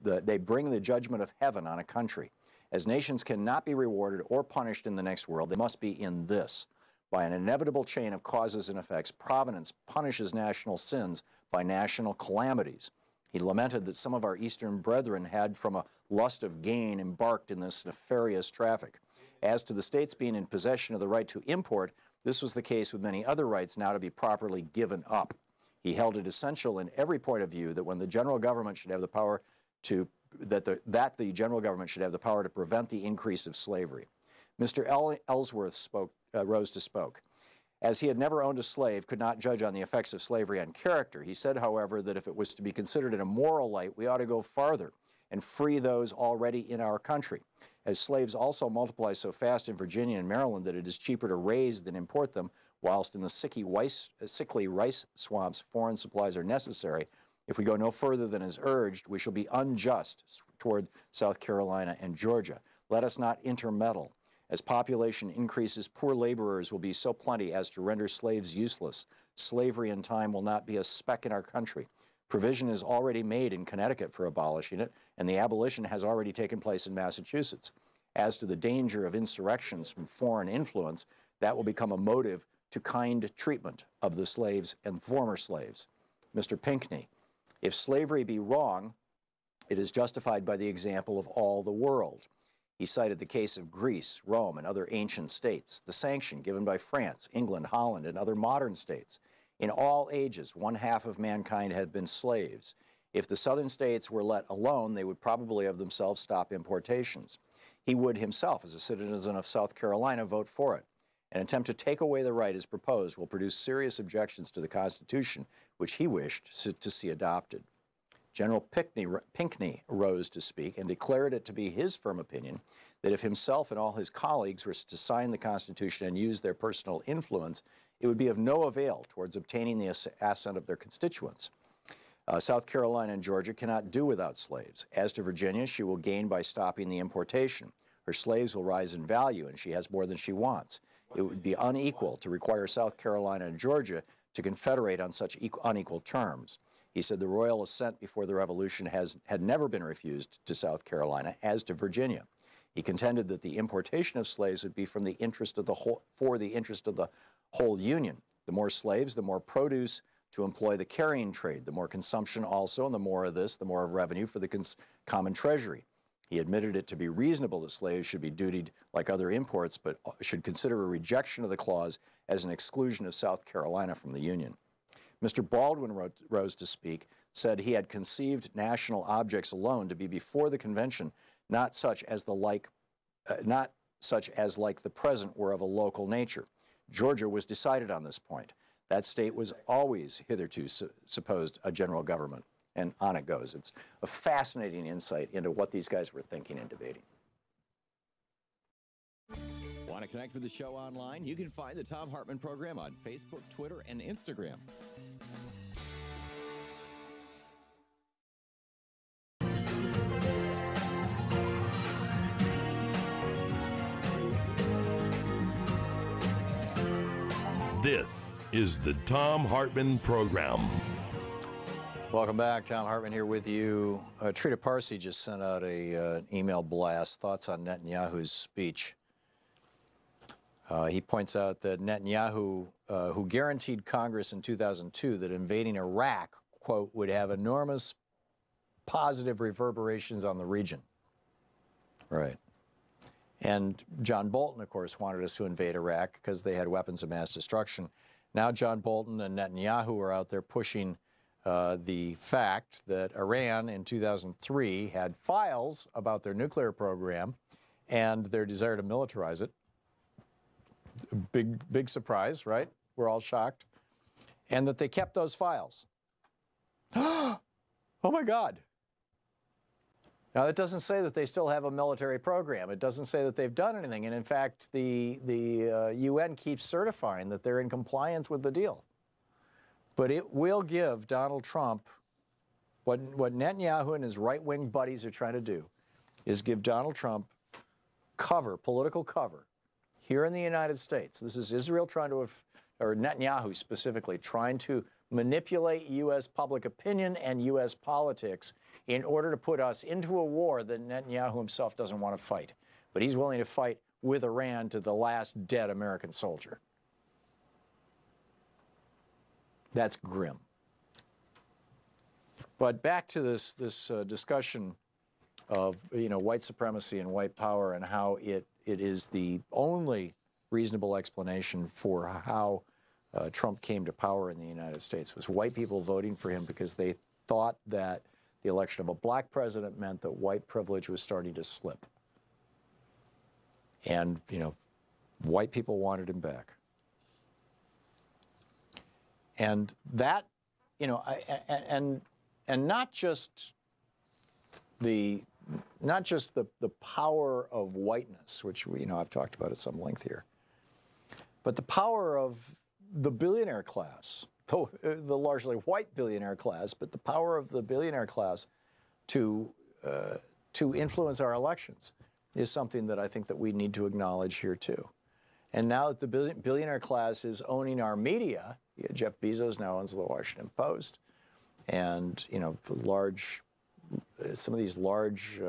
They bring the judgment of heaven on a country. As nations cannot be rewarded or punished in the next world, they must be in this. By an inevitable chain of causes and effects, providence punishes national sins by national calamities. He lamented that some of our Eastern brethren had, from a lust of gain, embarked in this nefarious traffic. As to the states being in possession of the right to import, this was the case with many other rights now to be properly given up. He held it essential in every point of view that when the general government should have the power to the general government should have the power to prevent the increase of slavery. Mr. Ellsworth rose to spoke. As he had never owned a slave, could not judge on the effects of slavery on character. He said, however, that if it was to be considered in a moral light, we ought to go farther and free those already in our country. As slaves also multiply so fast in Virginia and Maryland that it is cheaper to raise than import them, whilst in the sickly rice swamps foreign supplies are necessary, if we go no further than is urged, we shall be unjust toward South Carolina and Georgia. Let us not intermeddle. As population increases, poor laborers will be so plenty as to render slaves useless. Slavery in time will not be a speck in our country. Provision is already made in Connecticut for abolishing it, and the abolition has already taken place in Massachusetts. As to the danger of insurrections from foreign influence, that will become a motive to kind treatment of the slaves and former slaves. Mr. Pinckney, if slavery be wrong, it is justified by the example of all the world. He cited the case of Greece, Rome, and other ancient states, the sanction given by France, England, Holland, and other modern states. In all ages, 1/2 of mankind had been slaves. If the southern states were let alone, they would probably of themselves stop importations. He would himself, as a citizen of South Carolina, vote for it. An attempt to take away the right as proposed will produce serious objections to the Constitution, which he wished to see adopted. General Pinckney rose to speak and declared it to be his firm opinion that if himself and all his colleagues were to sign the Constitution and use their personal influence, it would be of no avail towards obtaining the assent of their constituents. South Carolina and Georgia cannot do without slaves. As to Virginia, she will gain by stopping the importation. Her slaves will rise in value, and she has more than she wants. It would be unequal to require South Carolina and Georgia to confederate on such unequal terms. He said the royal assent before the Revolution had never been refused to South Carolina, as to Virginia. He contended that the importation of slaves would be for the interest of the whole Union. The more slaves, the more produce to employ the carrying trade, the more consumption also, and the more of this, the more of revenue for the common treasury. He admitted it to be reasonable that slaves should be dutied like other imports, but should consider a rejection of the clause as an exclusion of South Carolina from the Union. Mr. Baldwin rose to speak, said he had conceived national objects alone to be before the convention, not such as like the present were of a local nature. Georgia was decided on this point. That state was always hitherto supposed a general government, and on it goes. It's a fascinating insight into what these guys were thinking and debating. Want to connect with the show online? You can find the Thom Hartmann Program on Facebook, Twitter, and Instagram. This is the Thom Hartmann Program. Welcome back. Thom Hartmann here with you. Trita Parsi just sent out an email blast, thoughts on Netanyahu's speech. He points out that Netanyahu, who guaranteed Congress in 2002 that invading Iraq, quote, would have enormous positive reverberations on the region. Right. And John Bolton, of course, wanted us to invade Iraq because they had weapons of mass destruction. Now John Bolton and Netanyahu are out there pushing the fact that Iran in 2003 had files about their nuclear program and their desire to militarize it. Big surprise, right? We're all shocked. And that they kept those files. Oh my God. Now, that doesn't say that they still have a military program. It doesn't say that they've done anything. And in fact, the UN keeps certifying that they're in compliance with the deal. But it will give Donald Trump, what Netanyahu and his right-wing buddies are trying to do, is give Donald Trump cover, political cover, here in the United States. This is Israel trying to, or Netanyahu specifically, trying to manipulate U.S. public opinion and U.S. politics in order to put us into a war that Netanyahu himself doesn't want to fight. But he's willing to fight with Iran to the last dead American soldier. That's grim. But back to this discussion of white supremacy and white power and how it is the only reasonable explanation for how Trump came to power in the United States was white people voting for him because they thought that the election of a black president meant that white privilege was starting to slip. And, white people wanted him back. And that, and not just the power of whiteness, which I've talked about at some length here, but the power of the billionaire class, the largely white billionaire class, but the power of the billionaire class to influence our elections is something that I think that we need to acknowledge here too. And now that the billionaire class is owning our media, Jeff Bezos now owns the Washington Post, and some of these large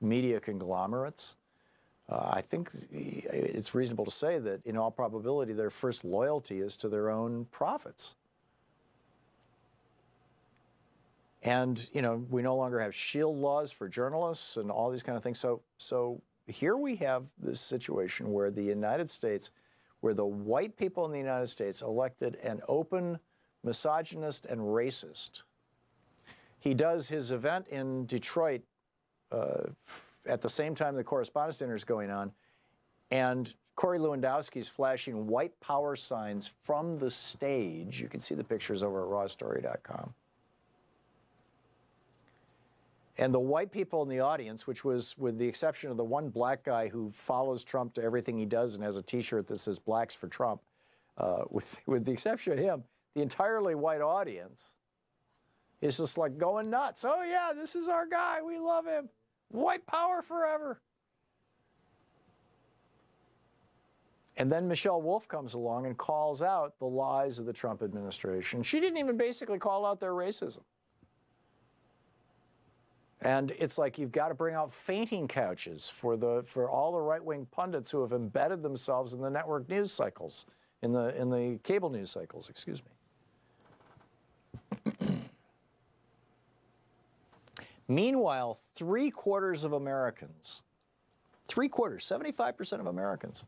media conglomerates, I think it's reasonable to say that in all probability their first loyalty is to their own profits. And we no longer have shield laws for journalists and all these kind of things. So here we have this situation where the United States, where the white people in the United States elected an open misogynist and racist. He does his event in Detroit at the same time the Correspondents' Dinner is going on, and Corey Lewandowski's flashing white power signs from the stage. You can see the pictures over at rawstory.com. And the white people in the audience, which was with the exception of the one black guy who follows Trump to everything he does and has a T-shirt that says "Blacks for Trump," with the exception of him, the entirely white audience is just like going nuts. Oh yeah, this is our guy. We love him. White power forever. And then Michelle Wolf comes along and calls out the lies of the Trump administration. She didn't even basically call out their racism. And it's like you've got to bring out fainting couches for all the right-wing pundits who have embedded themselves in the network news cycles, in the cable news cycles, excuse me. Meanwhile, 3/4 of Americans, 75% of Americans,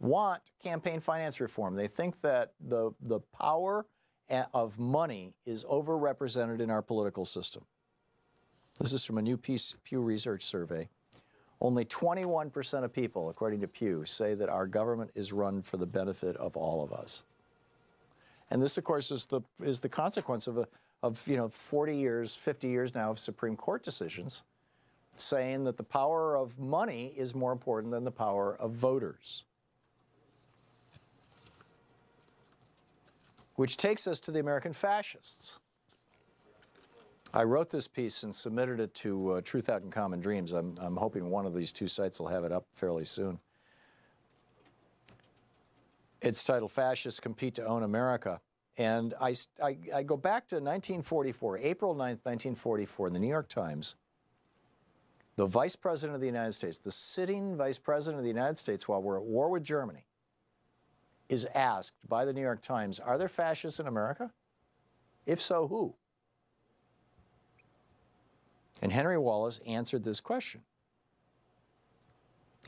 want campaign finance reform. They think that the power of money is overrepresented in our political system. This is from a new Pew Research survey. Only 21% of people, according to Pew, say that our government is run for the benefit of all of us. And this, of course, is the consequence of 40 years, 50 years now of Supreme Court decisions saying that the power of money is more important than the power of voters. Which takes us to the American fascists. I wrote this piece and submitted it to Truth Out in Common Dreams. I'm hoping one of these two sites will have it up fairly soon. It's titled "Fascists Compete to Own America." And I go back to 1944, April 9th, 1944, in the New York Times. The Vice President of the United States, the sitting Vice President of the United States while we're at war with Germany, is asked by the New York Times, are there fascists in America? If so, who? And Henry Wallace answered this question.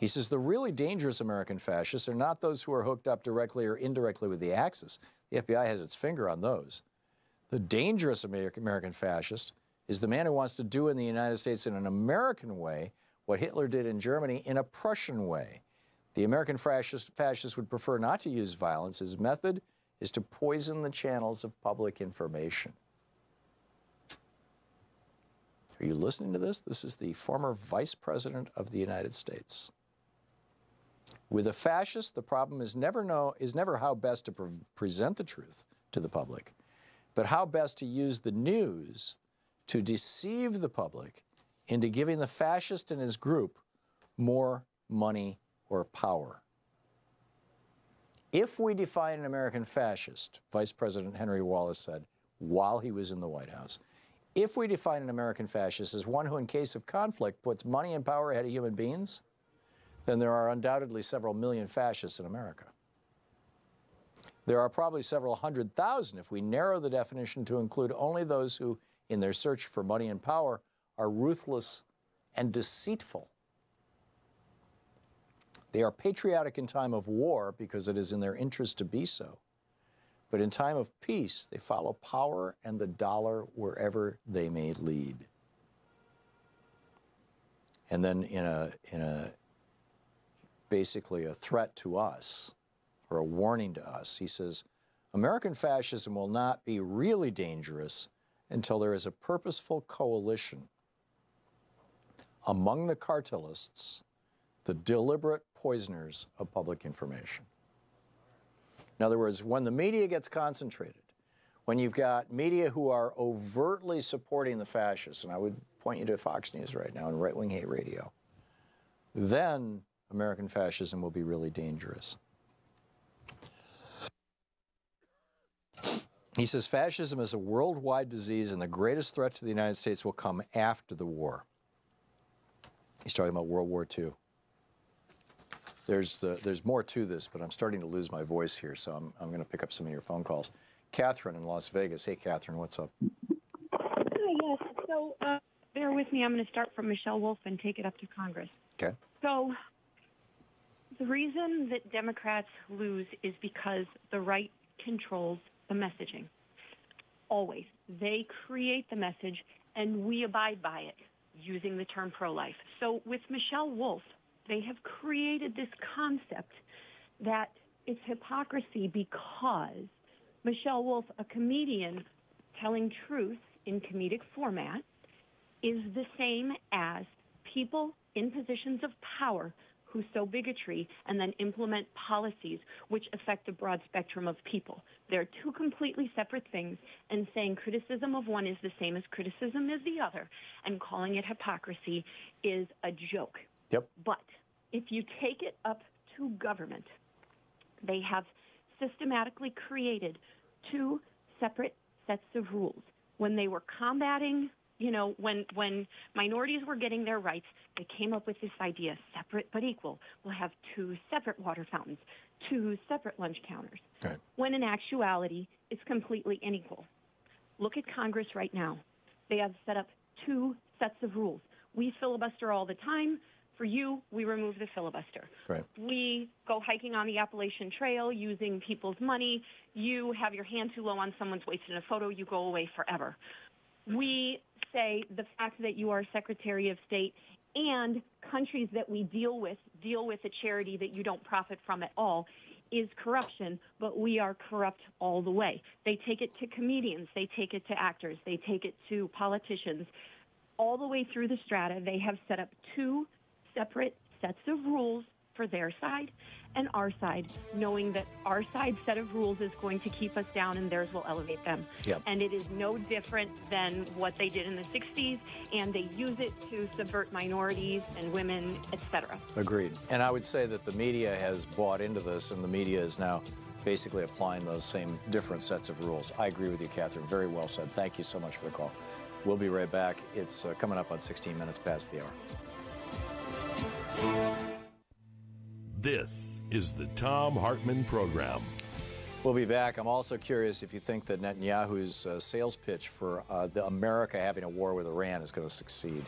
He says, the really dangerous American fascists are not those who are hooked up directly or indirectly with the Axis. The FBI has its finger on those. The dangerous American fascist is the man who wants to do in the United States in an American way what Hitler did in Germany in a Prussian way. The American fascist would prefer not to use violence. His method is to poison the channels of public information. Are you listening to this? This is the former Vice President of the United States. With a fascist, the problem is never how best to present the truth to the public, but how best to use the news to deceive the public into giving the fascist and his group more money or power. If we define an American fascist, Vice President Henry Wallace said while he was in the White House, if we define an American fascist as one who, in case of conflict, puts money and power ahead of human beings, then there are undoubtedly several million fascists in America. There are probably several 100,000 if we narrow the definition to include only those who, in their search for money and power, are ruthless and deceitful. They are patriotic in time of war because it is in their interest to be so. But in time of peace, they follow power and the dollar wherever they may lead. And then in basically a threat to us, or a warning to us, he says, American fascism will not be really dangerous until there is a purposeful coalition among the cartelists, the deliberate poisoners of public information. In other words, when the media gets concentrated, when you've got media who are overtly supporting the fascists, and I would point you to Fox News right now and right-wing hate radio, then American fascism will be really dangerous. He says, fascism is a worldwide disease and the greatest threat to the United States will come after the war. He's talking about World War II. There's more to this, but I'm starting to lose my voice here, so I'm going to pick up some of your phone calls. Catherine in Las Vegas. Hey, Catherine, what's up? Hi, yes. So bear with me. I'm going to start from Michelle Wolf and take it up to Congress. Okay. So the reason that Democrats lose is because the right controls the messaging. Always. They create the message, and we abide by it using the term pro-life. So with Michelle Wolf, they have created this concept that it's hypocrisy because Michelle Wolf, a comedian telling truth in comedic format, is the same as people in positions of power who sow bigotry and then implement policies which affect a broad spectrum of people. They're two completely separate things, and saying criticism of one is the same as criticism of the other and calling it hypocrisy is a joke. Yep. But if you take it up to government, they have systematically created two separate sets of rules. When they were combating, when minorities were getting their rights, they came up with this idea, separate but equal. We'll have two separate water fountains, two separate lunch counters. Right. When in actuality, it's completely unequal. Look at Congress right now. They have set up two sets of rules. We filibuster all the time. For you, we remove the filibuster. Right. We go hiking on the Appalachian Trail using people's money. You have your hand too low on someone's waist in a photo, you go away forever. We say the fact that you are Secretary of State and countries that we deal with a charity that you don't profit from at all is corruption, but we are corrupt all the way. They take it to comedians. They take it to actors. They take it to politicians. All the way through the strata, they have set up two separate sets of rules for their side and our side, knowing that our side's set of rules is going to keep us down and theirs will elevate them. Yep. And it is no different than what they did in the 60s, and they use it to subvert minorities and women, etc. Agreed. And I would say that the media has bought into this, and the media is now basically applying those same different sets of rules. I agree with you, Catherine. Very well said. Thank you so much for the call. We'll be right back. It's coming up on 16 minutes past the hour. This is the Thom Hartmann Program. We'll be back. I'm also curious if you think that Netanyahu's sales pitch for America having a war with Iran is going to succeed.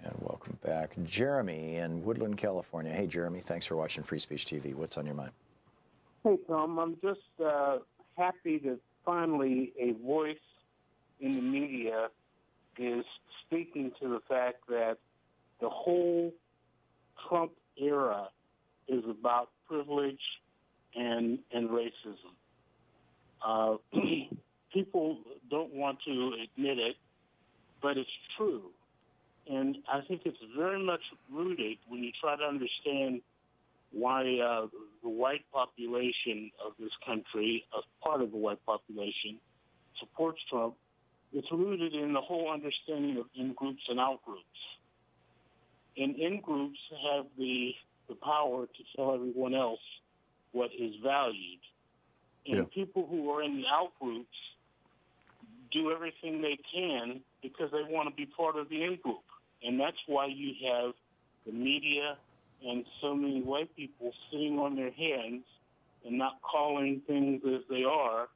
And welcome back. Jeremy in Woodland, California. Hey, Jeremy. Thanks for watching Free Speech TV. What's on your mind? Hey, Tom, I'm just happy that finally a voice in the media is speaking to the fact that the whole Trump era is about privilege and racism. People don't want to admit it, but it's true. And I think it's very much rooted when you try to understand why the white population of this country, a part of the white population, supports Trump. It's rooted in the whole understanding of in-groups and out-groups. And in-groups have the power to tell everyone else what is valued. And people who are in the out-groups do everything they can because they want to be part of the in-group. And that's why you have the media and so many white people sitting on their hands and not calling things as they are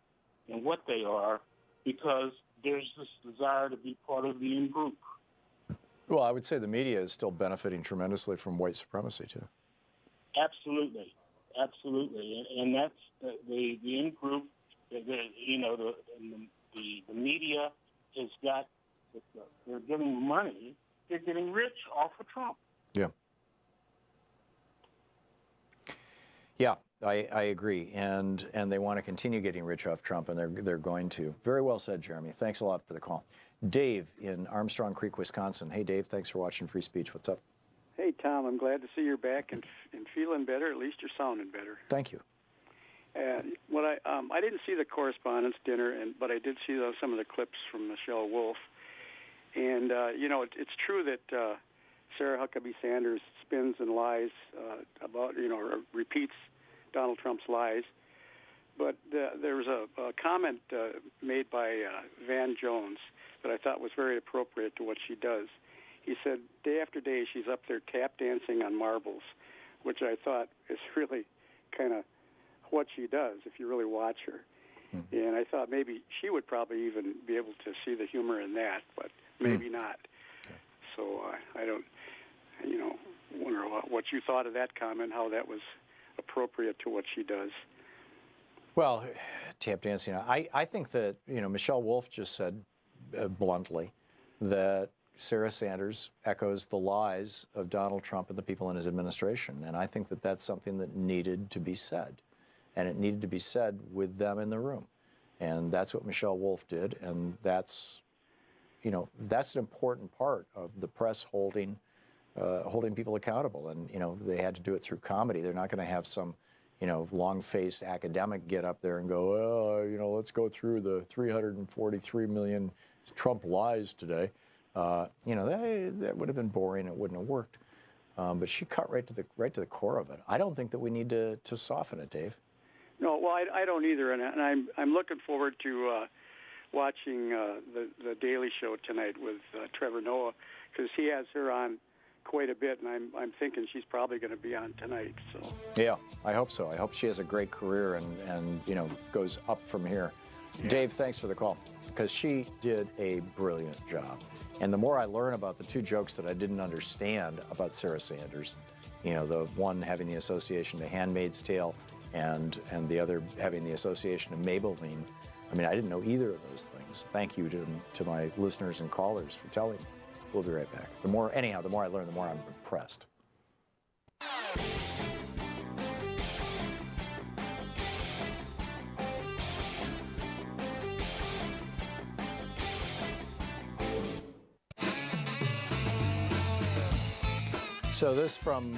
and what they are, because there's this desire to be part of the in-group. Well, I would say the media is still benefiting tremendously from white supremacy, too. Absolutely. Absolutely. And that's the in-group, the media has got, they're getting money, they're getting rich off of Trump. Yeah. Yeah, I agree, and they want to continue getting rich off Trump, and they're going to. Very well said, Jeremy. Thanks a lot for the call. Dave in Armstrong Creek, Wisconsin. Hey, Dave, thanks for watching Free Speech. What's up? Hey, Tom, I'm glad to see you're back and feeling better. At least you're sounding better. Thank you. And what I didn't see the correspondence dinner, but I did see some of the clips from Michelle Wolf. And it's true that Sarah Huckabee Sanders spins and lies about, or repeats Donald Trump's lies. But there was a comment made by Van Jones that I thought was very appropriate to what she does. He said, day after day, she's up there tap dancing on marbles, which I thought is really kind of what she does if you really watch her. Mm-hmm. And I thought maybe she would probably even be able to see the humor in that, but maybe not. Okay. So I don't, wonder what you thought of that comment, how that was appropriate to what she does. Well, tap dancing, I think that, Michelle Wolf just said bluntly that Sarah Sanders echoes the lies of Donald Trump and the people in his administration. And I think that that's something that needed to be said. And it needed to be said with them in the room. And that's what Michelle Wolf did. And that's, that's an important part of the press holding people accountable. And, they had to do it through comedy. They're not going to have some, long-faced academic get up there and go, oh, let's go through the 343 million Trump lies today. That would have been boring. It wouldn't have worked. But she cut right to the core of it. I don't think that we need to soften it, Dave. No, well, I don't either, and I'm looking forward to watching the Daily Show tonight with Trevor Noah, because he has her on quite a bit, and I'm thinking she's probably going to be on tonight. So yeah, I hope so. I hope she has a great career and goes up from here. Yeah. Dave, thanks for the call, because she did a brilliant job. And the more I learn about the two jokes that I didn't understand about Sarah Sanders, the one having the association to Handmaid's Tale and the other having the association to Maybelline, I didn't know either of those things. Thank you to my listeners and callers for telling me. We'll be right back. The more I learn, the more I'm impressed. So this from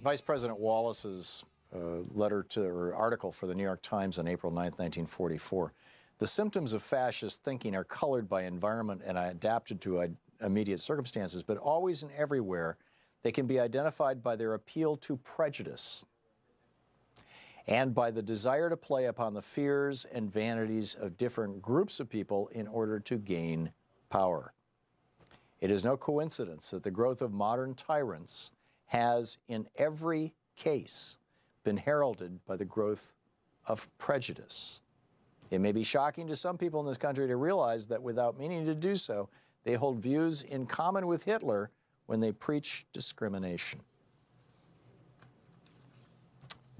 Vice President Wallace's article for the New York Times on April 9th, 1944. The symptoms of fascist thinking are colored by environment and adapted to immediate circumstances, but always and everywhere they can be identified by their appeal to prejudice and by the desire to play upon the fears and vanities of different groups of people in order to gain power. It is no coincidence that the growth of modern tyrants has, in every case, been heralded by the growth of prejudice. It may be shocking to some people in this country to realize that without meaning to do so, they hold views in common with Hitler when they preach discrimination.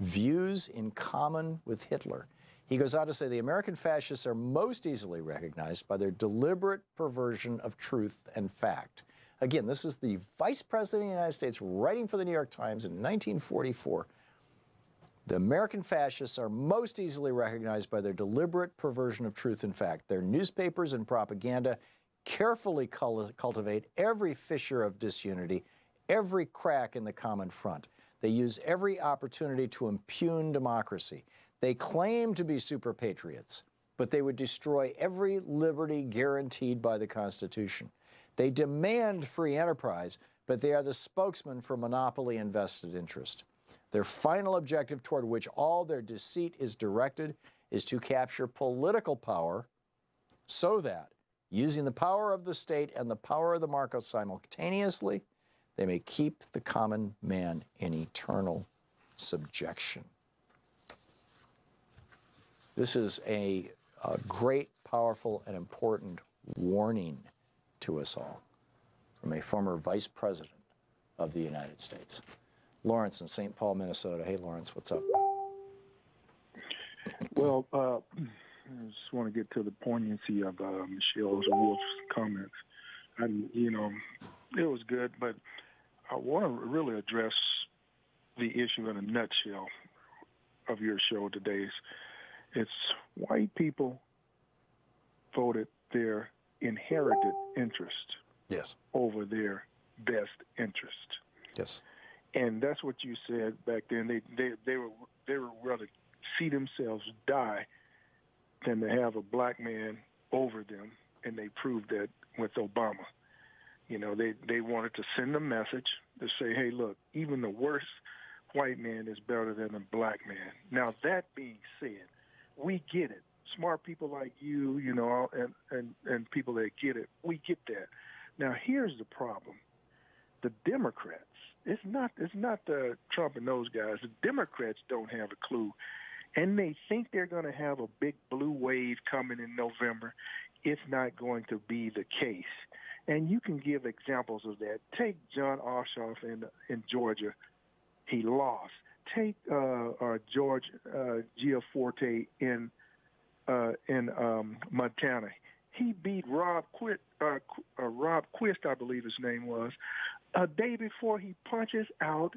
Views in common with Hitler. He goes on to say the American fascists are most easily recognized by their deliberate perversion of truth and fact. Again, this is the Vice President of the United States writing for the New York Times in 1944. The American fascists are most easily recognized by their deliberate perversion of truth and fact. Their newspapers and propaganda carefully cultivate every fissure of disunity, every crack in the common front. They use every opportunity to impugn democracy. They claim to be super patriots, but they would destroy every liberty guaranteed by the Constitution. They demand free enterprise, but they are the spokesman for monopoly and vested interest. Their final objective toward which all their deceit is directed is to capture political power so that, using the power of the state and the power of the market simultaneously, they may keep the common man in eternal subjection. This is a great, powerful, and important warning to us all from a former Vice President of the United States. Lawrence in St. Paul, Minnesota. Hey, Lawrence, what's up? Well, I just want to get to the poignancy of Michelle Wolf's comments. And, it was good, but I want to really address the issue in a nutshell of your show today. It's white people voted their inherited interest over their best interest. Yes. And that's what you said back then. They were rather see themselves die than to have a black man over them, and they proved that with Obama. You know, they wanted to send a message to say, hey, look, even the worst white man is better than a black man. Now, that being said, we get it. Smart people like you, you know, and people that get it, we get that. Now, here's the problem. The Democrats, it's not the Trump and those guys. The Democrats don't have a clue, and they think they're going to have a big blue wave coming in November. It's not going to be the case. And you can give examples of that. Take John Ossoff in Georgia. He lost. Take George Gianforte in Montana. He beat Rob Quist, I believe his name was, a day before he punches out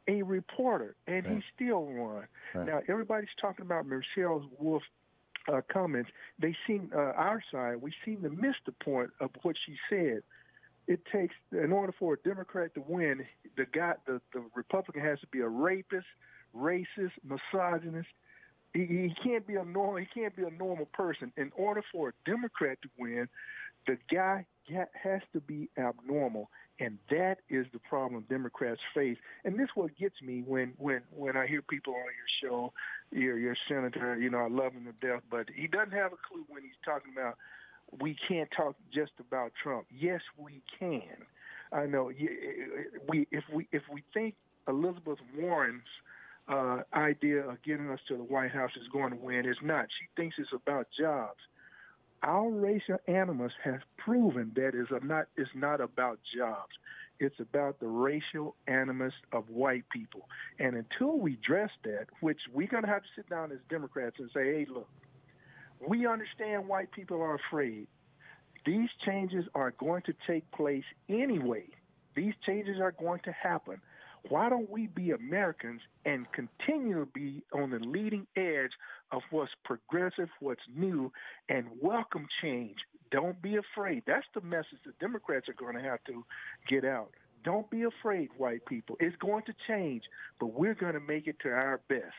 a reporter, and he still won. Right. Now, everybody's talking about Michelle Wolf's comments. They seem, our side, we seem to miss the point of what she said. It takes, in order for a Democrat to win, the Republican has to be a rapist, racist, misogynist. He can't be a normal person. In order for a Democrat to win, the guy has to be abnormal, and that is the problem Democrats face. And this is what gets me when I hear people on your show, your senator, you know, I love him to death, but he doesn't have a clue when he's talking about we can't talk just about Trump. Yes, we can. I know. If we think Elizabeth Warren's idea of getting us to the White House is going to win, it's not. She thinks it's about jobs. Our racial animus has proven that it's not about jobs. It's about the racial animus of white people. And until we address that, which we're going to have to sit down as Democrats and say, hey, look, we understand white people are afraid. These changes are going to take place anyway. These changes are going to happen. Why don't we be Americans and continue to be on the leading edge of what's progressive, what's new, and welcome change? Don't be afraid. That's the message the Democrats are going to have to get out. Don't be afraid, white people. It's going to change, but we're going to make it to our best.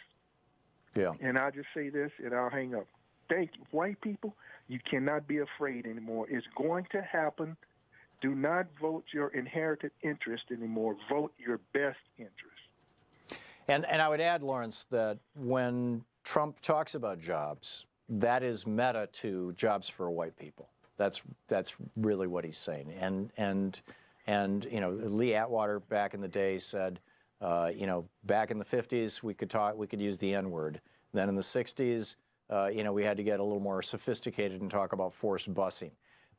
Yeah. And I'll just say this, and I'll hang up. Thank you. White people, you cannot be afraid anymore. It's going to happen. Do not vote your inherited interest anymore. Vote your best interest. And I would add, Lawrence, that when Trump talks about jobs, that is meta to jobs for white people. That's really what he's saying. And you know, Lee Atwater back in the day said, you know, back in the 50s we could use the N-word. Then in the 60s, you know, we had to get a little more sophisticated and talk about forced busing.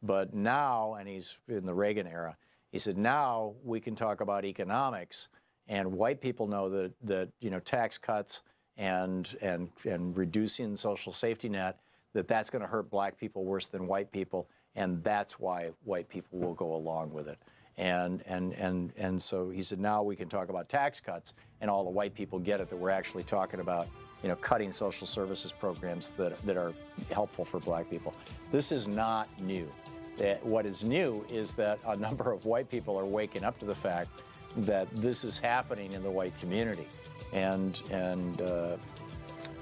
But now, and he's in the Reagan era, he said now we can talk about economics, and white people know that you know, tax cuts and reducing the social safety net, that's going to hurt black people worse than white people, and that's why white people will go along with it. And so he said now we can talk about tax cuts, and all the white people get it, that we're actually talking about, you know, cutting social services programs that are helpful for black people. This is not new. What is new is that a number of white people are waking up to the fact that this is happening in the white community, and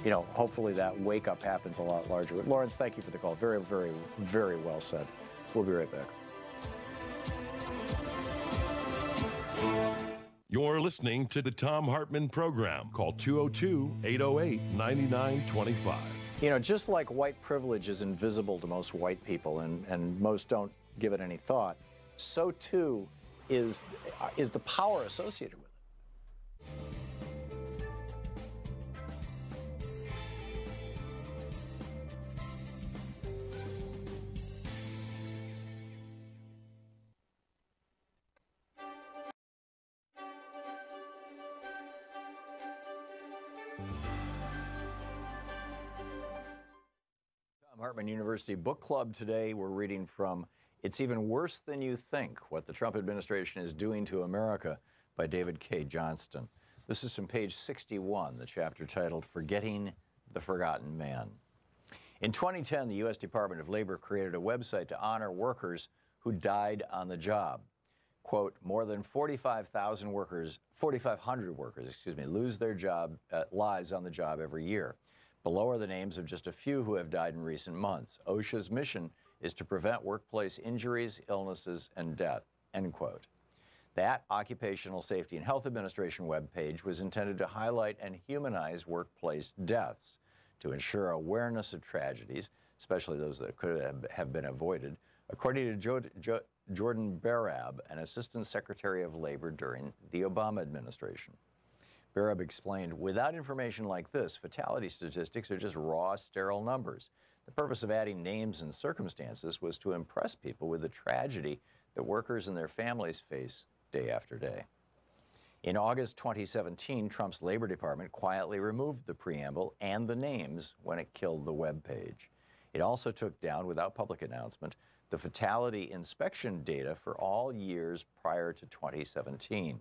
you know, hopefully that wake up happens a lot larger. Lawrence, thank you for the call. Very, very, very well said. We'll be right back. You're listening to the Thom Hartmann Program. Call 202-808-9925. You know, just like white privilege is invisible to most white people, and most don't give it any thought, so too is the power associated with it. Hartman University Book Club today. We're reading from It's Even Worse Than You Think, What the Trump Administration is Doing to America by David K. Johnston. This is from page 61, the chapter titled Forgetting the Forgotten Man. In 2010, the U.S. Department of Labor created a website to honor workers who died on the job. quote, more than 4,500 workers, lose their lives on the job every year. Below are the names of just a few who have died in recent months. OSHA's mission is to prevent workplace injuries, illnesses, and death, end quote. That Occupational Safety and Health Administration webpage was intended to highlight and humanize workplace deaths, to ensure awareness of tragedies, especially those that could have been avoided, according to Jordan Barab, an Assistant Secretary of Labor during the Obama administration. Barab explained, without information like this, fatality statistics are just raw, sterile numbers. The purpose of adding names and circumstances was to impress people with the tragedy that workers and their families face day after day. In August 2017, Trump's Labor Department quietly removed the preamble and the names when it killed the web page. It also took down, without public announcement, the fatality inspection data for all years prior to 2017.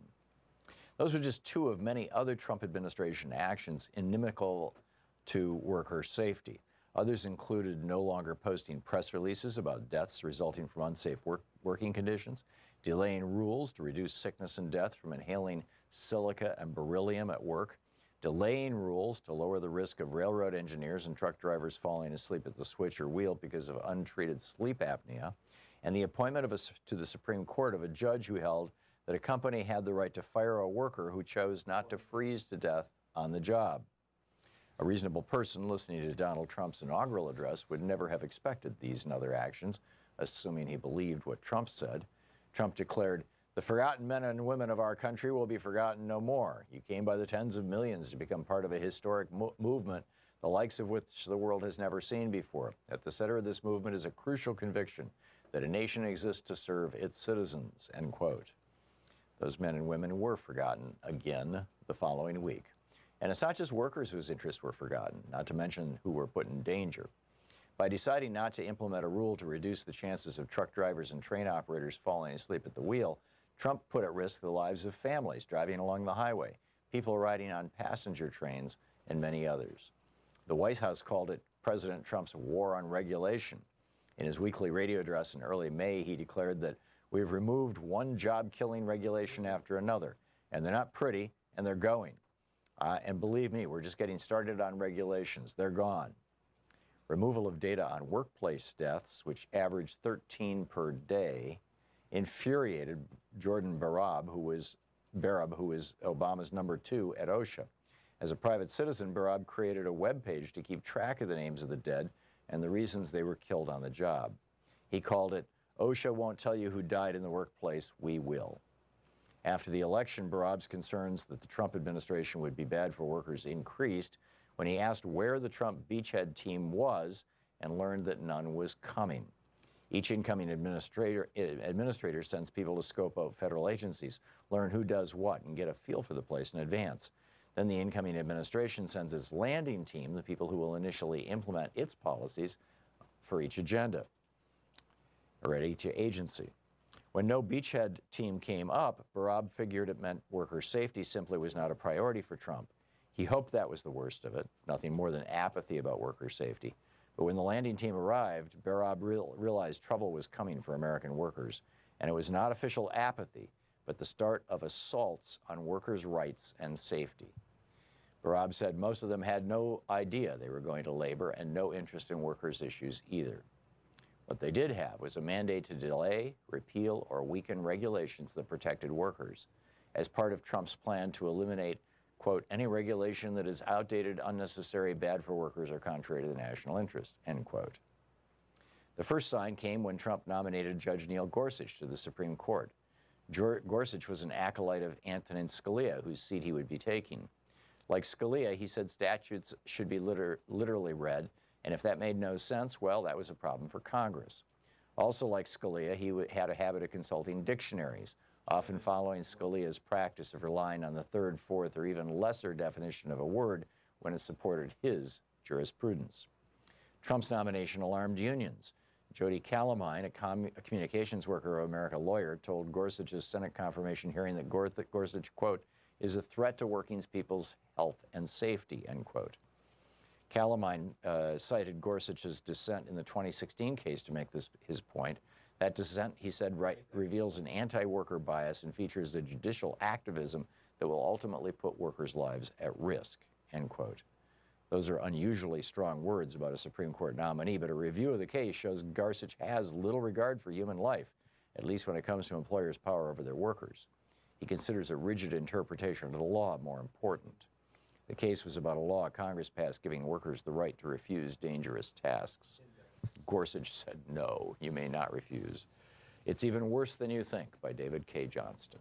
Those were just two of many other Trump administration actions inimical to worker safety. Others included no longer posting press releases about deaths resulting from unsafe working conditions, delaying rules to reduce sickness and death from inhaling silica and beryllium at work, delaying rules to lower the risk of railroad engineers and truck drivers falling asleep at the switch or wheel because of untreated sleep apnea, and the appointment to the Supreme Court of a judge who held that a company had the right to fire a worker who chose not to freeze to death on the job. A reasonable person listening to Donald Trump's inaugural address would never have expected these and other actions, assuming he believed what Trump said. Trump declared, "The forgotten men and women of our country will be forgotten no more. You came by the tens of millions to become part of a historic movement, the likes of which the world has never seen before. At the center of this movement is a crucial conviction that a nation exists to serve its citizens," end quote. Those men and women were forgotten again the following week. And it's not just workers whose interests were forgotten, not to mention who were put in danger. By deciding not to implement a rule to reduce the chances of truck drivers and train operators falling asleep at the wheel, Trump put at risk the lives of families driving along the highway, people riding on passenger trains, and many others. The White House called it President Trump's war on regulation. In his weekly radio address in early May, he declared that we've removed one job-killing regulation after another, and they're not pretty, and they're going. And believe me, we're just getting started on regulations. They're gone. Removal of data on workplace deaths, which averaged 13 per day, infuriated Jordan Barab, who was Obama's number 2 at OSHA. As a private citizen, Barab created a web page to keep track of the names of the dead and the reasons they were killed on the job. He called it, "OSHA won't tell you who died in the workplace, we will." After the election, Barab's concerns that the Trump administration would be bad for workers increased when he asked where the Trump beachhead team was and learned that none was coming. Each incoming administrator sends people to scope out federal agencies, learn who does what, and get a feel for the place in advance. Then the incoming administration sends its landing team, the people who will initially implement its policies for each agenda or at each agency. When no beachhead team came up, Barab figured it meant worker safety simply was not a priority for Trump. He hoped that was the worst of it, nothing more than apathy about worker safety. But when the landing team arrived, Barab realized trouble was coming for American workers, and it was not official apathy, but the start of assaults on workers' rights and safety. Barab said most of them had no idea they were going to labor and no interest in workers' issues either. What they did have was a mandate to delay, repeal, or weaken regulations that protected workers as part of Trump's plan to eliminate, quote, any regulation that is outdated, unnecessary, bad for workers, or contrary to the national interest, end quote. The first sign came when Trump nominated Judge Neil Gorsuch to the Supreme Court. Gorsuch was an acolyte of Antonin Scalia, whose seat he would be taking. Like Scalia, he said statutes should be literally read, and if that made no sense, well, that was a problem for Congress. Also like Scalia, he had a habit of consulting dictionaries, often following Scalia's practice of relying on the third, fourth, or even lesser definition of a word when it supported his jurisprudence. Trump's nomination alarmed unions. Jody Calamine, a communications worker of America lawyer, told Gorsuch's Senate confirmation hearing that Gorsuch, quote, is a threat to working people's health and safety, end quote. Calamine cited Gorsuch's dissent in the 2016 case to make his point That dissent, he said, reveals an anti-worker bias and features the judicial activism that will ultimately put workers' lives at risk, end quote. Those are unusually strong words about a Supreme Court nominee, but a review of the case shows Gorsuch has little regard for human life, at least when it comes to employers' power over their workers. He considers a rigid interpretation of the law more important. The case was about a law Congress passed giving workers the right to refuse dangerous tasks. Gorsuch said, no, you may not refuse. It's even worse than you think, by David K. Johnston.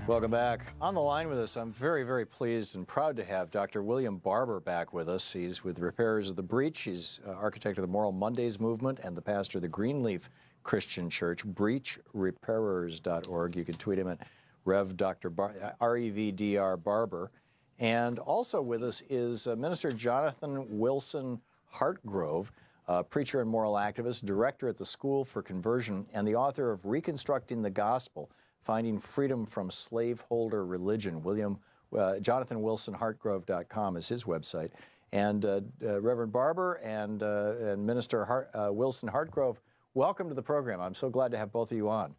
Welcome back. On the line with us, I'm very, very pleased and proud to have Dr. William Barber back with us. He's with Repairers of the Breach. He's architect of the Moral Mondays movement and the pastor of the Greenleaf Christian Church, breachrepairers.org. You can tweet him at REVDR Barber. And also with us is Minister Jonathan Wilson Hartgrove, preacher and moral activist, director at the School for Conversion, and the author of Reconstructing the Gospel, Finding Freedom from Slaveholder Religion. JonathanWilsonHartgrove.com is his website. And Reverend Barber and Minister Wilson Hartgrove, welcome to the program. I'm so glad to have both of you on.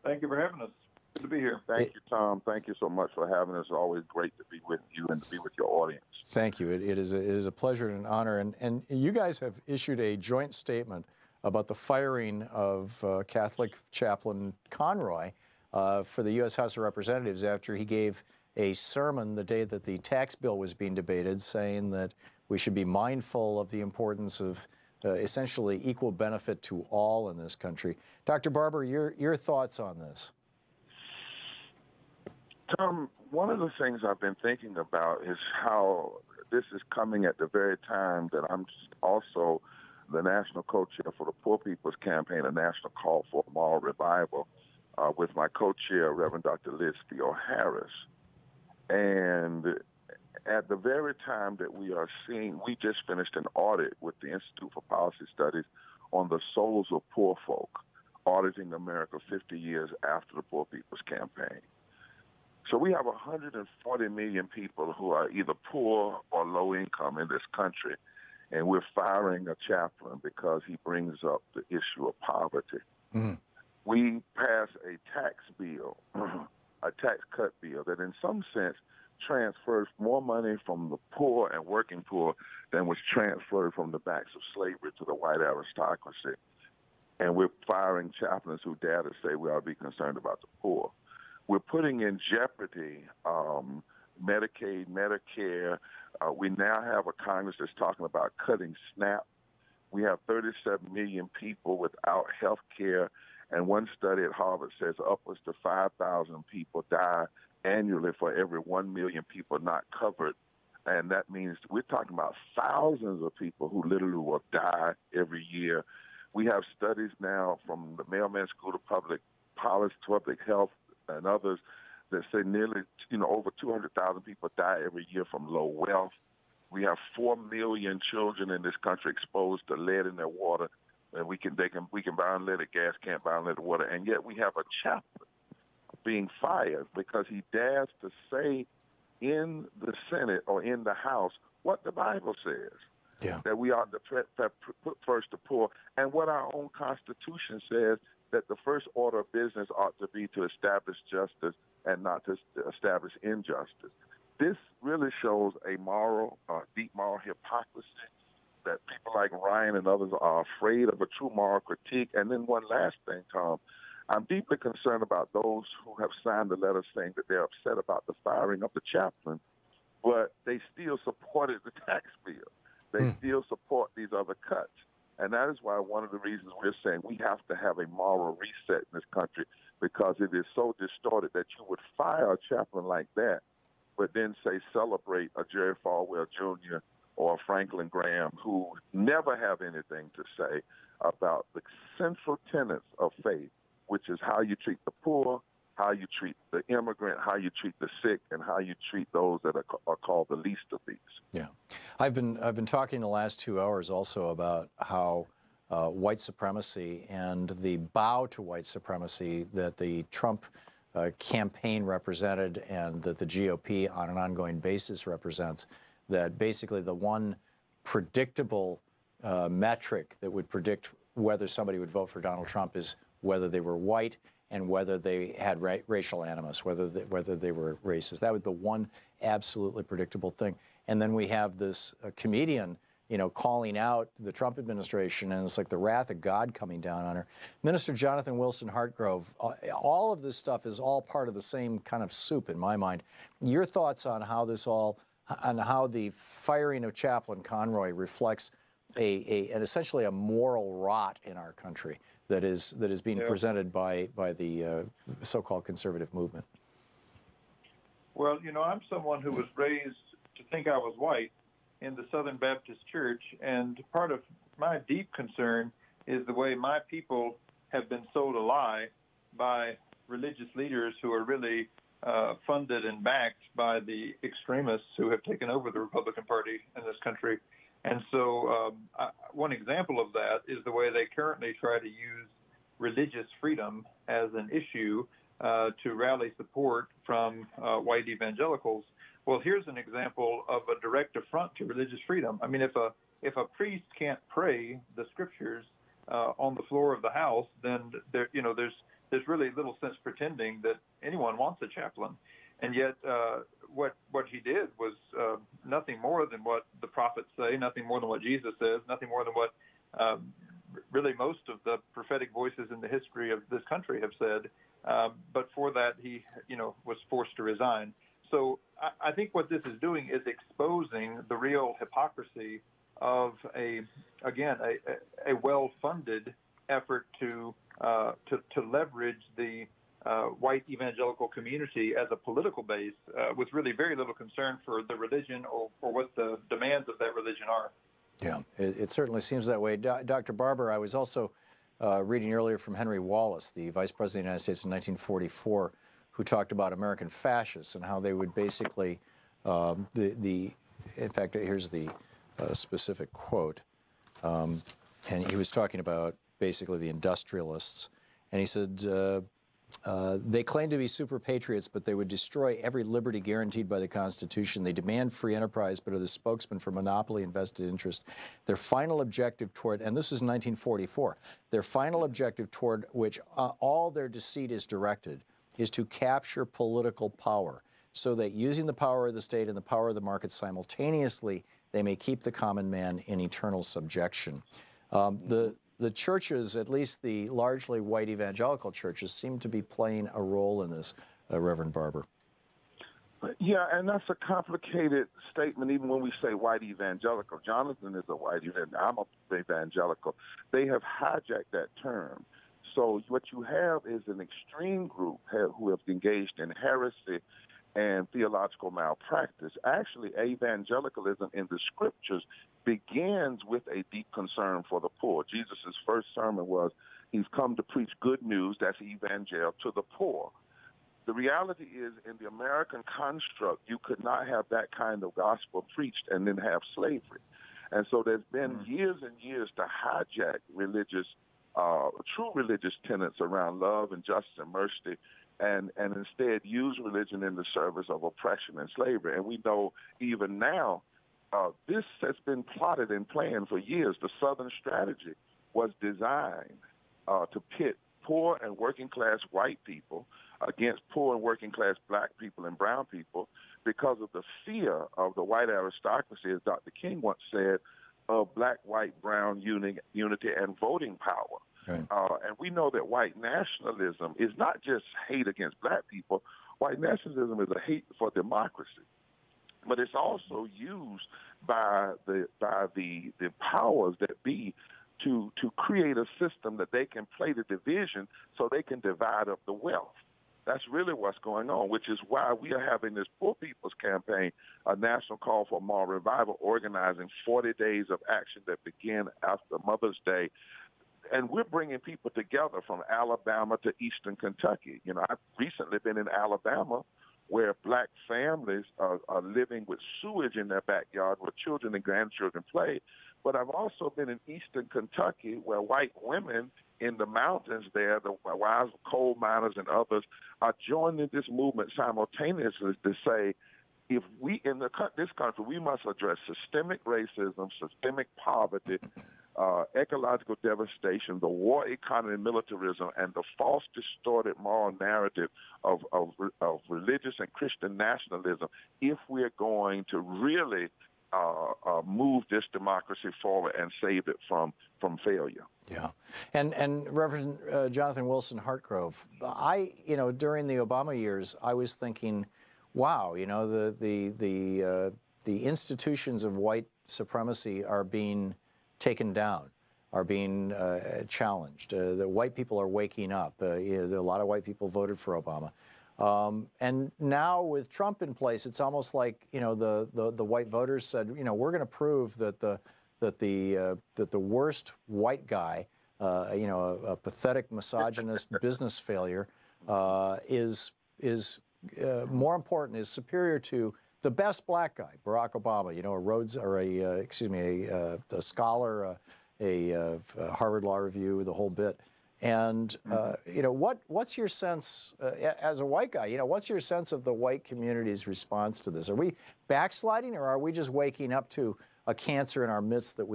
Thank you for having us. Good to be here. Thank you, Tom. Thank you so much for having us. It's always great to be with you and to be with your audience. Thank you. It is a pleasure and an honor. And you guys have issued a joint statement about the firing of Catholic chaplain Conroy for the U.S. House of Representatives after he gave a sermon the day that the tax bill was being debated, saying that we should be mindful of the importance of essentially equal benefit to all in this country. Dr. Barber, your thoughts on this? Tom, one of the things I've been thinking about is how this is coming at the very time that I'm also the national co-chair for the Poor People's Campaign, a national call for moral revival, with my co-chair, Reverend Dr. Liz Theo Harris. And at the very time that we are seeing, we just finished an audit with the Institute for Policy Studies on the souls of poor folk, auditing America 50 years after the Poor People's Campaign. So we have 140 million people who are either poor or low income in this country. And we're firing a chaplain because he brings up the issue of poverty. Mm. We passed a tax bill, a tax cut bill, that in some sense transfers more money from the poor and working poor than was transferred from the backs of slavery to the white aristocracy. And we're firing chaplains who dare to say we ought to be concerned about the poor. We're putting in jeopardy Medicaid, Medicare. We now have a Congress that's talking about cutting SNAP. We have 37 million people without health care, and one study at Harvard says upwards to 5,000 people die annually for every 1 million people not covered. And that means we're talking about thousands of people who literally will die every year. We have studies now from the Mailman School of Public Policy, Public Health, and others that say nearly, over 200,000 people die every year from low wealth. We have 4 million children in this country exposed to lead in their water, and we can buy unleaded gas, can't buy unleaded water, and yet we have a chaplain being fired because he dares to say in the Senate or in the House what the Bible says. Yeah. That we ought to put first the poor, and what our own Constitution says, that the first order of business ought to be to establish justice and not to establish injustice. This really shows a deep moral hypocrisy that people like Ryan and others are afraid of a true moral critique. And then one last thing, Tom, I'm deeply concerned about those who have signed the letter saying that they're upset about the firing of the chaplain, but they still supported the tax bill. They still support these other cuts. And that is why one of the reasons we're saying we have to have a moral reset in this country, because it is so distorted that you would fire a chaplain like that, but then say celebrate a Jerry Falwell Jr. or a Franklin Graham who never have anything to say about the central tenets of faith, which is how you treat the poor, how you treat the immigrant, how you treat the sick, and how you treat those that are called the least of these. Yeah. I've been talking the last 2 hours also about how white supremacy and the bow to white supremacy that the Trump campaign represented and that the GOP on an ongoing basis represents, that basically the one predictable metric that would predict whether somebody would vote for Donald Trump is whether they were white and whether they had racial animus, whether they were racist. That was the one absolutely predictable thing. And then we have this comedian, you know, calling out the Trump administration, and it's like the wrath of God coming down on her. Minister Jonathan Wilson Hartgrove, all of this stuff is all part of the same kind of soup in my mind. Your thoughts on how this all, on how the firing of Chaplain Conroy reflects essentially a moral rot in our country that is being presented by the so-called conservative movement? Well, you know, I'm someone who was raised to think I was white in the Southern Baptist Church, and part of my deep concern is the way my people have been sold a lie by religious leaders who are really funded and backed by the extremists who have taken over the Republican Party in this country. And so one example of that is the way they currently try to use religious freedom as an issue to rally support from white evangelicals. Well, here's an example of a direct affront to religious freedom. I mean, if a priest can't pray the scriptures on the floor of the house, then there's really little sense pretending that anyone wants a chaplain. And yet, what he did was nothing more than what the prophets say, nothing more than what Jesus says, nothing more than what really most of the prophetic voices in the history of this country have said. But for that, he, was forced to resign. So I think what this is doing is exposing the real hypocrisy of a well-funded effort to leverage the white evangelical community as a political base with really very little concern for the religion or what the demands of that religion are. Yeah, it certainly seems that way. Dr. Barber, I was also reading earlier from Henry Wallace, the Vice President of the United States in 1944, who talked about American fascists and how they would basically, in fact, here's the specific quote, and he was talking about basically the industrialists, and he said, they claim to be super patriots, but they would destroy every liberty guaranteed by the Constitution. They demand free enterprise, but are the spokesman for monopoly and vested interest. Their final objective toward, and this is 1944, their final objective toward which all their deceit is directed is to capture political power, so that using the power of the state and the power of the market simultaneously, they may keep the common man in eternal subjection. The churches, at least the largely white evangelical churches, seem to be playing a role in this, Reverend Barber. Yeah, and that's a complicated statement, even when we say white evangelical. Jonathan is a white evangelical. I'm a evangelical. They have hijacked that term. So what you have is an extreme group who have engaged in heresy and theological malpractice. Actually, evangelicalism in the scriptures begins with a deep concern for the poor. Jesus' first sermon was, he's come to preach good news, that's evangel, to the poor. The reality is, in the American construct, you could not have that kind of gospel preached and then have slavery. And so there's been years and years to hijack religious, true religious tenets around love and justice and mercy, and instead use religion in the service of oppression and slavery. And we know even now, this has been plotted and planned for years. The Southern strategy was designed to pit poor and working class white people against poor and working class black people and brown people because of the fear of the white aristocracy, as Dr. King once said, of black, white, brown unity and voting power. Right. And we know that white nationalism is not just hate against black people. White nationalism is a hate for democracy. But it's also used by the powers that be to create a system that they can play the division so they can divide up the wealth. That's really what's going on, which is why we are having this Poor People's Campaign, a national call for moral revival, organizing 40 days of action that begin after Mother's Day. And we're bringing people together from Alabama to Eastern Kentucky. I've recently been in Alabama where black families are living with sewage in their backyard where children and grandchildren play. But I've also been in eastern Kentucky where white women in the mountains there, the wives of coal miners and others, are joining this movement simultaneously to say, if we in this country, we must address systemic racism, systemic poverty, ecological devastation, the war economy, militarism, and the false, distorted moral narrative of religious and Christian nationalism, if we're going to really move this democracy forward and save it from failure. Yeah, and Reverend Jonathan Wilson Hartgrove, during the Obama years, I was thinking, wow, the institutions of white supremacy are being taken down, are being challenged. The white people are waking up. A lot of white people voted for Obama. And now with Trump in place, it's almost like the white voters said, we're going to prove that the worst white guy, a pathetic misogynist business failure, is more important, is superior to the best black guy, Barack Obama. A scholar, a Harvard Law Review, the whole bit. And, what's your sense, as a white guy, what's your sense of the white community's response to this? Are we backsliding, or are we just waking up to a cancer in our midst that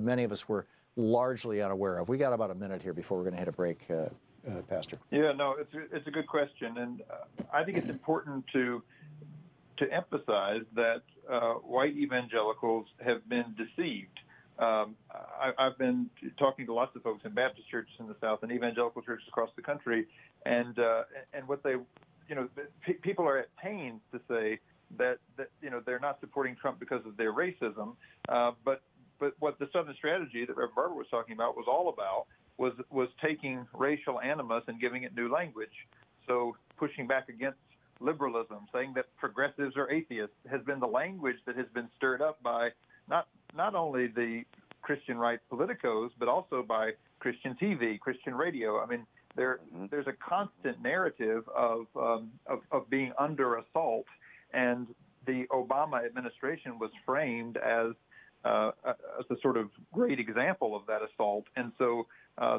many of us were largely unaware of? We got about a minute here before we're going to hit a break, Pastor. Yeah, no, it's a good question. And I think it's important to emphasize that white evangelicals have been deceived. I've been talking to lots of folks in Baptist churches in the South and evangelical churches across the country, and what they, people are at pains to say that they're not supporting Trump because of their racism, but what the Southern strategy that Reverend Barber was talking about was all about was taking racial animus and giving it new language. So pushing back against liberalism, saying that progressives are atheists, has been the language that has been stirred up by not only the Christian right politicos, but also by Christian TV, Christian radio. I mean, there's a constant narrative of being under assault, and the Obama administration was framed as a sort of great example of that assault. And so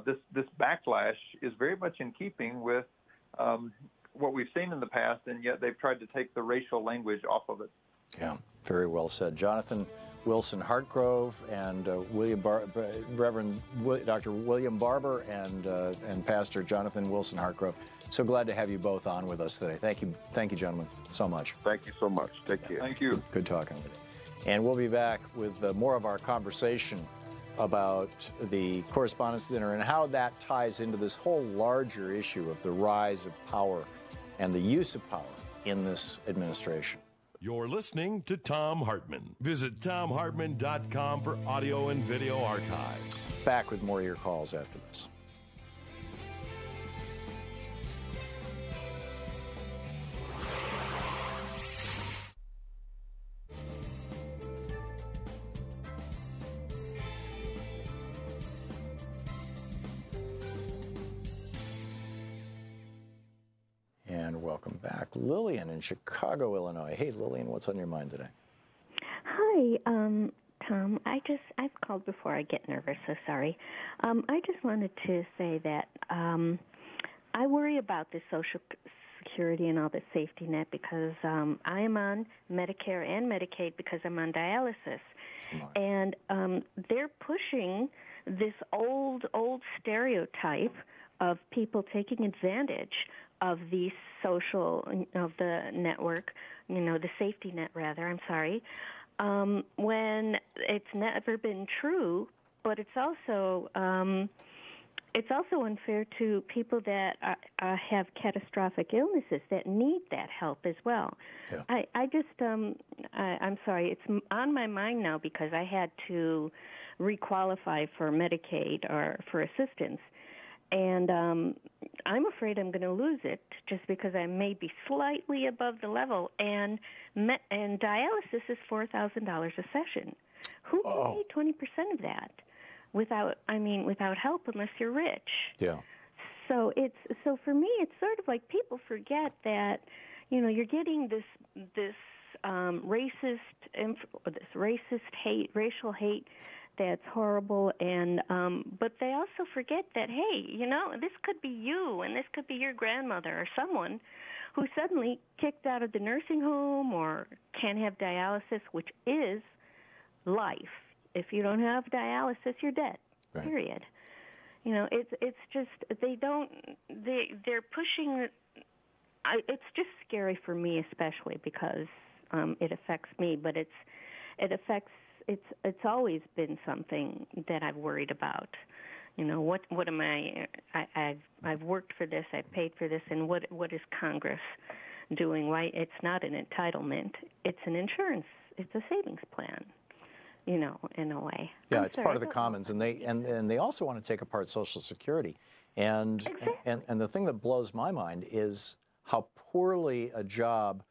this backlash is very much in keeping with what we've seen in the past, and yet they've tried to take the racial language off of it. Yeah, very well said. Jonathan Wilson Hartgrove and Reverend Dr. William Barber and Pastor Jonathan Wilson Hartgrove. So glad to have you both on with us today. Thank you, gentlemen, so much. Thank you so much. Take care. Thank you. Good talking with you. And we'll be back with more of our conversation about the Correspondents' Dinner and how that ties into this whole larger issue of the rise of power and the use of power in this administration. You're listening to Thom Hartmann. Visit ThomHartmann.com for audio and video archives. Back with more of your calls after this. And welcome back. Lillian in Chicago, Illinois. Hey, Lillian, what's on your mind today? Hi, Tom. I've called before. I get nervous, so sorry. I just wanted to say that I worry about the Social Security and all the safety net because I am on Medicare and Medicaid because I'm on dialysis. And they're pushing this old stereotype of people taking advantage of the the network, the safety net rather, I'm sorry, when it's never been true, but it's also unfair to people that have catastrophic illnesses that need that help as well. Yeah. I'm sorry, it's on my mind now because I had to requalify for Medicaid or for assistance. And I'm afraid I'm going to lose it just because I may be slightly above the level. And dialysis is $4,000 a session. Who can pay 20% of that without help unless you're rich? Yeah. So for me, it's sort of like people forget that, you're getting this racist hate, racial hate that's horrible, and but they also forget that, hey, this could be you, and this could be your grandmother or someone who suddenly kicked out of the nursing home or can't have dialysis, which is life. If you don't have dialysis, you're dead. Right. Period. It's just they're pushing. It's just scary for me, especially because it affects me. But it's always been something that I've worried about. What am I? I've worked for this. I've paid for this, and what is Congress doing? Why it's not an entitlement? It's an insurance. It's a savings plan. In a way. Yeah, it's part of the commons, and they also want to take apart Social Security, and the thing that blows my mind is how poorly a job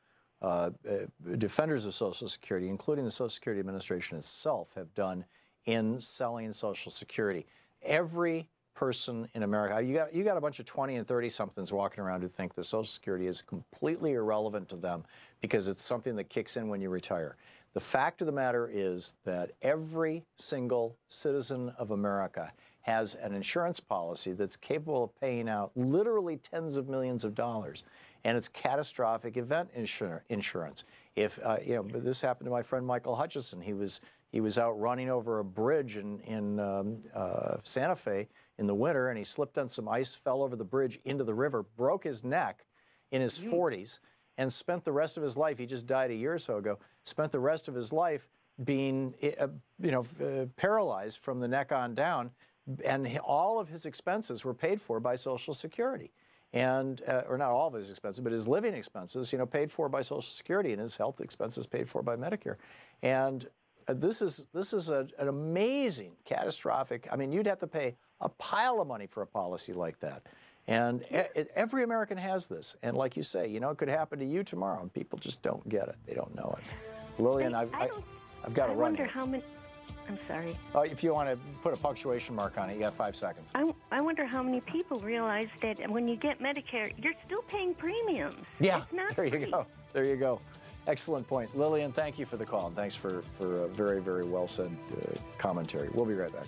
defenders of Social Security, including the Social Security Administration itself, have done in selling Social Security. Every person in America, you got a bunch of 20 and 30 somethings walking around who think that Social Security is completely irrelevant to them because it's something that kicks in when you retire. The fact of the matter is that every single citizen of America has an insurance policy that's capable of paying out literally tens of millions of dollars, and it's catastrophic event insurance. If this happened to my friend Michael Hutchison. He was out running over a bridge in Santa Fe in the winter, and he slipped on some ice, fell over the bridge into the river, broke his neck in his 40s, and spent the rest of his life, he just died a year or so ago, spent the rest of his life being paralyzed from the neck on down, and all of his expenses were paid for by Social Security. And, or not all of his expenses, but his living expenses, paid for by Social Security, and his health expenses paid for by Medicare. And this is an amazing, catastrophic, you'd have to pay a pile of money for a policy like that. And every American has this. And like you say, it could happen to you tomorrow, and people just don't get it. They don't know it. Lillian, I've got to run. I wonder how many... I'm sorry. If you want to put a punctuation mark on it, you have 5 seconds. I wonder how many people realize that when you get Medicare, you're still paying premiums. Yeah, it's not there free. you go. There you go. Excellent point. Lillian, thank you for the call, and thanks for a very, very well-said commentary. We'll be right back.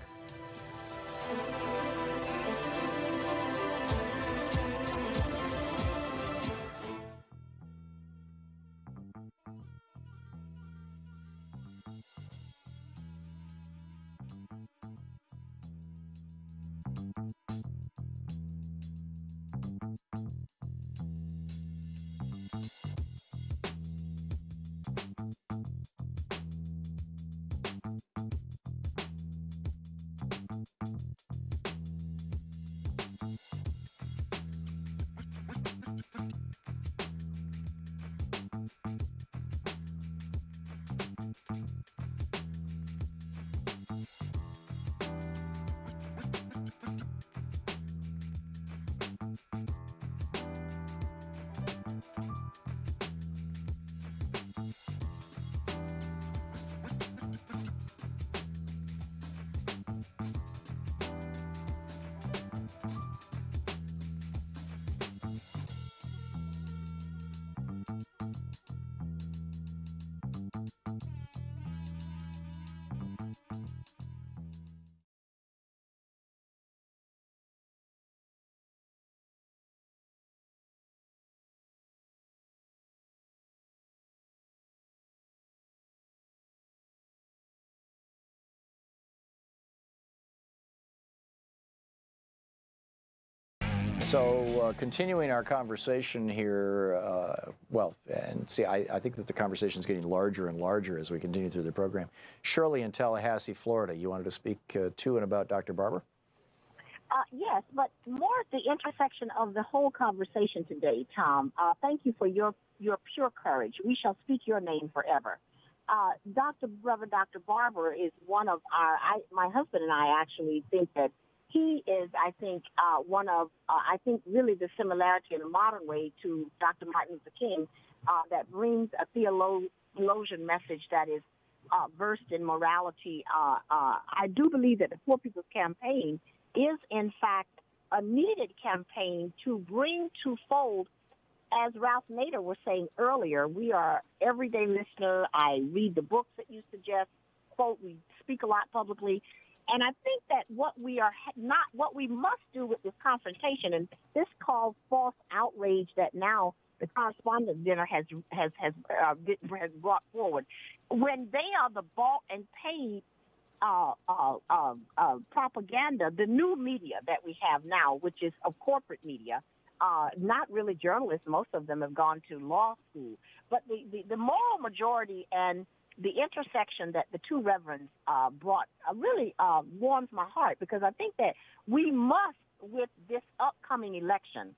So continuing our conversation here, I think that the conversation is getting larger and larger as we continue through the program. Shirley in Tallahassee, Florida, you wanted to speak to and about Dr. Barber? Yes, but more at the intersection of the whole conversation today, Tom. Thank you for your pure courage. We shall speak your name forever. Reverend Dr. Barber is one of my husband and I actually think that he is, I think, one of, really the similarity in a modern way to Dr. Martin Luther King that brings a theologian message that is versed in morality. I do believe that the Poor People's Campaign is, in fact, a needed campaign to bring to fold as Ralph Nader was saying earlier, we are everyday listener. I read the books that you suggest, quote, we speak a lot publicly. And I think that what we must do with this confrontation, and this calls false outrage that now the Correspondents' Dinner has brought forward, when they are the bought and paid propaganda, the new media that we have now, which is of corporate media, not really journalists. Most of them have gone to law school. But the moral majority and the intersection that the two reverends brought really warms my heart, because I think that we must, with this upcoming election,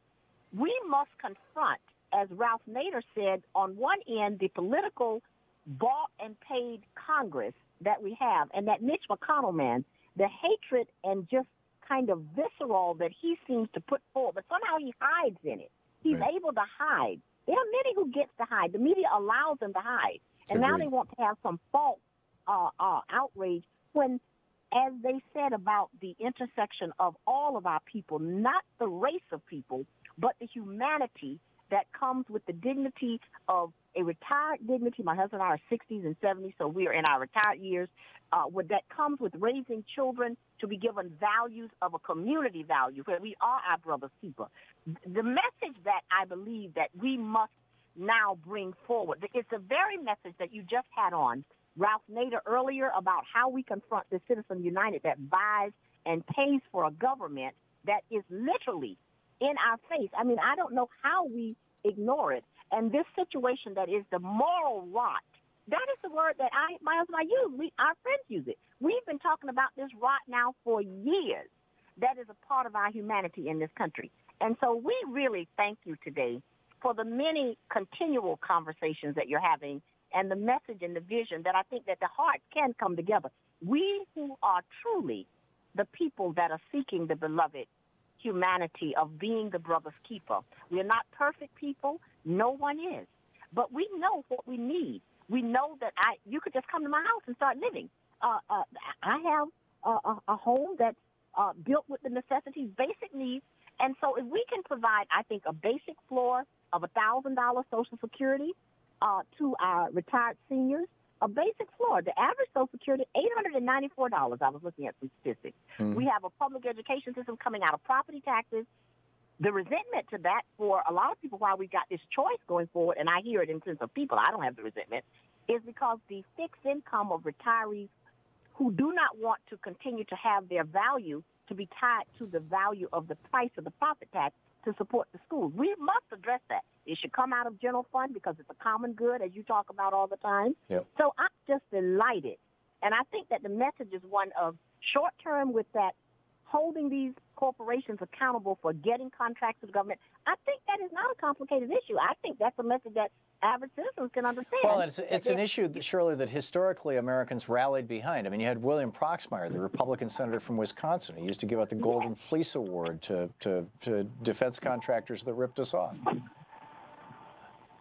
we must confront, as Ralph Nader said, on one end, the political bought and paid Congress that we have, and that Mitch McConnell man, the hatred and just kind of visceral that he seems to put forward, but somehow he hides in it. He's able to hide. There are many who gets to hide. The media allows them to hide. And now they want to have some false outrage when, as they said about the intersection of all of our people, not the race of people, but the humanity that comes with the dignity of a retired dignity. My husband and I are 60s and 70s, so we are in our retired years. That comes with raising children to be given values of a community value, where we are our brother's keeper. The message that I believe that we must now bring forward, it's the very message that you just had on Ralph Nader earlier about how we confront the Citizen United that buys and pays for a government that is literally in our face. I mean, I don't know how we ignore it. And this situation that is the moral rot, that is the word that my husband and I use. Our friends use it. We've been talking about this rot now for years. That is a part of our humanity in this country. And so we really thank you today for the many continual conversations that you're having and the message and the vision that I think that the hearts can come together. We who are truly the people that are seeking the beloved humanity of being the brother's keeper. We are not perfect people. No one is. But we know what we need. We know that you could just come to my house and start living. I have a home that's built with the necessities, basic needs. And so if we can provide, I think, a basic floor of $1,000 Social Security to our retired seniors, a basic floor. The average Social Security, $894. I was looking at some statistics. Mm-hmm. We have a public education system coming out of property taxes. The resentment to that for a lot of people, why we got this choice going forward, and I hear it in terms of people, I don't have the resentment, is because the fixed income of retirees who do not want to continue to have their value to be tied to the value of the price of the profit tax to support the schools. We must address that. It should come out of general fund because it's a common good, as you talk about all the time. Yep. So I'm just delighted. And I think that the message is one of short-term with that, holding these corporations accountable for getting contracts to the government. I think that is not a complicated issue. I think that's a message that average citizens can understand. Well, it's an issue, Shirley, that historically Americans rallied behind. I mean, you had William Proxmire, the Republican senator from Wisconsin, who used to give out the Golden Fleece Award to defense contractors that ripped us off.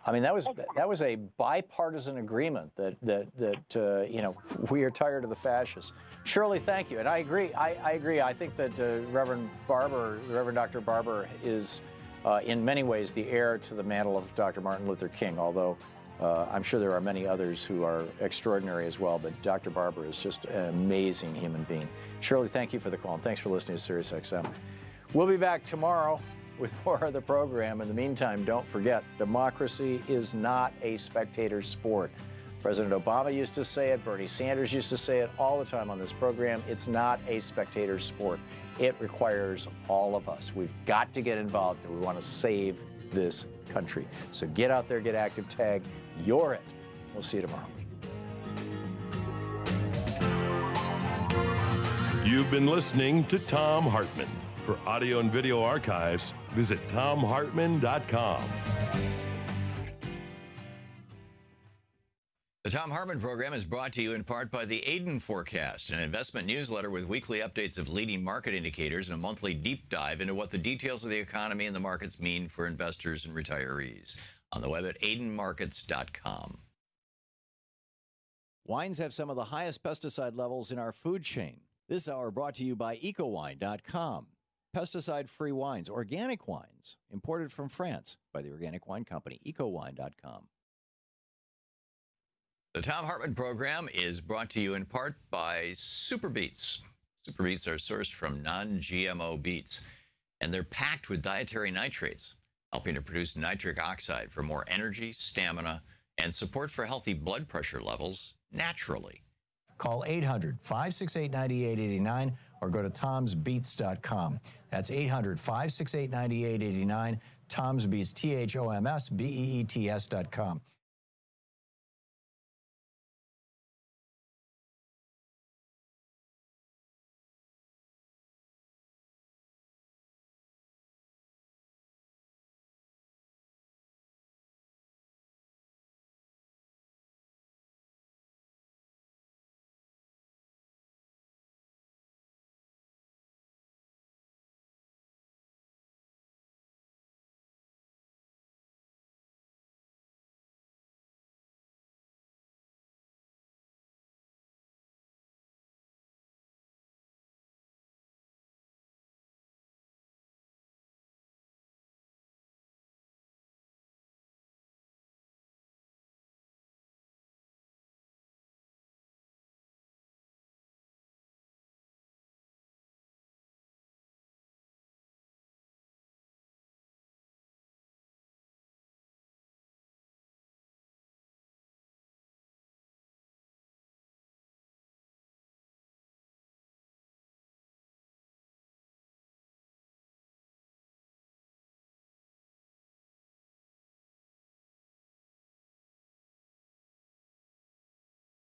I mean, that was a bipartisan agreement that you know, we are tired of the fascists. Shirley, thank you, and I agree. I agree. I think that Reverend Dr. Barber is, in many ways, the heir to the mantle of Dr. Martin Luther King. Although I'm sure there are many others who are extraordinary as well. But Dr. Barber is just an amazing human being. Shirley, thank you for the call, and thanks for listening to SiriusXM. We'll be back tomorrow with more of the program. In the meantime, don't forget, democracy is not a spectator sport. President Obama used to say it, Bernie Sanders used to say it all the time on this program. It's not a spectator sport. It requires all of us. We've got to get involved if we want to save this country. So get out there, get active, tag, you're it. We'll see you tomorrow. You've been listening to Thom Hartmann. For audio and video archives, visit thomhartmann.com. The Thom Hartmann Program is brought to you in part by the Aiden Forecast, an investment newsletter with weekly updates of leading market indicators and a monthly deep dive into what the details of the economy and the markets mean for investors and retirees. On the web at aidenmarkets.com. Wines have some of the highest pesticide levels in our food chain. This hour brought to you by ecowine.com. pesticide-free wines, organic wines, imported from France by the Organic Wine Company, ecowine.com. The Thom Hartmann Program is brought to you in part by Super Beets. Super Beets are sourced from non-GMO beets, and they're packed with dietary nitrates, helping to produce nitric oxide for more energy, stamina, and support for healthy blood pressure levels naturally. Call 800-568-9889 or go to thomsbeets.com. That's 800-568-9889, Thom's Beets, THOMSBEETS.com.